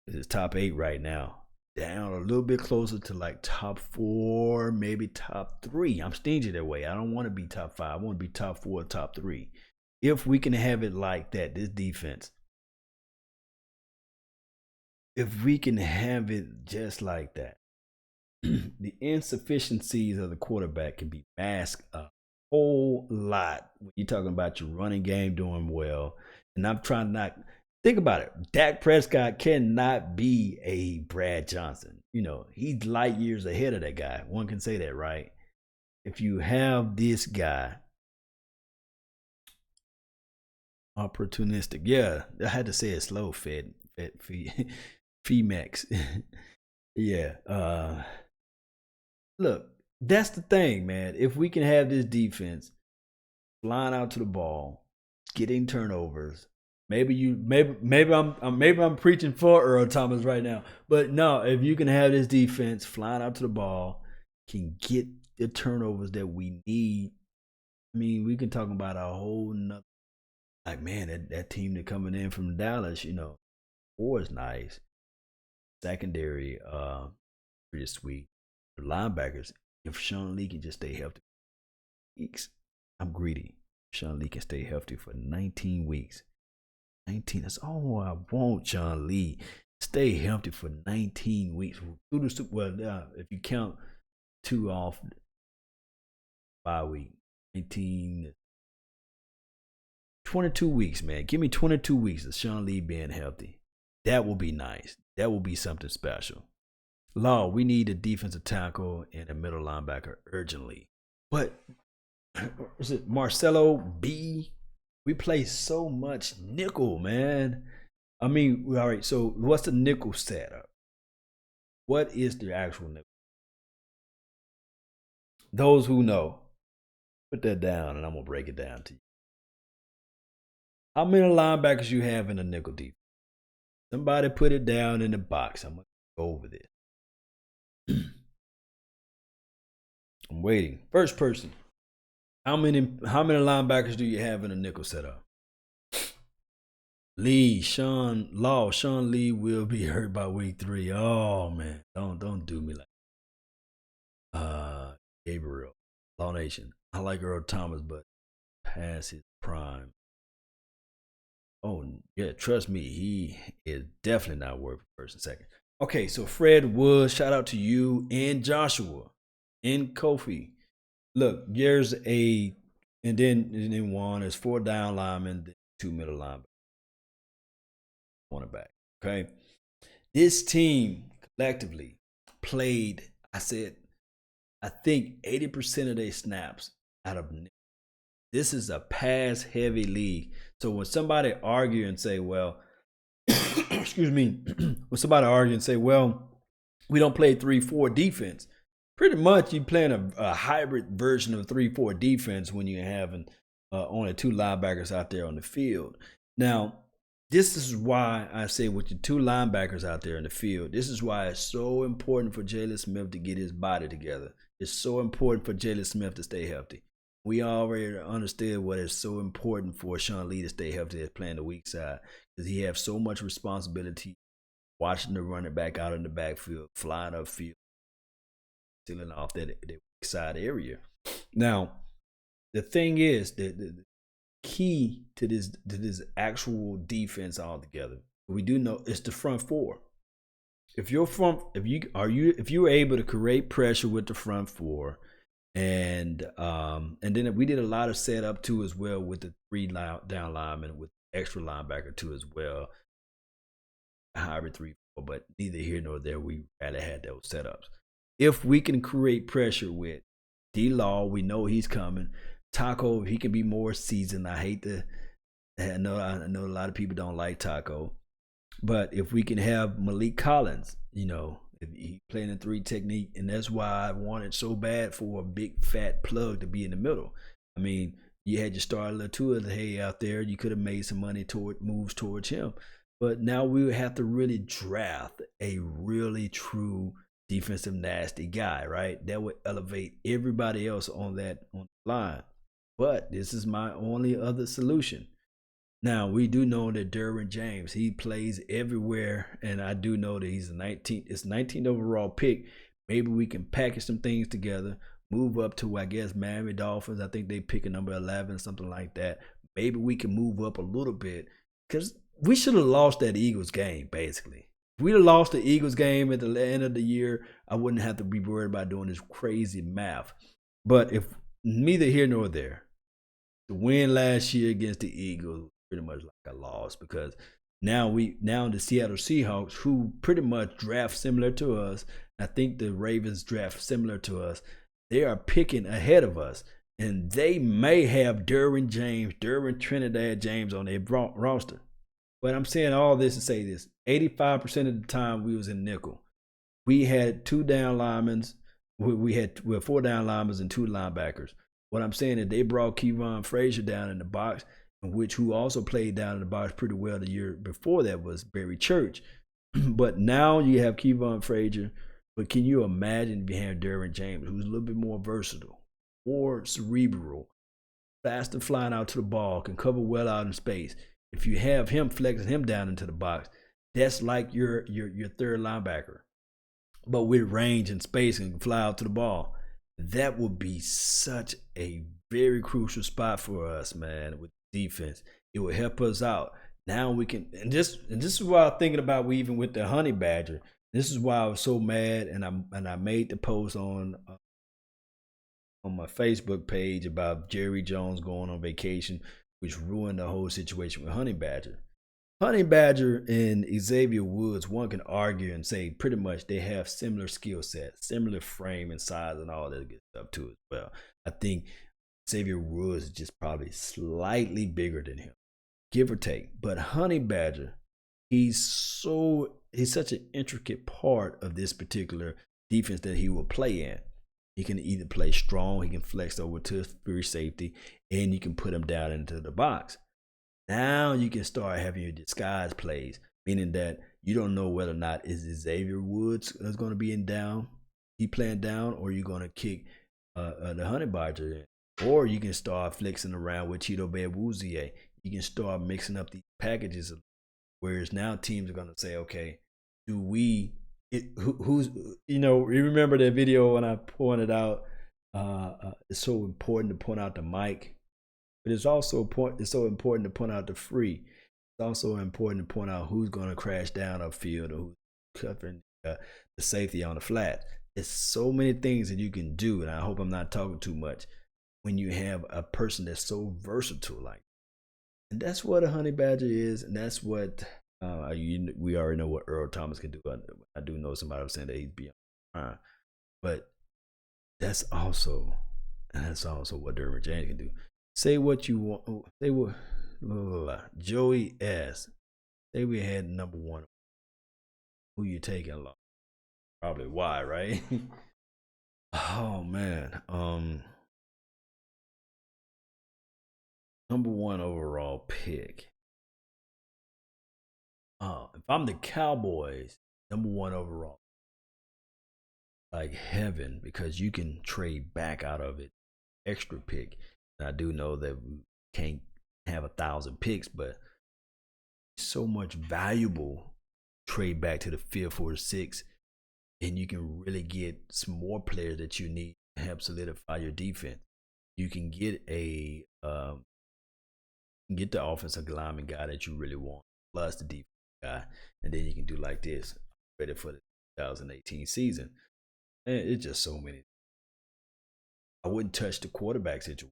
it's top 8 right now, down a little bit closer to like top 4, maybe top 3. I'm stingy that way. I don't want to be top 5. I want to be top 4, top 3. If we can have it like that, this defense, if we can have it just like that, the insufficiencies of the quarterback can be masked a whole lot when you're talking about your running game doing well. And I'm trying not think about it. Dak Prescott cannot be a Brad Johnson. You know, he's light years ahead of that guy. One can say that, right? If you have this guy opportunistic, yeah, I had to say it slow, Femex. Yeah. Look, that's the thing, man. If we can have this defense flying out to the ball, getting turnovers, maybe I'm preaching for Earl Thomas right now. But no, if you can have this defense flying out to the ball, can get the turnovers that we need. I mean, we can talk about a whole nother, like, man, that team that coming in from Dallas, you know, 4 is nice. Secondary, pretty sweet. The linebackers, if Sean Lee can just stay healthy weeks, I'm greedy. Sean Lee can stay healthy for 19 weeks. 19, that's all I want, Sean Lee. Stay healthy for 19 weeks. Well, if you count 2 off 5 weeks, 19, 22 weeks, man. Give me 22 weeks of Sean Lee being healthy. That will be nice. That will be something special. Law, we need a defensive tackle and a middle linebacker urgently. But is it Marcelo B? We play so much nickel, man. I mean, all right, so what's the nickel setup? What is the actual nickel? Those who know, put that down and I'm going to break it down to you. How many linebackers you have in a nickel defense? Somebody put it down in the box. I'm going to go over this. I'm waiting. First person. How many linebackers do you have in a nickel setup? Sean Lee will be hurt by week 3. Oh man, don't do me like Gabriel. Law Nation. I like Earl Thomas, but past his prime. Oh yeah, trust me, he is definitely not worth first and second. Okay, so Fred Woods, shout out to you and Joshua and Kofi. Look, there's and then one is 4 down linemen, 2 middle linemen, cornerback. Okay, this team collectively played. I think 80% of their snaps out of. This is a pass-heavy league. So when somebody argue and say, "Well, excuse me, when somebody argue and say, well, we don't play 3-4 defense. Pretty much you're playing a hybrid version of 3-4 defense when you're having only 2 linebackers out there on the field. Now, this is why I say with your 2 linebackers out there in the field, this is why it's so important for Jalen Smith to get his body together. It's so important for Jalen Smith to stay healthy. We already understood what is so important for Sean Lee to stay healthy as playing the weak side, because he has so much responsibility watching the running back out in the backfield, flying upfield, stealing off that weak side area. Now, the thing is that the key to this actual defense altogether, we do know it's the front 4. If you're able to create pressure with the front 4, and then we did a lot of setup too as well with the 3 down linemen with extra linebacker too as well, hybrid 3-4, but neither here nor there. We rather had those setups. If we can create pressure with D-Law, we know he's coming. Taco, he can be more seasoned. I know a lot of people don't like Taco, but if we can have Malik Collins, if he playing a 3 technique, and that's why I wanted so bad for a big fat plug to be in the middle. I mean, you had your star Latua Hay out there. You could have made some money moves towards him, but now we would have to really draft a really true defensive nasty guy, right? That would elevate everybody else on the line. But this is my only other solution. Now, we do know that Derwin James, he plays everywhere, and I do know that he's a 19th overall pick. Maybe we can package some things together, move up to, I guess, Miami Dolphins. I think they pick a number 11, something like that. Maybe we can move up a little bit, because we should have lost that Eagles game, basically. If we'd have lost the Eagles game at the end of the year, I wouldn't have to be worried about doing this crazy math. But if neither here nor there, the win last year against the Eagles, pretty much like a loss, because now the Seattle Seahawks, who pretty much draft similar to us, I think the Ravens draft similar to us, they are picking ahead of us, and they may have Derwin Trinidad James on their roster. But I'm saying all this to say this: 85% of the time we was in nickel. We had 2 down linemen. We had 4 down linemen and 2 linebackers. What I'm saying is they brought Kevon Frazier down in the box, who also played down in the box pretty well the year before that was Barry Church. But now you have Kevon Frazier. But can you imagine if you have Derwin James, who's a little bit more versatile, more cerebral, faster flying out to the ball, can cover well out in space. If you have him flexing him down into the box, that's like your 3rd linebacker. But with range and space and can fly out to the ball. That would be such a very crucial spot for us, man, with defense. It would help us out. Now we can, and this is why I'm thinking about even with the Honey Badger. This is why I was so mad, and I made the post on my Facebook page about Jerry Jones going on vacation, which ruined the whole situation with Honey Badger. Honey Badger and Xavier Woods, one can argue and say pretty much they have similar skill sets, similar frame and size and all that good stuff too as well. I think Xavier Woods is just probably slightly bigger than him, give or take. But Honey Badger, he's such an intricate part of this particular defense that he will play in. He can either play strong, he can flex over to free safety, and you can put him down into the box. Now you can start having your disguise plays, meaning that you don't know whether or not is Xavier Woods is going to be in down, he playing down, or you're going to kick the Honey Badger in. Or you can start flexing around with Cheeto Bed Woozier. You can start mixing up these packages, whereas now teams are going to say, okay, you remember that video when I pointed out it's so important to point out the mic. But it's also so important to point out the free. It's also important to point out who's going to crash down upfield or who's covering the safety on the flat. There's so many things that you can do, and I hope I'm not talking too much, when you have a person that's so versatile like that. And that's what a Honey Badger is, and that's what we already know what Earl Thomas can do. I do know somebody was saying that he's beyond prime. But that's also what Derwin James can do. Say what you want. Joey S. Say we had number 1 Who you taking? Probably why, right? Oh man. Number 1 overall pick. If I'm the Cowboys, number 1 overall, like heaven, because you can trade back out of it, extra pick. And I do know that we can't have 1,000 picks, but so much valuable trade back to the 5th or 6th, and you can really get some more players that you need to help solidify your defense. You can get the offensive lineman guy that you really want, plus the defense guy, and then you can do like this, ready for the 2018 season. And it's just so many. I wouldn't touch the quarterback situation.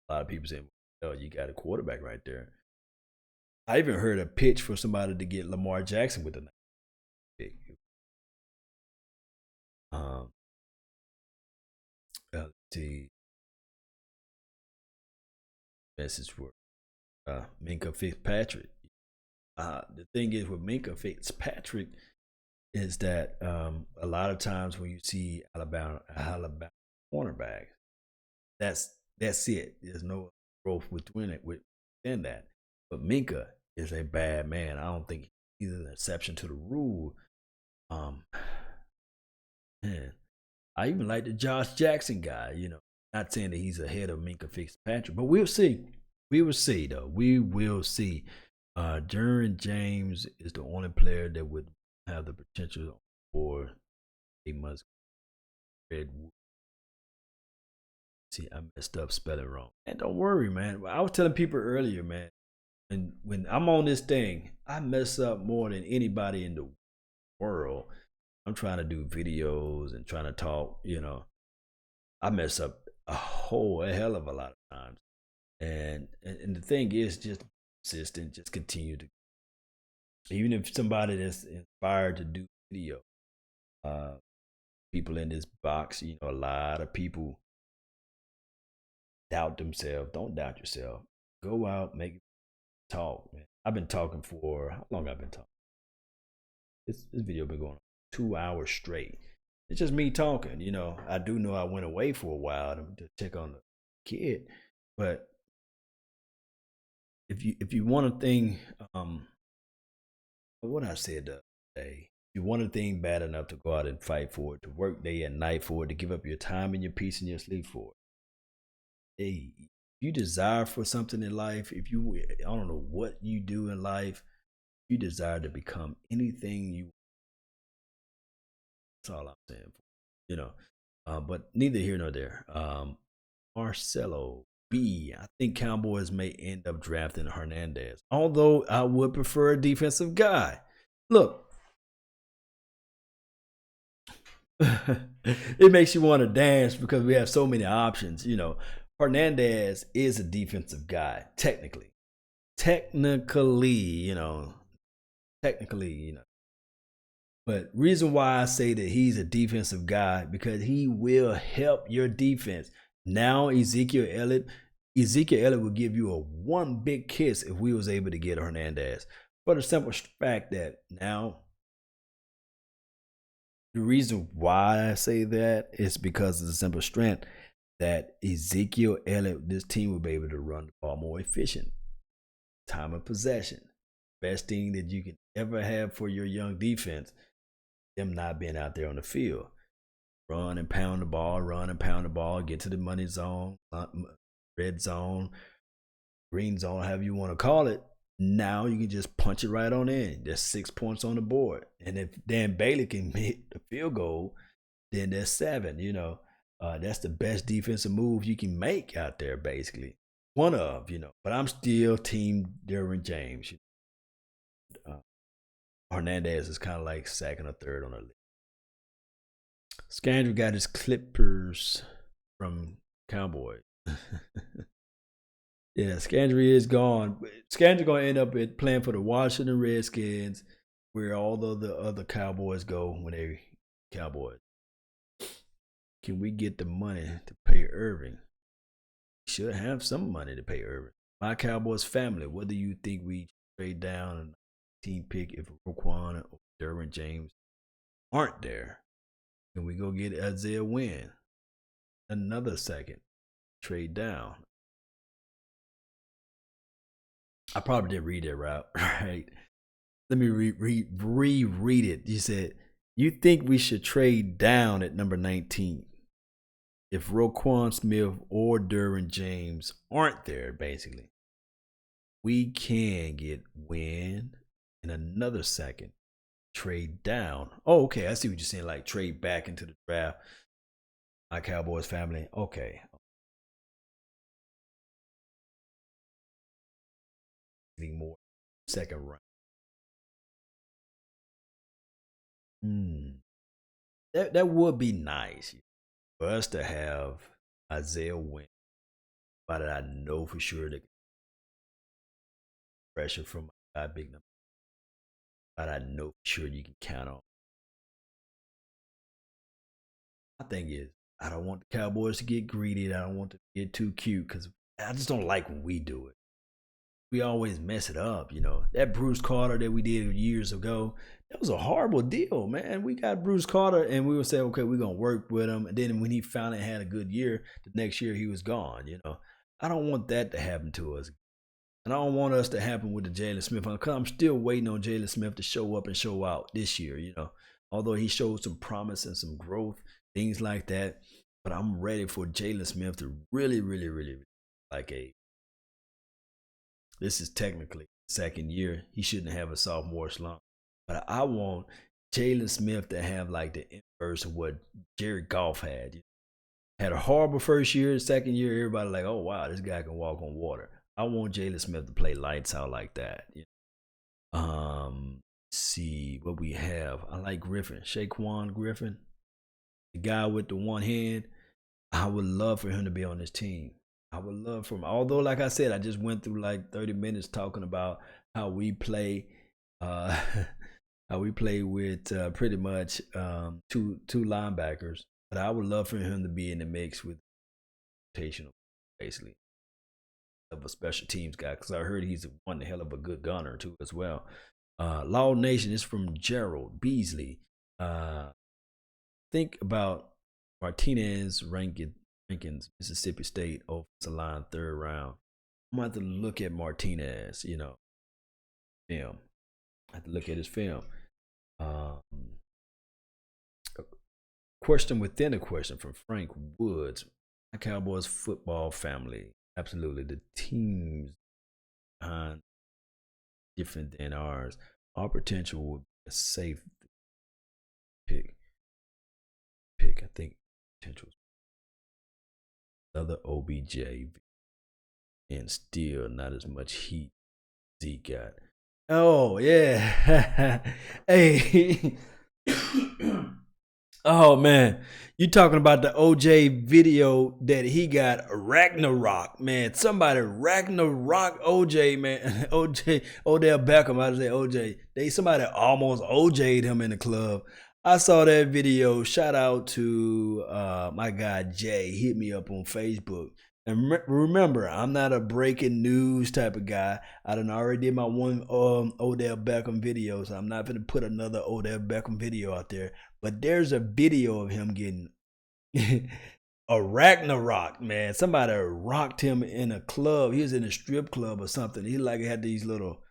A lot of people say, "Oh, you got a quarterback right there." I even heard a pitch for somebody to get Lamar Jackson with the pick. Let's see. Message for Minka Fitzpatrick. The thing is with Minka Fitzpatrick is that a lot of times when you see Alabama cornerback, that's it. There's no growth within that. But Minka is a bad man. I don't think he's an exception to the rule. Man, I even like the Josh Jackson guy. Not saying that he's ahead of Minka Fitzpatrick, but we'll see. We will see, though. We will see. Derwin James is the only player that would have the potential for a must Redwood. See, I messed up spelling wrong. And don't worry, man. I was telling people earlier, man, and when I'm on this thing, I mess up more than anybody in the world. I'm trying to do videos and trying to talk, I mess up a hell of a lot of times. And the thing is, just consistent, just continue to, even if somebody that's inspired to do video, people in this box, a lot of people doubt themselves. Don't doubt yourself. Go out, make talk, man. I've been talking for, how long I've been talking? This video been going on 2 hours straight. It's just me talking, I do know I went away for a while to check on the kid, but if you want a thing, what I said the other day, if you want a thing bad enough to go out and fight for it, to work day and night for it, to give up your time and your peace and your sleep for it. Hey, if you desire for something in life, I don't know what you do in life, you desire to become anything you. That's all I'm saying. But neither here nor there. Marcelo B. I think Cowboys may end up drafting Hernandez, although I would prefer a defensive guy. Look, it makes you want to dance because we have so many options. Hernandez is a defensive guy, technically. But reason why I say that he's a defensive guy, because he will help your defense. Now Ezekiel Elliott will give you a one big kiss if we was able to get Hernandez. For the simple fact that now, the reason why I say that is because of the simple strength that Ezekiel Elliott, this team will be able to run the ball more efficient. Time of possession. Best thing that you can ever have for your young defense, them not being out there on the field. Run and pound the ball, get to the money zone, red zone, green zone, however you want to call it. Now you can just punch it right on in. There's 6 points on the board. And if Dan Bailey can hit the field goal, then there's 7. That's the best defensive move you can make out there, basically. One of. But I'm still team Derwin James. Hernandez is kind of like second or third on the list. Scandrick got his Clippers from Cowboys. Yeah, Scandrick is gone. Scandrick going to end up playing for the Washington Redskins, where all of the other Cowboys go when they Cowboys. Can we get the money to pay Irving? We should have some money to pay Irving. My Cowboys family, what do you think we trade down a team pick if Roquan or Derwin James aren't there. Can we go get Isaiah Wynn? Another second. Trade down. I probably didn't read that right. Let me reread it. You said, you think we should trade down at number 19 if Roquan Smith or Derwin James aren't there, basically. We can get Wynn in another second. Trade down. Oh, okay. I see what you're saying. Like trade back into the draft. My Cowboys family. Okay. Getting more second round. That would be nice for us to have Isaiah Wynn. But I know for sure that pressure from my big number. But I know for sure you can count on. My thing is, I don't want the Cowboys to get greedy. I don't want them to get too cute because I just don't like when we do it. We always mess it up, you know. That Bruce Carter that we did years ago, that was a horrible deal, man. We got Bruce Carter and we would say, okay, we're going to work with him. And then when he finally had a good year, the next year he was gone, you know. I don't want that to happen to us. And I don't want us to happen with the Jalen Smith. Because I'm still waiting on Jalen Smith to show up and show out this year, you know. Although he showed some promise and some growth, things like that. But I'm ready for Jalen Smith to really like a. This is technically second year. He shouldn't have a sophomore slump. But I want Jalen Smith to have like the inverse of what Jared Goff had. You know, had a horrible first year, second year, everybody like, oh, wow, this guy can walk on water. I want Jalen Smith to play lights out like that. You know? See what we have. I like Griffin, Shaquan Griffin, the guy with the one hand. I would love for him to be on this team. I would love for him. Although, like I said, I just went through like 30 minutes talking about how we play, with pretty much two linebackers. But I would love for him to be in the mix with rotational, basically, of a special teams guy, because I heard he's one hell of a good gunner too as well. Law Nation is from Gerald Beasley. Think about Martinez Rankins, Mississippi State offensive line, 3rd round. I'm going to have to look at Martinez, you know, film. I have to look at his film. Question within a question from Frank Woods. My Cowboys football family. Absolutely. The teams behind different than ours. Our potential would be a safe pick. I think potential. Another OBJ and still not as much heat Zeke got. Oh, yeah. Hey. Oh, man. You talking about the OJ video that he got Ragnarok, man. Somebody Ragnarok OJ, man. Odell Beckham, I say OJ. Somebody almost OJ'd him in the club. I saw that video. Shout out to my guy Jay. Hit me up on Facebook. And remember, I'm not a breaking news type of guy. I done already did my one Odell Beckham video, so I'm not going to put another Odell Beckham video out there. But there's a video of him getting a Ragnarok, man. Somebody rocked him in a club. He was in a strip club or something. He had these little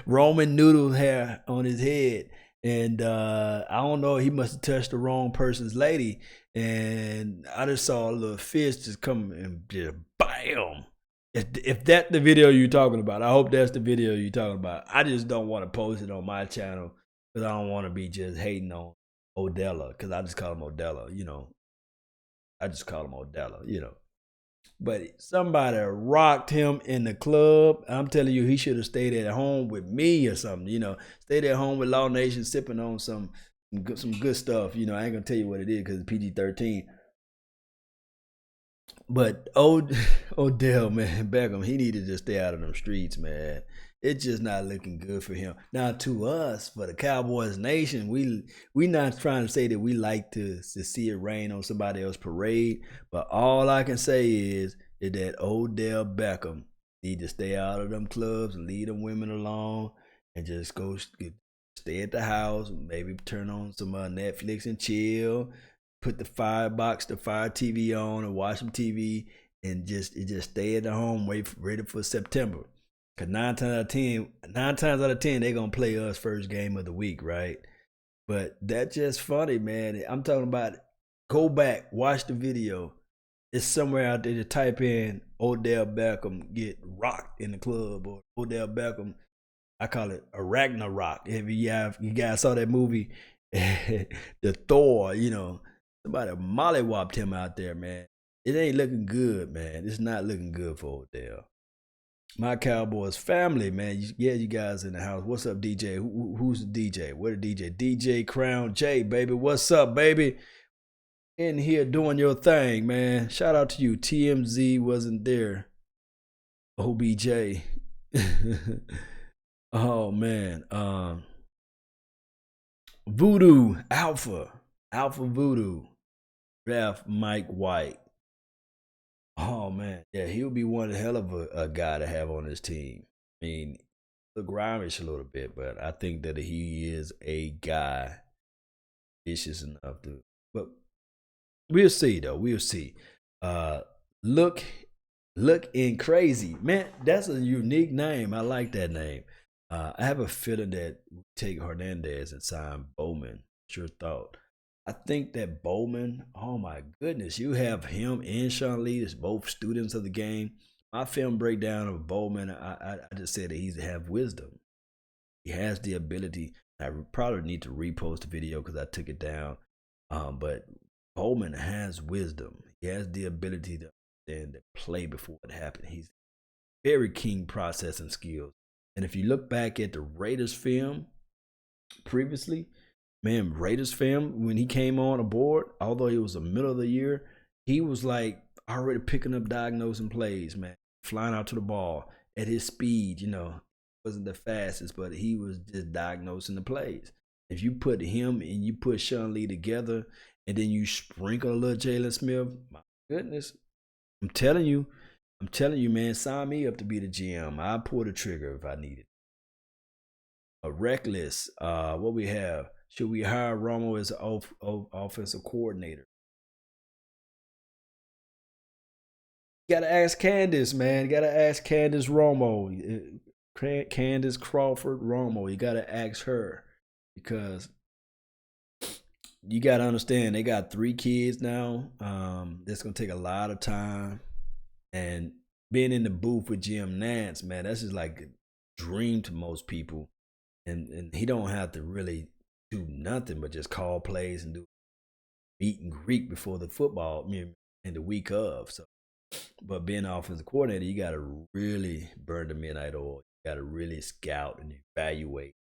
Roman noodle hair on his head. And I don't know, he must have touched the wrong person's lady. And I just saw a little fist just come and just bam. If that's the video you're talking about, I hope that's the video you're talking about. I just don't want to post it on my channel because I don't want to be just hating on Odella, because I just call him Odella, you know. But somebody rocked him in the club. I'm telling you, he should have stayed at home with me or something, you know. Stayed at home with Law Nation sipping on some good stuff. You know, I ain't going to tell you what it is because it's PG-13. But Odell, man, Beckham, he needed to stay out of them streets, man. It's just not looking good for him. Now, to us, for the Cowboys Nation, we not trying to say that we like to see it rain on somebody else's parade, but all I can say is that Odell Beckham need to stay out of them clubs and leave them women alone and just go stay at the house, maybe turn on some Netflix and chill, put the Fire TV on and watch some TV and just stay at the home, ready for September. Cause 9 times out of 10, they're gonna play us first game of the week, right? But that's just funny, man. I'm talking about go back, watch the video. It's somewhere out there to type in Odell Beckham get rocked in the club or Odell Beckham. I call it a Ragnarok. If you guys saw that movie, the Thor, somebody mollywopped him out there, man. It ain't looking good, man. It's not looking good for Odell. My Cowboys family, man. You guys in the house. What's up, DJ? Who's the DJ? Where the DJ? DJ Crown J, baby. What's up, baby? In here doing your thing, man. Shout out to you. TMZ wasn't there. OBJ. Oh, man. Voodoo. Alpha Voodoo. Ref Mike White. Oh, man. Yeah, he'll be one hell of a guy to have on his team. I mean, look grimish a little bit, but I think that he is a guy vicious enough to. But we'll see, though. We'll see. Look in crazy. Man, that's a unique name. I like that name. I have a feeling that we take Hernandez and sign Bowman. Sure thought. I think that Bowman, oh my goodness, you have him and Sean Lee as both students of the game. My film breakdown of Bowman, I just said that he has wisdom. He has the ability. I probably need to repost the video because I took it down. But Bowman has wisdom. He has the ability to understand the play before it happened. He's very keen processing skills. And if you look back at the Raiders film previously, man, Raiders film, when he came on aboard, although it was the middle of the year, he was like already picking up diagnosing plays, man, flying out to the ball at his speed, wasn't the fastest, but he was just diagnosing the plays. If you put him and you put Sean Lee together and then you sprinkle a little Jalen Smith, my goodness, I'm telling you, man, sign me up to be the GM. I'll pull the trigger if I need it. Reckless, what we have? Should we hire Romo as an offensive coordinator? You gotta ask Candace, man. You gotta ask Candace Romo. Candace Crawford Romo. You gotta ask her because you gotta understand they got 3 kids now. That's gonna take a lot of time. And being in the booth with Jim Nantz, man, that's just like a dream to most people. And he don't have to really do nothing but just call plays and do meet and greet before the football, in the week of. So, but being an offensive coordinator, you got to really burn the midnight oil. You got to really scout and evaluate,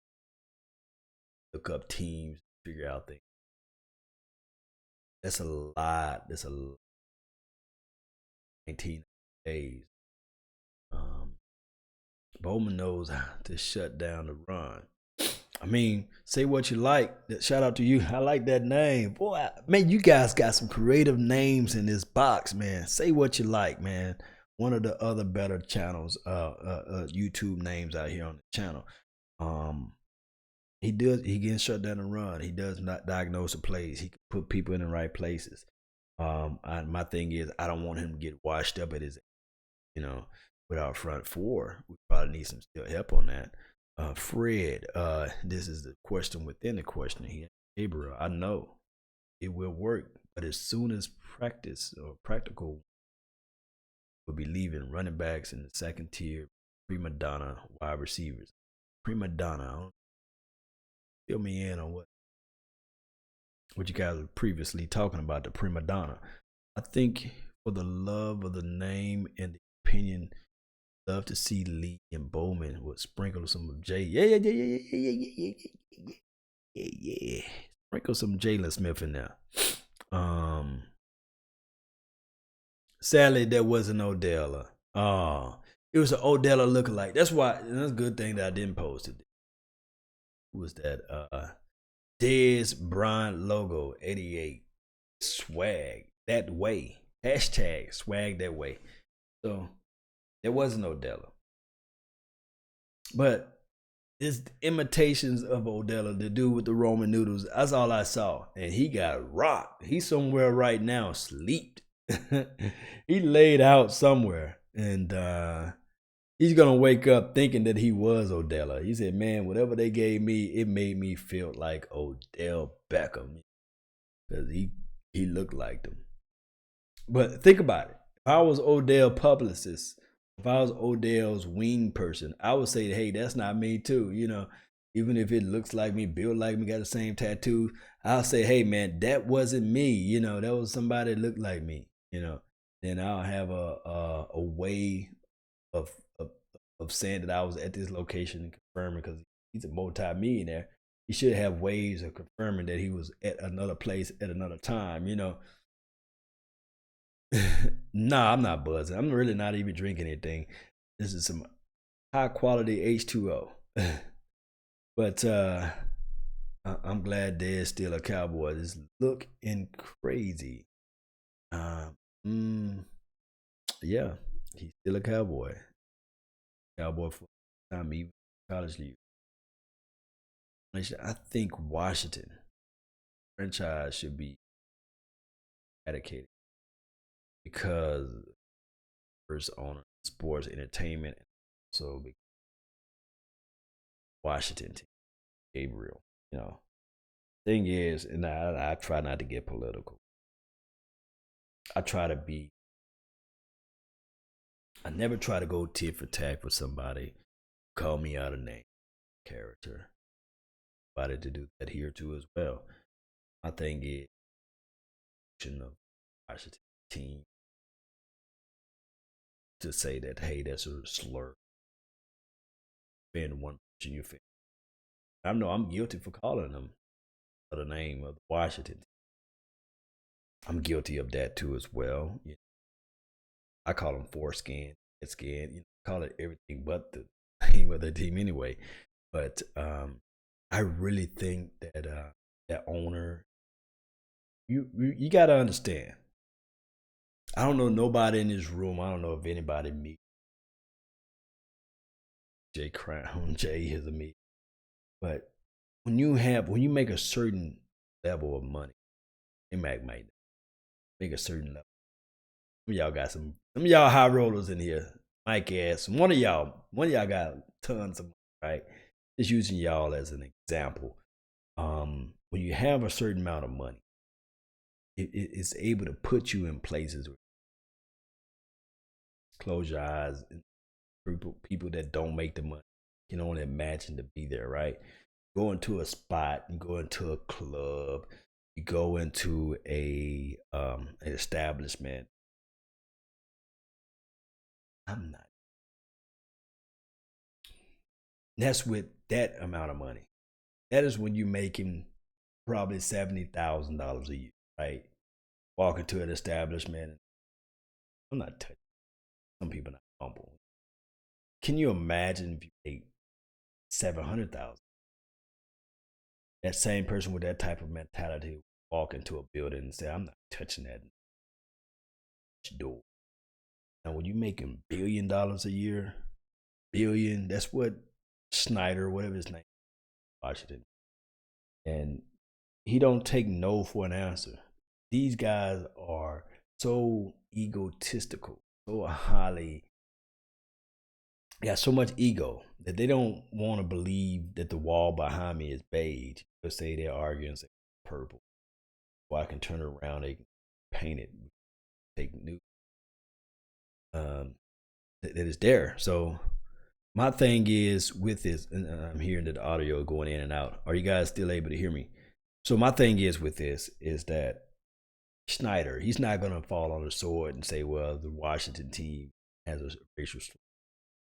look up teams, figure out things. That's a lot. 19 days. Bowman knows how to shut down the run. I mean, say what you like. Shout out to you. I like that name. Boy, man, you guys got some creative names in this box, man. Say what you like, man. One of the other better channels, YouTube names out here on the channel. He can shut down the run. He does not diagnose the plays. He can put people in the right places. My thing is, I don't want him to get washed up at his, with our front four. We probably need some still help on that. Fred, this is the question within the question here. Gabriel, I know it will work, but as soon as practice or practical, we'll be leaving running backs in the second tier, prima donna wide receivers. Prima donna, fill me in on what you guys were previously talking about, the prima donna. I think for the love of the name and the opinion, love to see Lee and Bowman would sprinkle some of Jay. Yeah. Sprinkle some Jalen Smith in there. Sadly, there wasn't Odella. It was an Odella lookalike. That's why. That's a good thing that I didn't post it. Who was that? Dez Bryant logo 88 swag that way. Hashtag swag that way. So. There wasn't Odella. But It's imitations of Odella, the dude with the Roman noodles. That's all I saw. And he got rocked. He's somewhere right now, sleeped. He laid out somewhere. And he's going to wake up thinking that he was Odella. He said, man, whatever they gave me, it made me feel like Odell Beckham. Because he looked like them. But think about it. If I was Odell publicist, if I was Odell's wing person, I would say, hey, that's not me too. You know, even if it looks like me, built like me, got the same tattoo, I'll say, hey, man, that wasn't me. You know, that was somebody that looked like me. You know, then I'll have a way of saying that I was at this location and confirming, because he's a multi-millionaire. He should have ways of confirming that he was at another place at another time. You know. Nah, I'm not buzzing. I'm really not even drinking anything. This is some high quality H2O. But I'm glad Dad's still a Cowboy. It's looking crazy. Yeah, he's still a Cowboy. Cowboy for time, even college league. I think Washington franchise should be eradicated because first owner, sports entertainment, so Washington team, Gabriel. You know, thing is, and I try not to get political. I never try to go tit for tat with somebody, call me out a name, character. Somebody to do that here too as well. My thing is, of Washington team to say that, hey, that's a slur. Being one person you fan. I know I'm guilty for calling them the name of the Washington team. I'm guilty of that too as well. You know, I call them foreskin, skin. You know, call it everything but the name of the team anyway. But I really think that that owner, you got to understand. I don't know nobody in this room. I don't know if anybody meet Jay Crown. Jay is a me. But when you make a certain level of money, it might make a certain level. Some of y'all got some of y'all high rollers in here. Mike ass. One of y'all got tons of money, right? Just using y'all as an example. When you have a certain amount of money, it's able to put you in places where close your eyes. People that don't make the money can only imagine to be there, right? Go into a spot, you go into a club, you go into an establishment. I'm not. That's with that amount of money. That is when you're making probably $70,000 a year, right? Walk into an establishment. I'm not touching. Some people are not humble. Can you imagine if you made $700,000? That same person with that type of mentality walk into a building and say, "I'm not touching that door." Now, when you're making $1 billion a year, billion, that's what Snyder, whatever his name, Washington, and he don't take no for an answer. These guys are so egotistical, so highly, got so much ego that they don't want to believe that the wall behind me is beige. They'll say they're arguing, say purple. Well, I can turn it around, they can paint it, take new. That is there. So my thing is with this, and I'm hearing the audio going in and out. Are you guys still able to hear me? So my thing is with this is that Snyder, he's not going to fall on the sword and say, well, the Washington team has a racial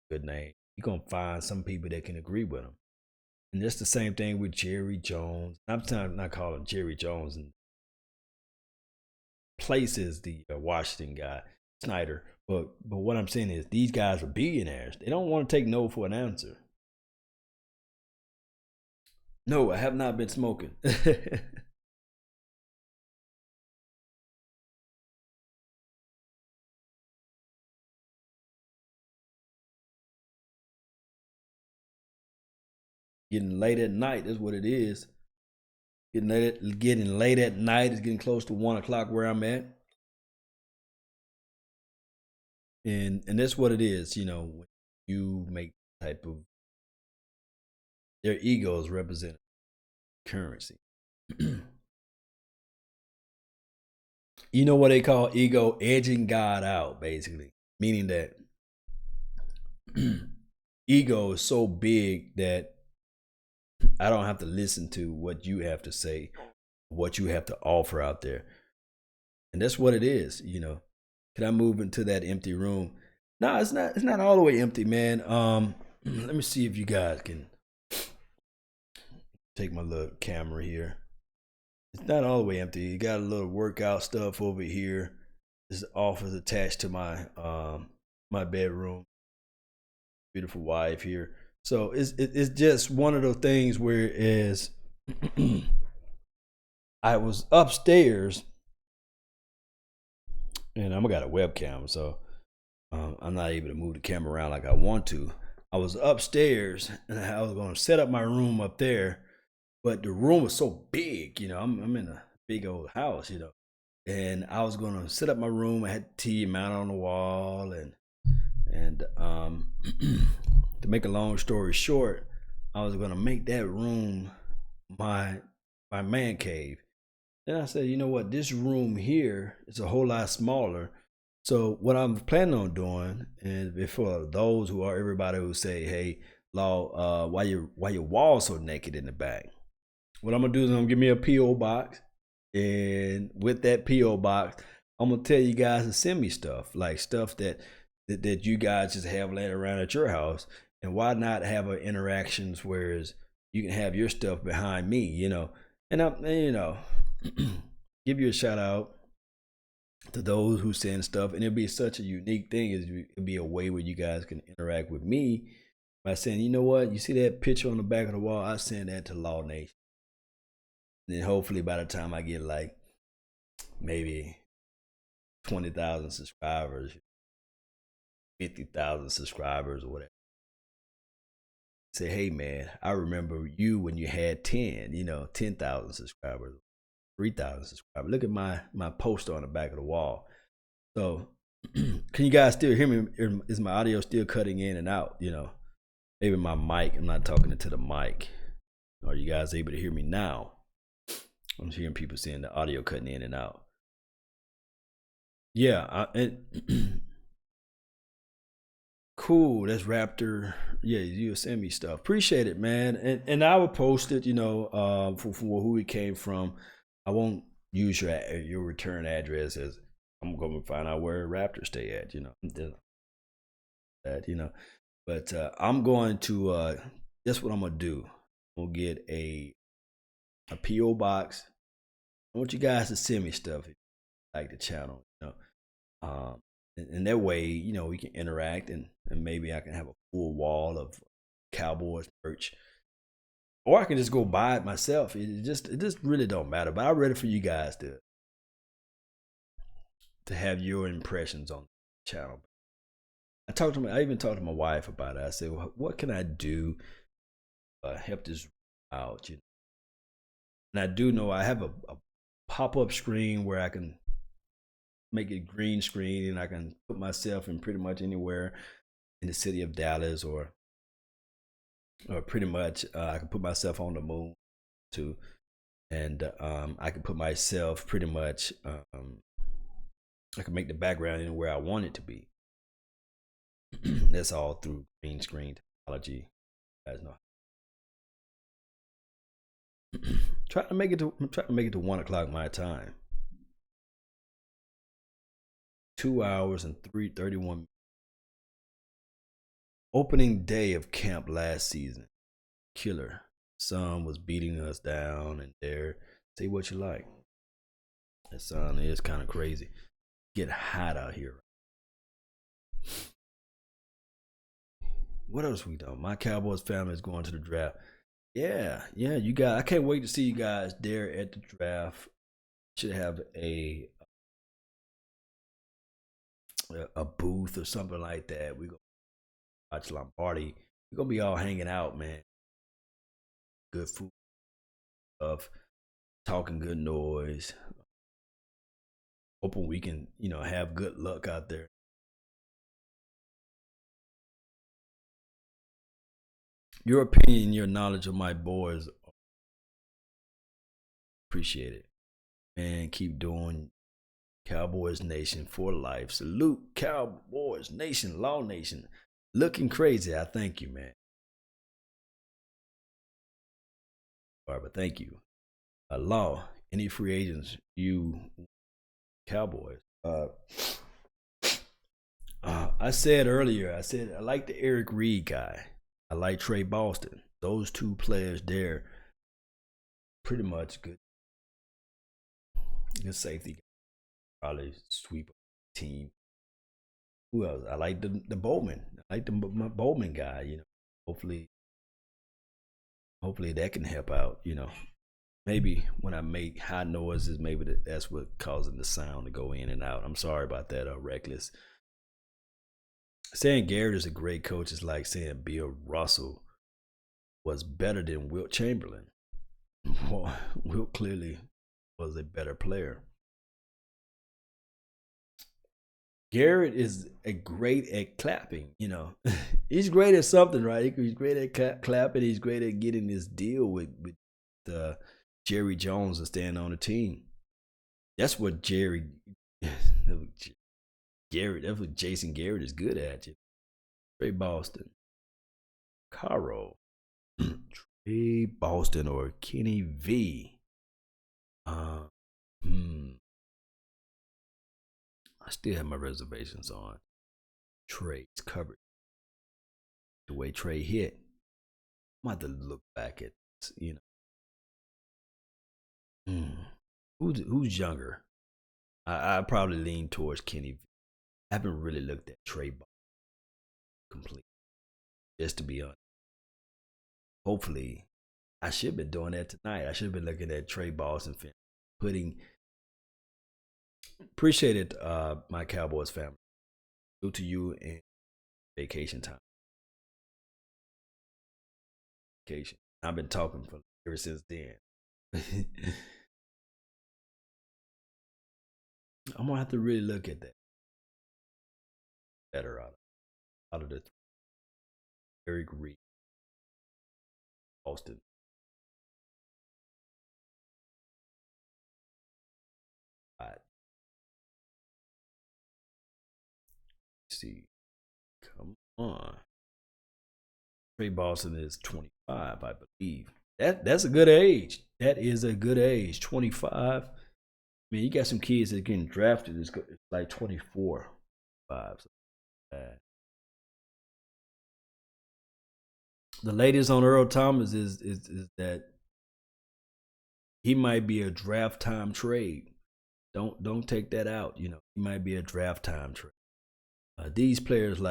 good name. He's going to find some people that can agree with him. And that's the same thing with Jerry Jones. I'm not calling Jerry Jones and places the Washington guy, Snyder. But what I'm saying is these guys are billionaires. They don't want to take no for an answer. No, I have not been smoking. getting late at night. That's what it is. Getting late at night. It's getting close to 1 o'clock where I'm at. And that's what it is, when you make type of, their egos represent currency. You know what they call ego? Edging God out, basically. Meaning that ego is so big that I don't have to listen to what you have to say, what you have to offer out there. And that's what it is, Can I move into that empty room? No, it's not all the way empty, man. Let me see if you guys can take my little camera here. It's not all the way empty. You got a little workout stuff over here. This office attached to my my bedroom. Beautiful wife here. So it's just one of those things where is I was upstairs, and I got a webcam, so I'm not able to move the camera around like I want to. I was upstairs, and I was going to set up my room up there, but the room was so big, I'm in a big old house, and I was going to set up my room. I had the TV mounted on the wall, and to make a long story short, I was going to make that room my man cave. Then I said, you know what, this room here is a whole lot smaller. So what I'm planning on doing, and for those who are everybody who say, hey, Law, why your wall so naked in the back? What I'm gonna do is I'm gonna give me a P.O. box, and with that P.O. box, I'm gonna tell you guys to send me stuff, like stuff that you guys just have laying around at your house. And why not have an interactions whereas you can have your stuff behind me, and I'm, give you a shout out to those who send stuff, and it'll be such a unique thing. It'll be a way where you guys can interact with me by saying, you know what, you see that picture on the back of the wall? I send that to Law Nation. And then hopefully by the time I get like maybe 20,000 subscribers, 50,000 subscribers or whatever, say, hey man, I remember you when you had 10,000 subscribers. 3,000 subscribers. Look at my poster on the back of the wall. So can you guys still hear me? Is my audio still cutting in and out? Maybe my mic, I'm not talking into the mic. Are you guys able to hear me now? I'm hearing people saying the audio cutting in and out. Yeah, cool. That's Raptor. Yeah, you'll send me stuff. Appreciate it, man. And I will post it, for who it came from. I won't use your return address as I'm going to find out where Raptors stay at, But I'm going to, that's what I'm going to do. I'm going to get a P.O. box. I want you guys to send me stuff if you like the channel, and that way, we can interact, and maybe I can have a full wall of Cowboys merch. Or I can just go buy it myself. It just really don't matter. But I'm ready for you guys to have your impressions on the channel. I even talked to my wife about it. I said, well, what can I do to help this out? And I do know I have a pop-up screen where I can make it green screen, and I can put myself in pretty much anywhere in the city of Dallas, or pretty much I can put myself on the moon too, and I can put myself pretty much I can make the background anywhere I want it to be. That's all through green screen technology, you guys know. Try to make it to 1 o'clock my time. 2 hours and 31. Opening day of camp last season. Killer. Sun was beating us down, and there. Say what you like. The sun is kind of crazy. Get hot out here. What else we done? My Cowboys family is going to the draft. Yeah, you guys. I can't wait to see you guys there at the draft. Should have a booth or something like that. We go watch Lombardi. We're gonna be all hanging out, man. good food, of talking good noise. Hoping we can, have good luck out there. Your opinion, your knowledge of my boys, appreciate it. Man, keep doing Cowboys Nation for life. Salute Cowboys Nation, Law Nation. Looking crazy. I thank you, man. Barbara, thank you. Law, any free agents, you Cowboys. I said earlier, I like the Eric Reed guy. I like Trey Boston. Those two players there, pretty much good safety. Probably sweep team. Who else? I like the Bowman. I like my Bowman guy. Hopefully that can help out. Maybe when I make high noises, maybe that's what causing the sound to go in and out. I'm sorry about that, Reckless. Saying Garrett is a great coach is like saying Bill Russell was better than Wilt Chamberlain. Well, Wilt clearly was a better player. Garrett is great at clapping, He's great at something, right? He's great at clapping. He's great at getting this deal with Jerry Jones to stand on the team. That's what that's what Jason Garrett is good at. Trey Boston. Caro. Trey Boston or Kenny V. I still have my reservations on Trey's coverage. The way Trey hit. I'm about to look back at this, Who's younger? I probably lean towards Kenny V. I haven't really looked at Trey Boston completely, just to be honest. Hopefully, I should have been doing that tonight. I should have been looking at Trey Boston film, appreciate it, my Cowboys family. Due to you and vacation time. Vacation. I've been talking ever since then. I'm gonna have to really look at that. Better out of the Eric Reed, Austin. All right. Let's see, come on. Trey Boston is 25, I believe. That's a good age. That is a good age. 25. I mean, you got some kids that are getting drafted. It's like 24, 5. The latest on Earl Thomas is that he might be a draft time trade. Don't take that out. He might be a draft time trade. These players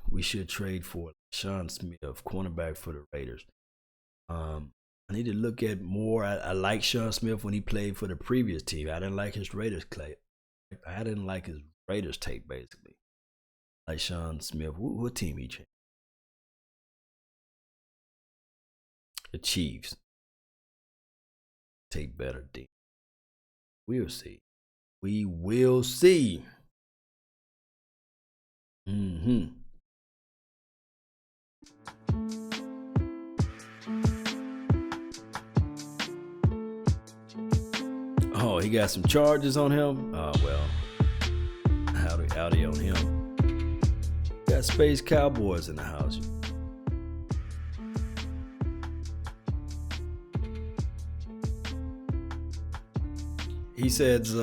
we should trade for Sean Smith, cornerback for the Raiders. I need to look at more. I like Sean Smith when he played for the previous team. I didn't like his Raiders play. I didn't like his Raiders tape, basically. Like Sean Smith. What team he changed? The Chiefs. Tape better, D. We'll see. We will see. Oh, he got some charges on him? Oh, well. Howdy on him. Got Space Cowboys in the house. He says,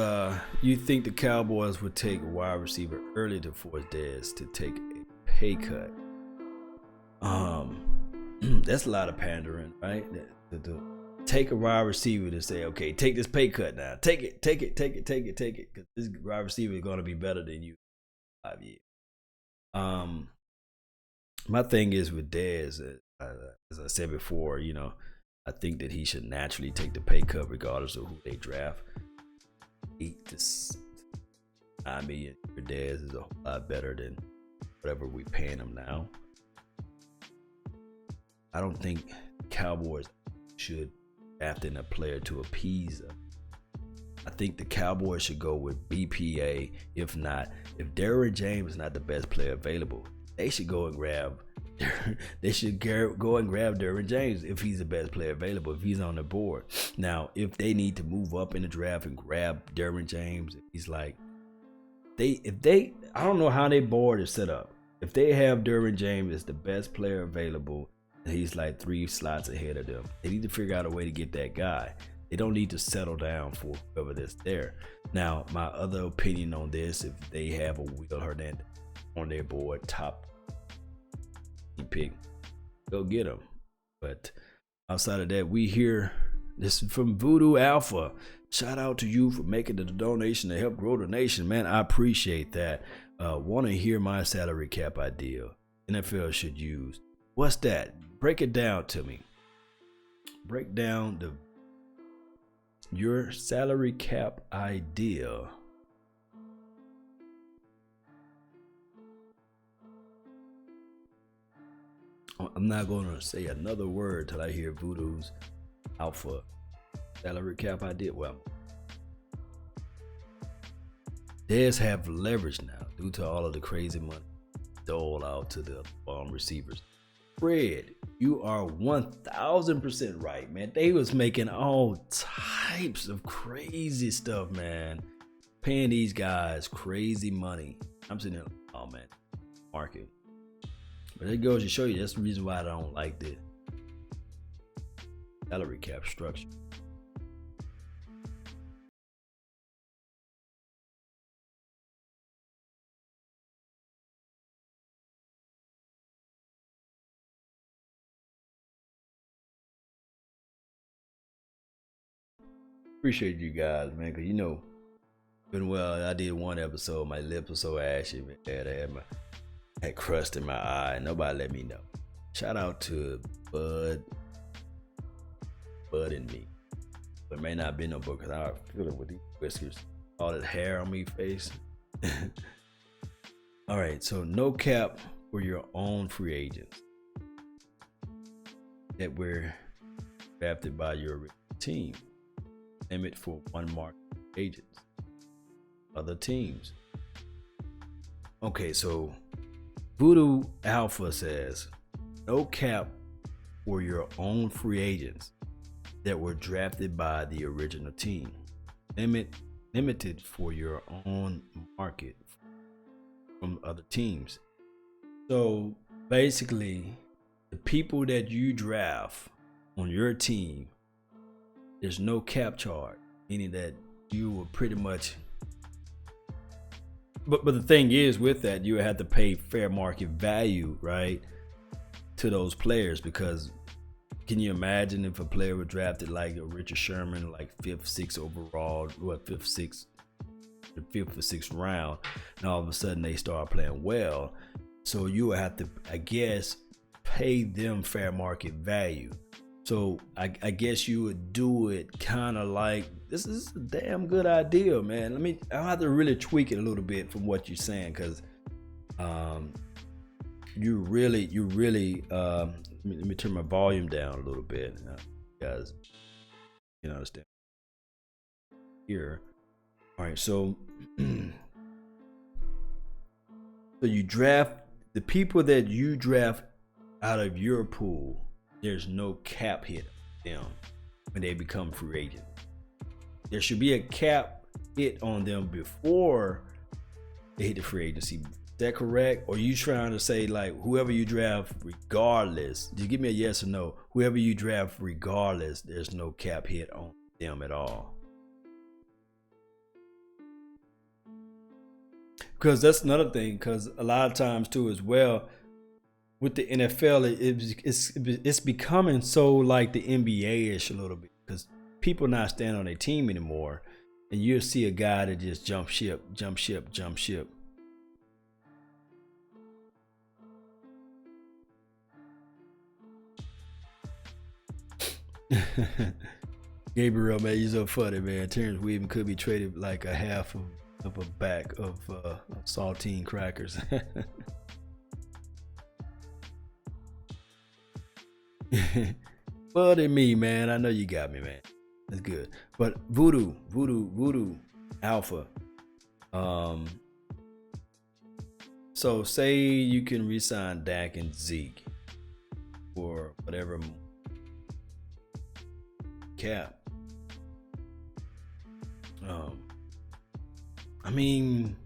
you think the Cowboys would take a wide receiver early to force Dez to take a pay cut? That's a lot of pandering, right? To take a wide receiver to say, okay, take this pay cut now. Take it. Because this wide receiver is going to be better than you in 5 years. My thing is with Dez, as I said before, I think that he should naturally take the pay cut regardless of who they draft. $8 million for Dez is a whole lot better than whatever we paying him now. I don't think Cowboys should draft in a player to appease them. I think the Cowboys should go with BPA. If not, if Derwin James is not the best player available, they should go and grab Derwin James if he's the best player available, if he's on the board. Now, if they need to move up in the draft and grab Derwin James, he's like, I don't know how their board is set up. If they have Derwin James as the best player available, and he's like 3 slots ahead of them, they need to figure out a way to get that guy. They don't need to settle down for whoever that's there. Now, my other opinion on this, if they have a Will Hernandez on their board, top pick, go get him. But outside of that, we hear this is from Voodoo Alpha. Shout out to you for making the donation to help grow the nation, man. I appreciate that. Want to hear my salary cap idea NFL should use. What's that? Break it down to me. Break down your salary cap idea. I'm not going to say another word till I hear Voodoo's Alpha salary cap idea. Well, Dez have leverage now due to all of the crazy money doled out to the receivers. Fred, you are 1,000% right, man. They was making all types of crazy stuff, man. Paying these guys crazy money. I'm sitting there, oh man, market. But it goes to show you that's the reason why I don't like the salary cap structure. Appreciate you guys, man, because been well. I did one episode, my lips were so ashy, man. I had crust in my eye. Nobody let me know. Shout out to Bud and me. But it may not be no book because I feel it with these whiskers. All that hair on me face. All right, so no cap for your own free agents that were drafted by your team. Limit for one market agents. Other teams. Okay, so Voodoo Alpha says no cap for your own free agents that were drafted by the original team. Limited for your own market from other teams. So basically, the people that you draft on your team, there's no cap charge, meaning that you will pretty much. But the thing is, with that, you have to pay fair market value, right, to those players. Because can you imagine if a player was drafted like a Richard Sherman, like 5th, 6th overall, the 5th or 6th round, and all of a sudden they start playing well, so you would have to, I guess, pay them fair market value. So I guess you would do it kind of like, this is a damn good idea, man. I'll have to really tweak it a little bit from what you're saying, because you really let me turn my volume down a little bit, guys. You understand here. All right, so you draft the people that you draft out of your pool. There's no cap hit on them when they become free agents. There should be a cap hit on them before they hit the free agency. Is that correct? Or are you trying to say, like, whoever you draft regardless, just give me a yes or no, whoever you draft regardless, there's no cap hit on them at all? Because that's another thing, because a lot of times too as well, with the NFL, it's becoming so like the NBA-ish a little bit, because people not standing on their team anymore, and you'll see a guy that just jump ship. Gabriel, man, you're so funny, man. Terrence Weaver could be traded like a half of a bag of saltine crackers. Bud and me, man. I know you got me, man. That's good. But Voodoo Alpha. So say you can re-sign Dak and Zeke for whatever cap. I mean,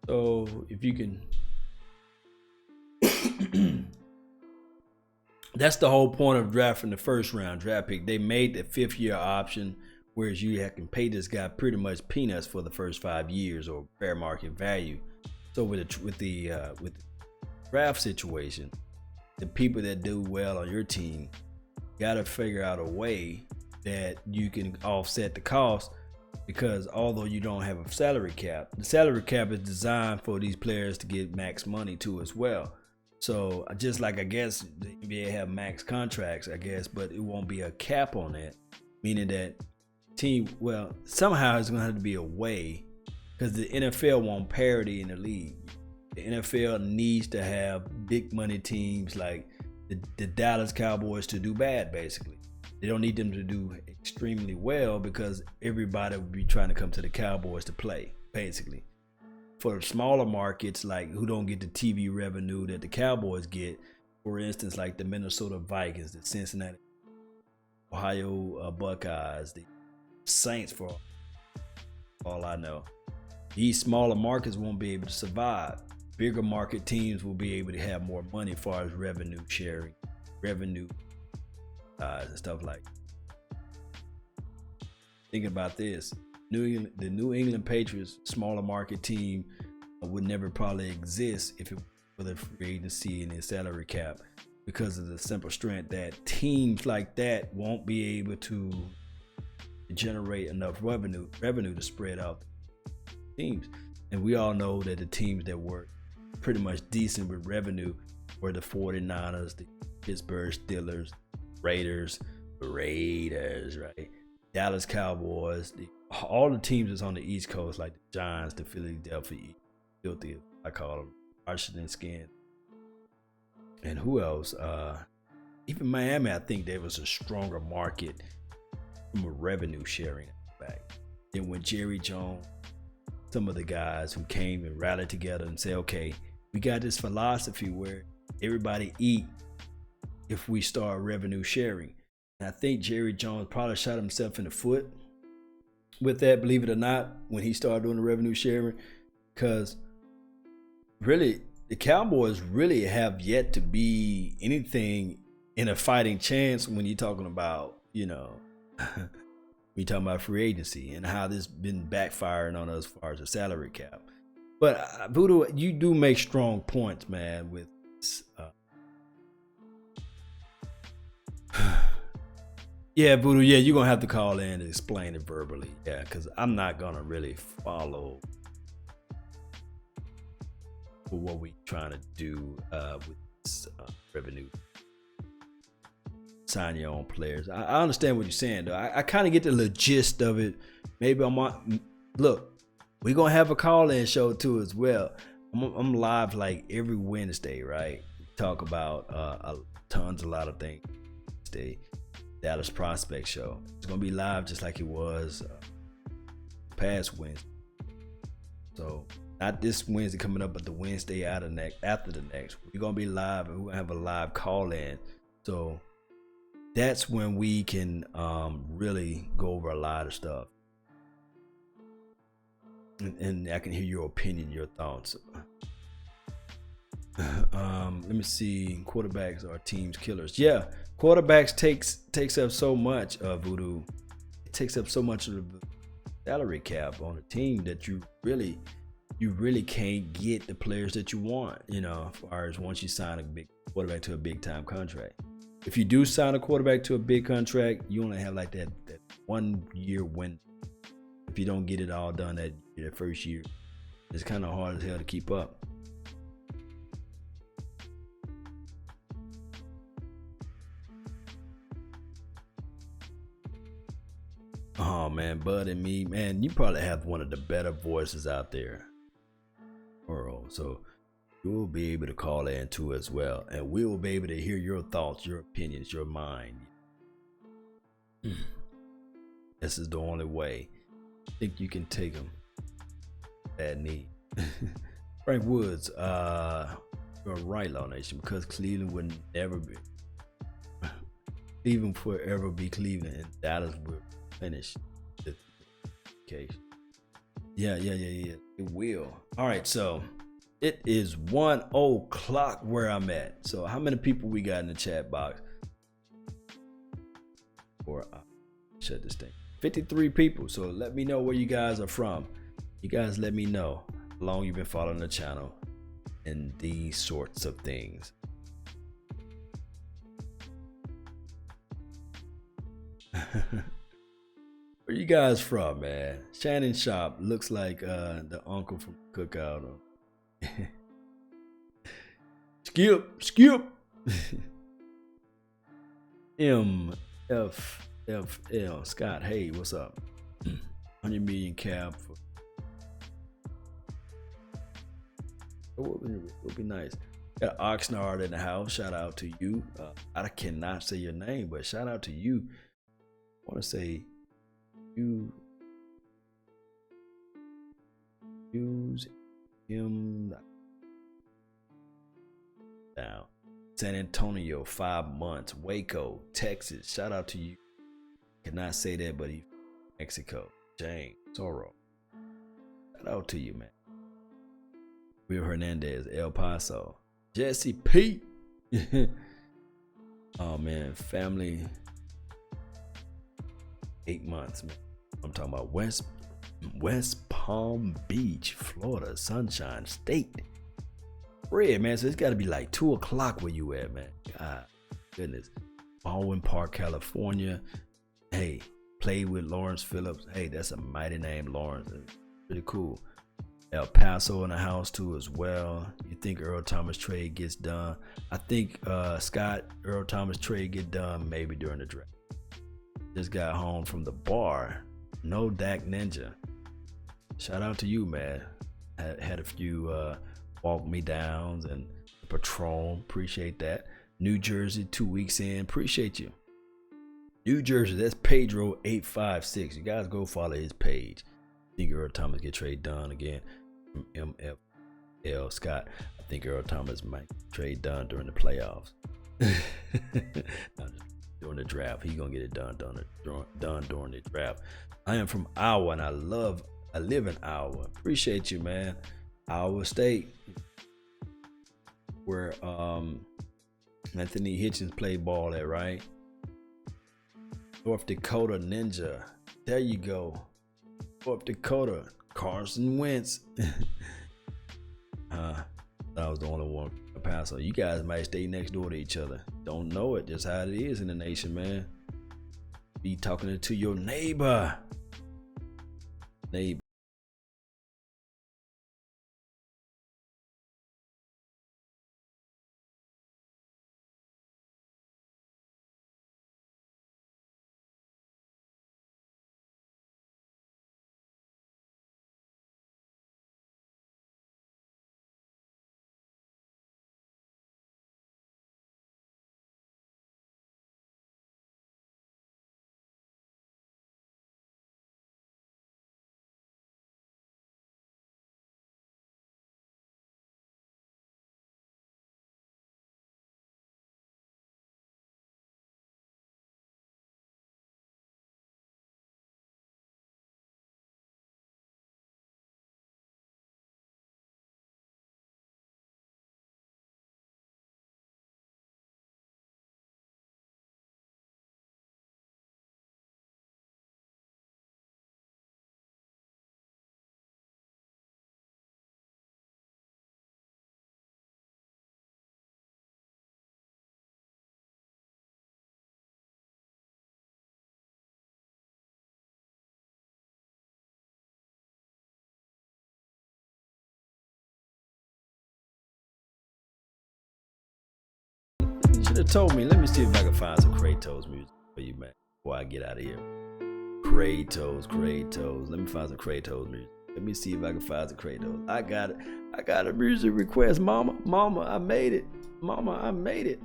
so if you can, that's the whole point of drafting the first round draft pick. They made the 5th year option, whereas you can pay this guy pretty much peanuts for the first 5 years or fair market value. So with the draft situation, the people that do well on your team got to figure out a way that you can offset the cost, because although you don't have a salary cap, the salary cap is designed for these players to get max money too as well. So just like, I guess the NBA have max contracts, I guess, but it won't be a cap on that, meaning that somehow it's going to have to be a way, because the NFL won't parity in the league. The NFL needs to have big money teams like the Dallas Cowboys to do bad, basically. They don't need them to do extremely well, because everybody would be trying to come to the Cowboys to play, basically. For smaller markets, like who don't get the TV revenue that the Cowboys get, for instance, like the Minnesota Vikings, the Cincinnati, Ohio Buckeyes, the Saints, for all I know. These smaller markets won't be able to survive. Bigger market teams will be able to have more money as far as revenue sharing, revenue and stuff like that. Think about this. The New England Patriots, smaller market team, would never probably exist if it were for the free agency and the salary cap, because of the simple strength that teams like that won't be able to generate enough revenue to spread out teams. And we all know that the teams that were pretty much decent with revenue were the 49ers, the Pittsburgh Steelers, Raiders, right? Dallas Cowboys, all the teams that's on the East Coast, like the Giants, the Philadelphia, I call them, Washington Skins. And who else? Even Miami, I think there was a stronger market from a revenue sharing back. Then when Jerry Jones, some of the guys who came and rallied together and said, okay, we got this philosophy where everybody eat if we start revenue sharing. And I think Jerry Jones probably shot himself in the foot with that, believe it or not, when he started doing the revenue sharing, because really the Cowboys really have yet to be anything in a fighting chance when you're talking about, we talking about free agency and how this been backfiring on us as far as the salary cap. But Voodoo, you do make strong points, man, with yeah, Voodoo, yeah, you're gonna have to call in and explain it verbally, yeah, because I'm not gonna really follow what we trying to do with this revenue. Sign your own players. I understand what you're saying, though. I kind of get the gist of it. Maybe look, we're going to have a call-in show, too, as well. I'm live, like, every Wednesday, right? Talk about a lot of things. Wednesday, Dallas Prospect Show. It's going to be live just like it was past Wednesday. So, not this Wednesday coming up, but the Wednesday after the next. We're going to be live, and we're going to have a live call-in. So, that's when we can really go over a lot of stuff. And I can hear your opinion, your thoughts. Let me see. Quarterbacks are teams killers. Yeah, quarterbacks takes up so much of Voodoo. It takes up so much of the salary cap on a team that you really can't get the players that you want, as far as once you sign a big quarterback to a big time contract. If you do sign a quarterback to a big contract, you only have like that 1 year window. If you don't get it all done that first year, it's kind of hard as hell to keep up. Oh man, Bud and me, man, you probably have one of the better voices out there. So you will be able to call in too as well. And we will be able to hear your thoughts, your opinions, your mind. This is the only way. I think you can take them. Bad need. Frank Woods, you're right, Law Nation, because Cleveland would never be. Cleveland forever be Cleveland, and Dallas will finish the case. Yeah. It will. All right, so it is 1:00 where I'm at. So how many people we got in the chat box? Or shut this thing. 53 people. So let me know where you guys are from. You guys let me know how long you've been following the channel and these sorts of things. Where you guys from, man? Shannon Shop looks like the uncle from Cookout. Skip. MFFL Scott, hey, what's up? 100 million cap for. It would be nice. Got Oxnard in the house. Shout out to you. I cannot say your name, but shout out to you. I want to say you use him down. San Antonio, 5 months. Waco, Texas. Shout out to you. Cannot say that, but he Mexico. James Sorrow. Shout out to you, man. Will Hernandez, El Paso. Jesse P. Oh man, family. 8 months, man. I'm talking about West Palm Beach, Florida, Sunshine State. Red, man, so it's got to be like 2:00 where you at, man. God, goodness. Baldwin Park, California. Hey, played with Lawrence Phillips. Hey, that's a mighty name, Lawrence. Pretty cool. El Paso in the house too as well. You think Earl Thomas trade gets done? I think Earl Thomas trade get done maybe during the draft. Just got home from the bar. No Dak Ninja. Shout out to you, man. Had a few walk me downs and Patron. Appreciate that. New Jersey, 2 weeks in. Appreciate you. New Jersey, that's Pedro 856. You guys go follow his page. Think Earl Thomas get trade done again from MFL Scott. I think Earl Thomas might trade done during the playoffs. During the draft, he's gonna get it done during the draft. I am from Iowa and I live in Iowa. Appreciate you, man. Iowa State, where Anthony Hitchens played ball at, right? North Dakota Ninja. There you go. North Dakota, Carson Wentz. I was the only one to pass. So you guys might stay next door to each other. Don't know it. Just how it is in the nation, man. Be talking to your neighbor. You should have told me. Let me see if I can find some Kratos music for you, man, before I get out of here. Kratos. Let me find some Kratos music. Let me see if I can find the Kratos. I got it. I got a music request, Mama. Mama, I made it. Mama, I made it.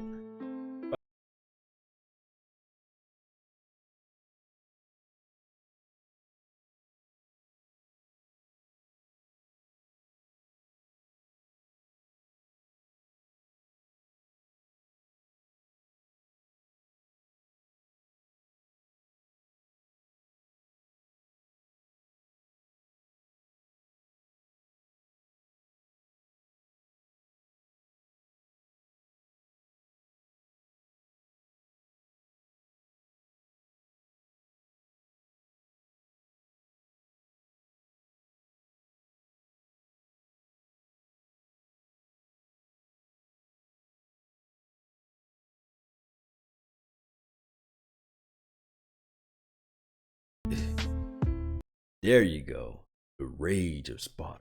There you go. The rage of Sparta.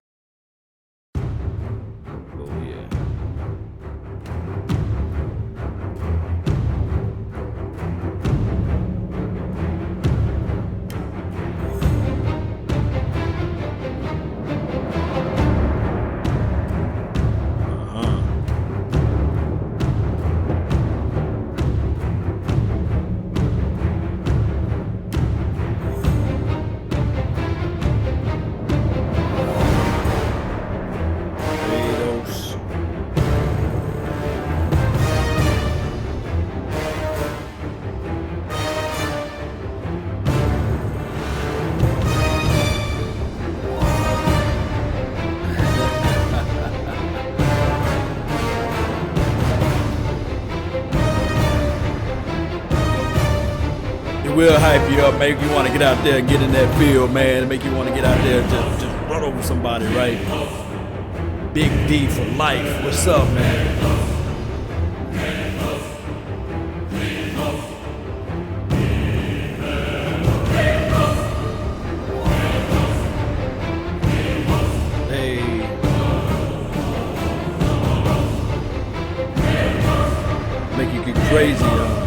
Oh, yeah. Will hype you up, make you want to get out there and get in that field, man. Make you want to get out there and just run over somebody, right? Big D for life. What's up, man? Hey. Make you get crazy, yo.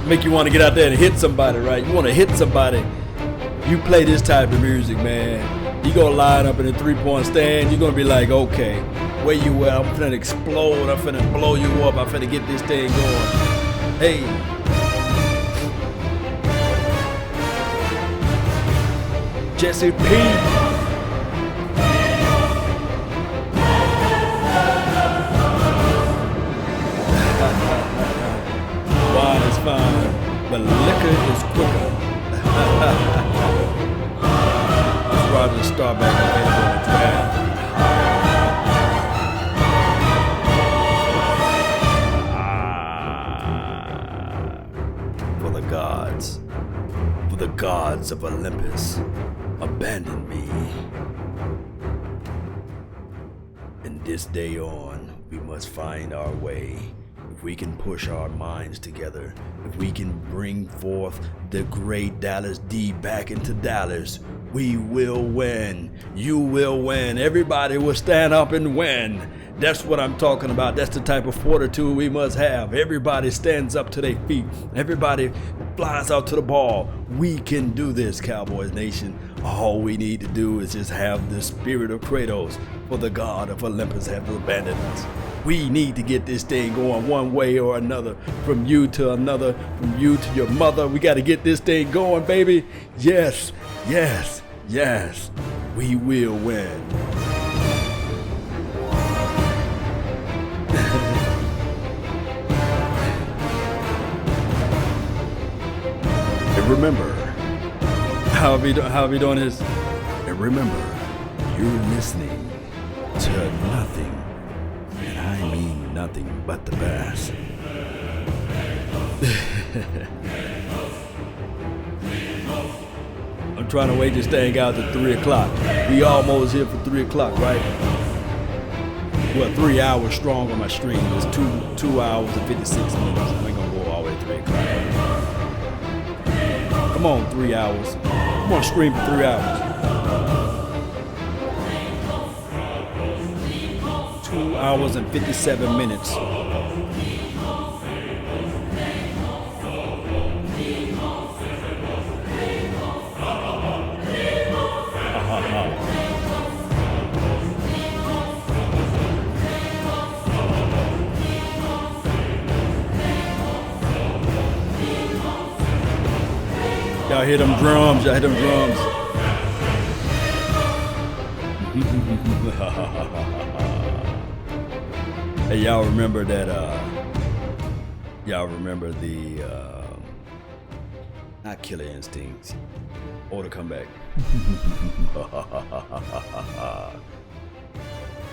Make you want to get out there and hit somebody, right? You want to hit somebody. You play this type of music, man. You gonna line up in the 3-point stand. You're gonna be like, okay, where you at? I'm finna explode. I'm finna blow you up. I'm finna get this thing going. Hey. Jesse P. Wine is fine, but liquor is quicker. It's Roger Starback available in the draft. For the gods of Olympus, abandon me. And this day on, we must find our way. If we can push our minds together, if we can bring forth the great Dallas D back into Dallas, we will win. You will win. Everybody will stand up and win. That's what I'm talking about. That's the type of fortitude we must have. Everybody stands up to their feet. Everybody flies out to the ball. We can do this, Cowboys Nation. All we need to do is just have the spirit of Kratos, for the god of Olympus has abandoned us. We need to get this thing going one way or another, from you to another, from you to your mother. We got to get this thing going, baby. Yes, yes, yes. We will win. And remember, how are we doing this? And remember, you're listening to nothing. And I mean nothing but the best. trying to wait this thing out to 3 o'clock. We almost here for 3 o'clock, right? Well, 3 hours strong on my stream. It's 2 hours and 56 minutes. We ain't gonna go all the way to 3 o'clock. Come on, 3 hours. Come on, stream for 3 hours. 2 hours and 57 minutes. Y'all hear them drums? Y'all hear them drums? Hey, y'all remember that? Y'all remember the not Killer Instincts or to come back?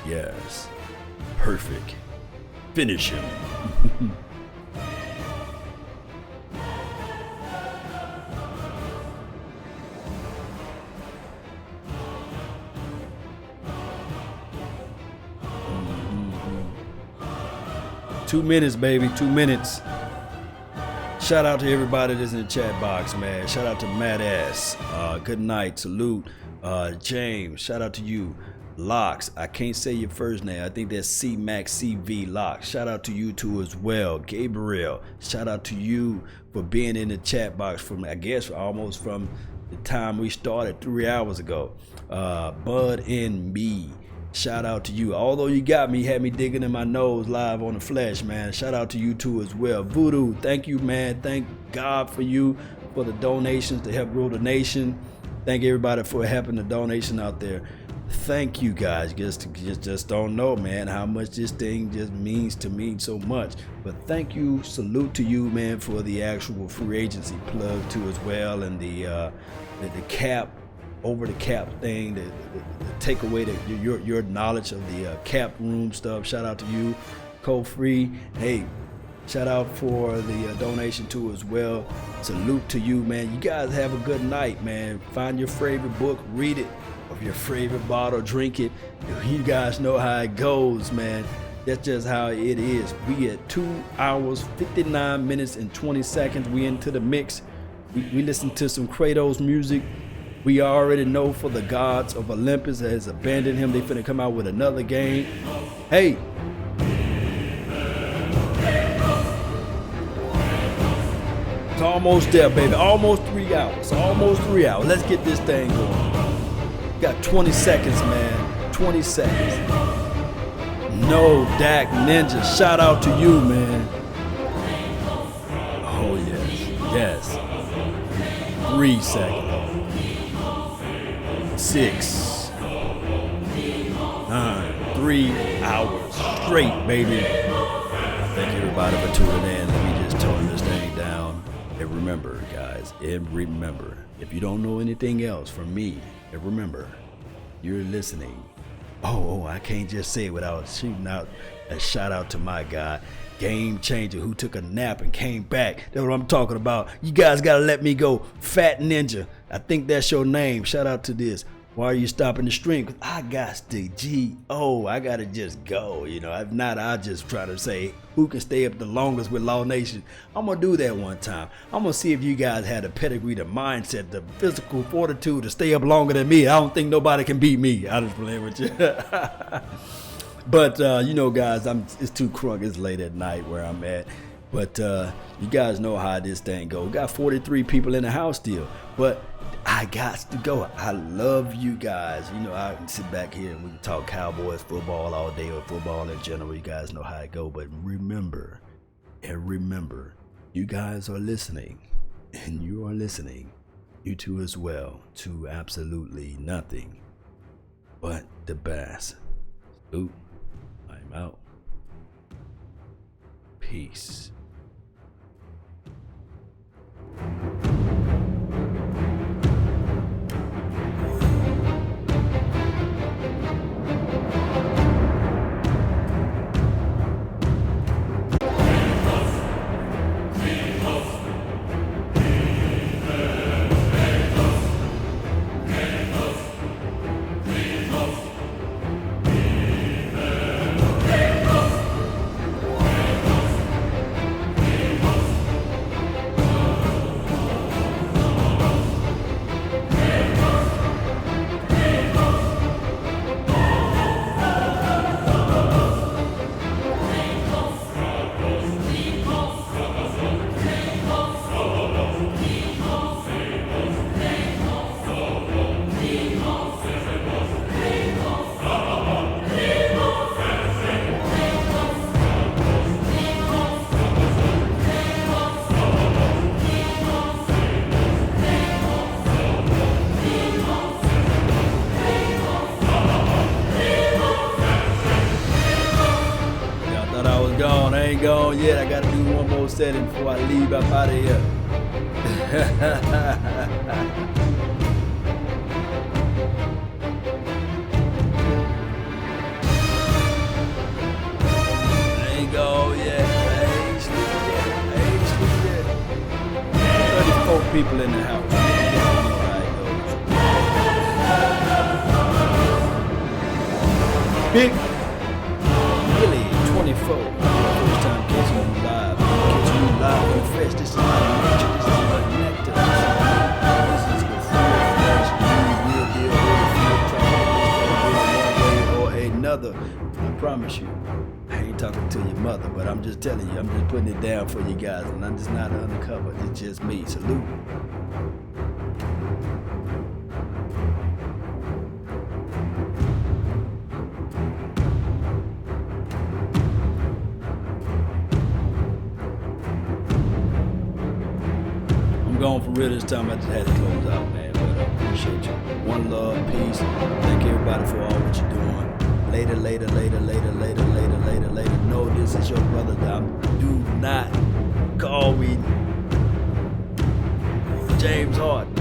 Yes, perfect. Finish him. 2 minutes, baby. 2 minutes. Shout out to everybody that's in the chat box, man. Shout out to Matt S. Good night. Salute. James, shout out to you. Locks, I can't say your first name. I think that's C-Max CV Locks. Shout out to you too as well. Gabriel, shout out to you for being in the chat box from, I guess, almost from the time we started 3 hours ago. Bud and me. Shout out to you. Although you got me, had me digging in my nose live on the flesh, man. Shout out to you too as well. Voodoo, thank you, man. Thank God for you, for the donations to help grow the nation. Thank everybody for helping the donation out there. Thank you guys. Just don't know, man, how much this thing just means to me so much. But thank you. Salute to you, man, for the actual free agency plug too as well, and the cap. Over the cap thing, the take away your knowledge of the cap room stuff. Shout out to you, Co-Free. Hey, shout out for the donation too as well. Salute to you, man. You guys have a good night, man. Find your favorite book, read it, or your favorite bottle, drink it. You guys know how it goes, man. That's just how it is. We at 2 hours, 59 minutes, and 20 seconds. We into the mix. We listen to some Kratos music. We already know for the gods of Olympus has abandoned him. They finna come out with another game. Hey. It's almost there, baby. Almost 3 hours. Almost 3 hours. Let's get this thing going. Got 20 seconds, man. 20 seconds. No, Dak Ninja. Shout out to you, man. Oh, yes. Yes. 3 seconds. 6, 9, 3 hours straight, baby. Thank everybody for tuning in. Let me just tone this thing down. And remember, guys, if you don't know anything else from me, and remember, you're listening. Oh, I can't just say it without shooting out a shout out to my guy, Game Changer, who took a nap and came back. That's what I'm talking about. You guys gotta let me go. Fat Ninja, I think that's your name. Shout out to this. Why are you stopping the stream? Because I got to I gotta just go. You know, if not, I'll just try to say who can stay up the longest with Law Nation. I'm gonna do that one time. I'm gonna see if you guys had the pedigree, the mindset, the physical fortitude to stay up longer than me. I don't think nobody can beat me. I just playing with you. But you know, guys, it's too crunk. It's late at night where I'm at. But you guys know how this thing goes. Got 43 people in the house still, but I got to go. I love you guys. You know, I can sit back here and we can talk Cowboys football all day, or football in general. You guys know how it go. But remember, you guys are listening, and you are listening, you two as well, to absolutely nothing but the best. Ooh, I'm out. Peace. setting before I leave up out of here. I ain't go yet. I ain't sleep yet. 34 people in the house. Big Billy 24. First time catching you live. Catching you live on the fest. This is not nature. This is not nectar. This is the real deal. One way or another. I promise you. I ain't talking to your mother, but I'm just telling you. I'm just putting it down for you guys, and I'm just not undercover. It's just me. Salute. Going for real this time. I just had to close out, man. But I appreciate you. One love, peace. Thank everybody for all what you're doing. Later. No, this is your brother. Do not call me James Harden.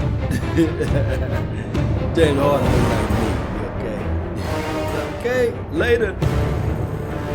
James Harden is like me. Okay. Okay. Later.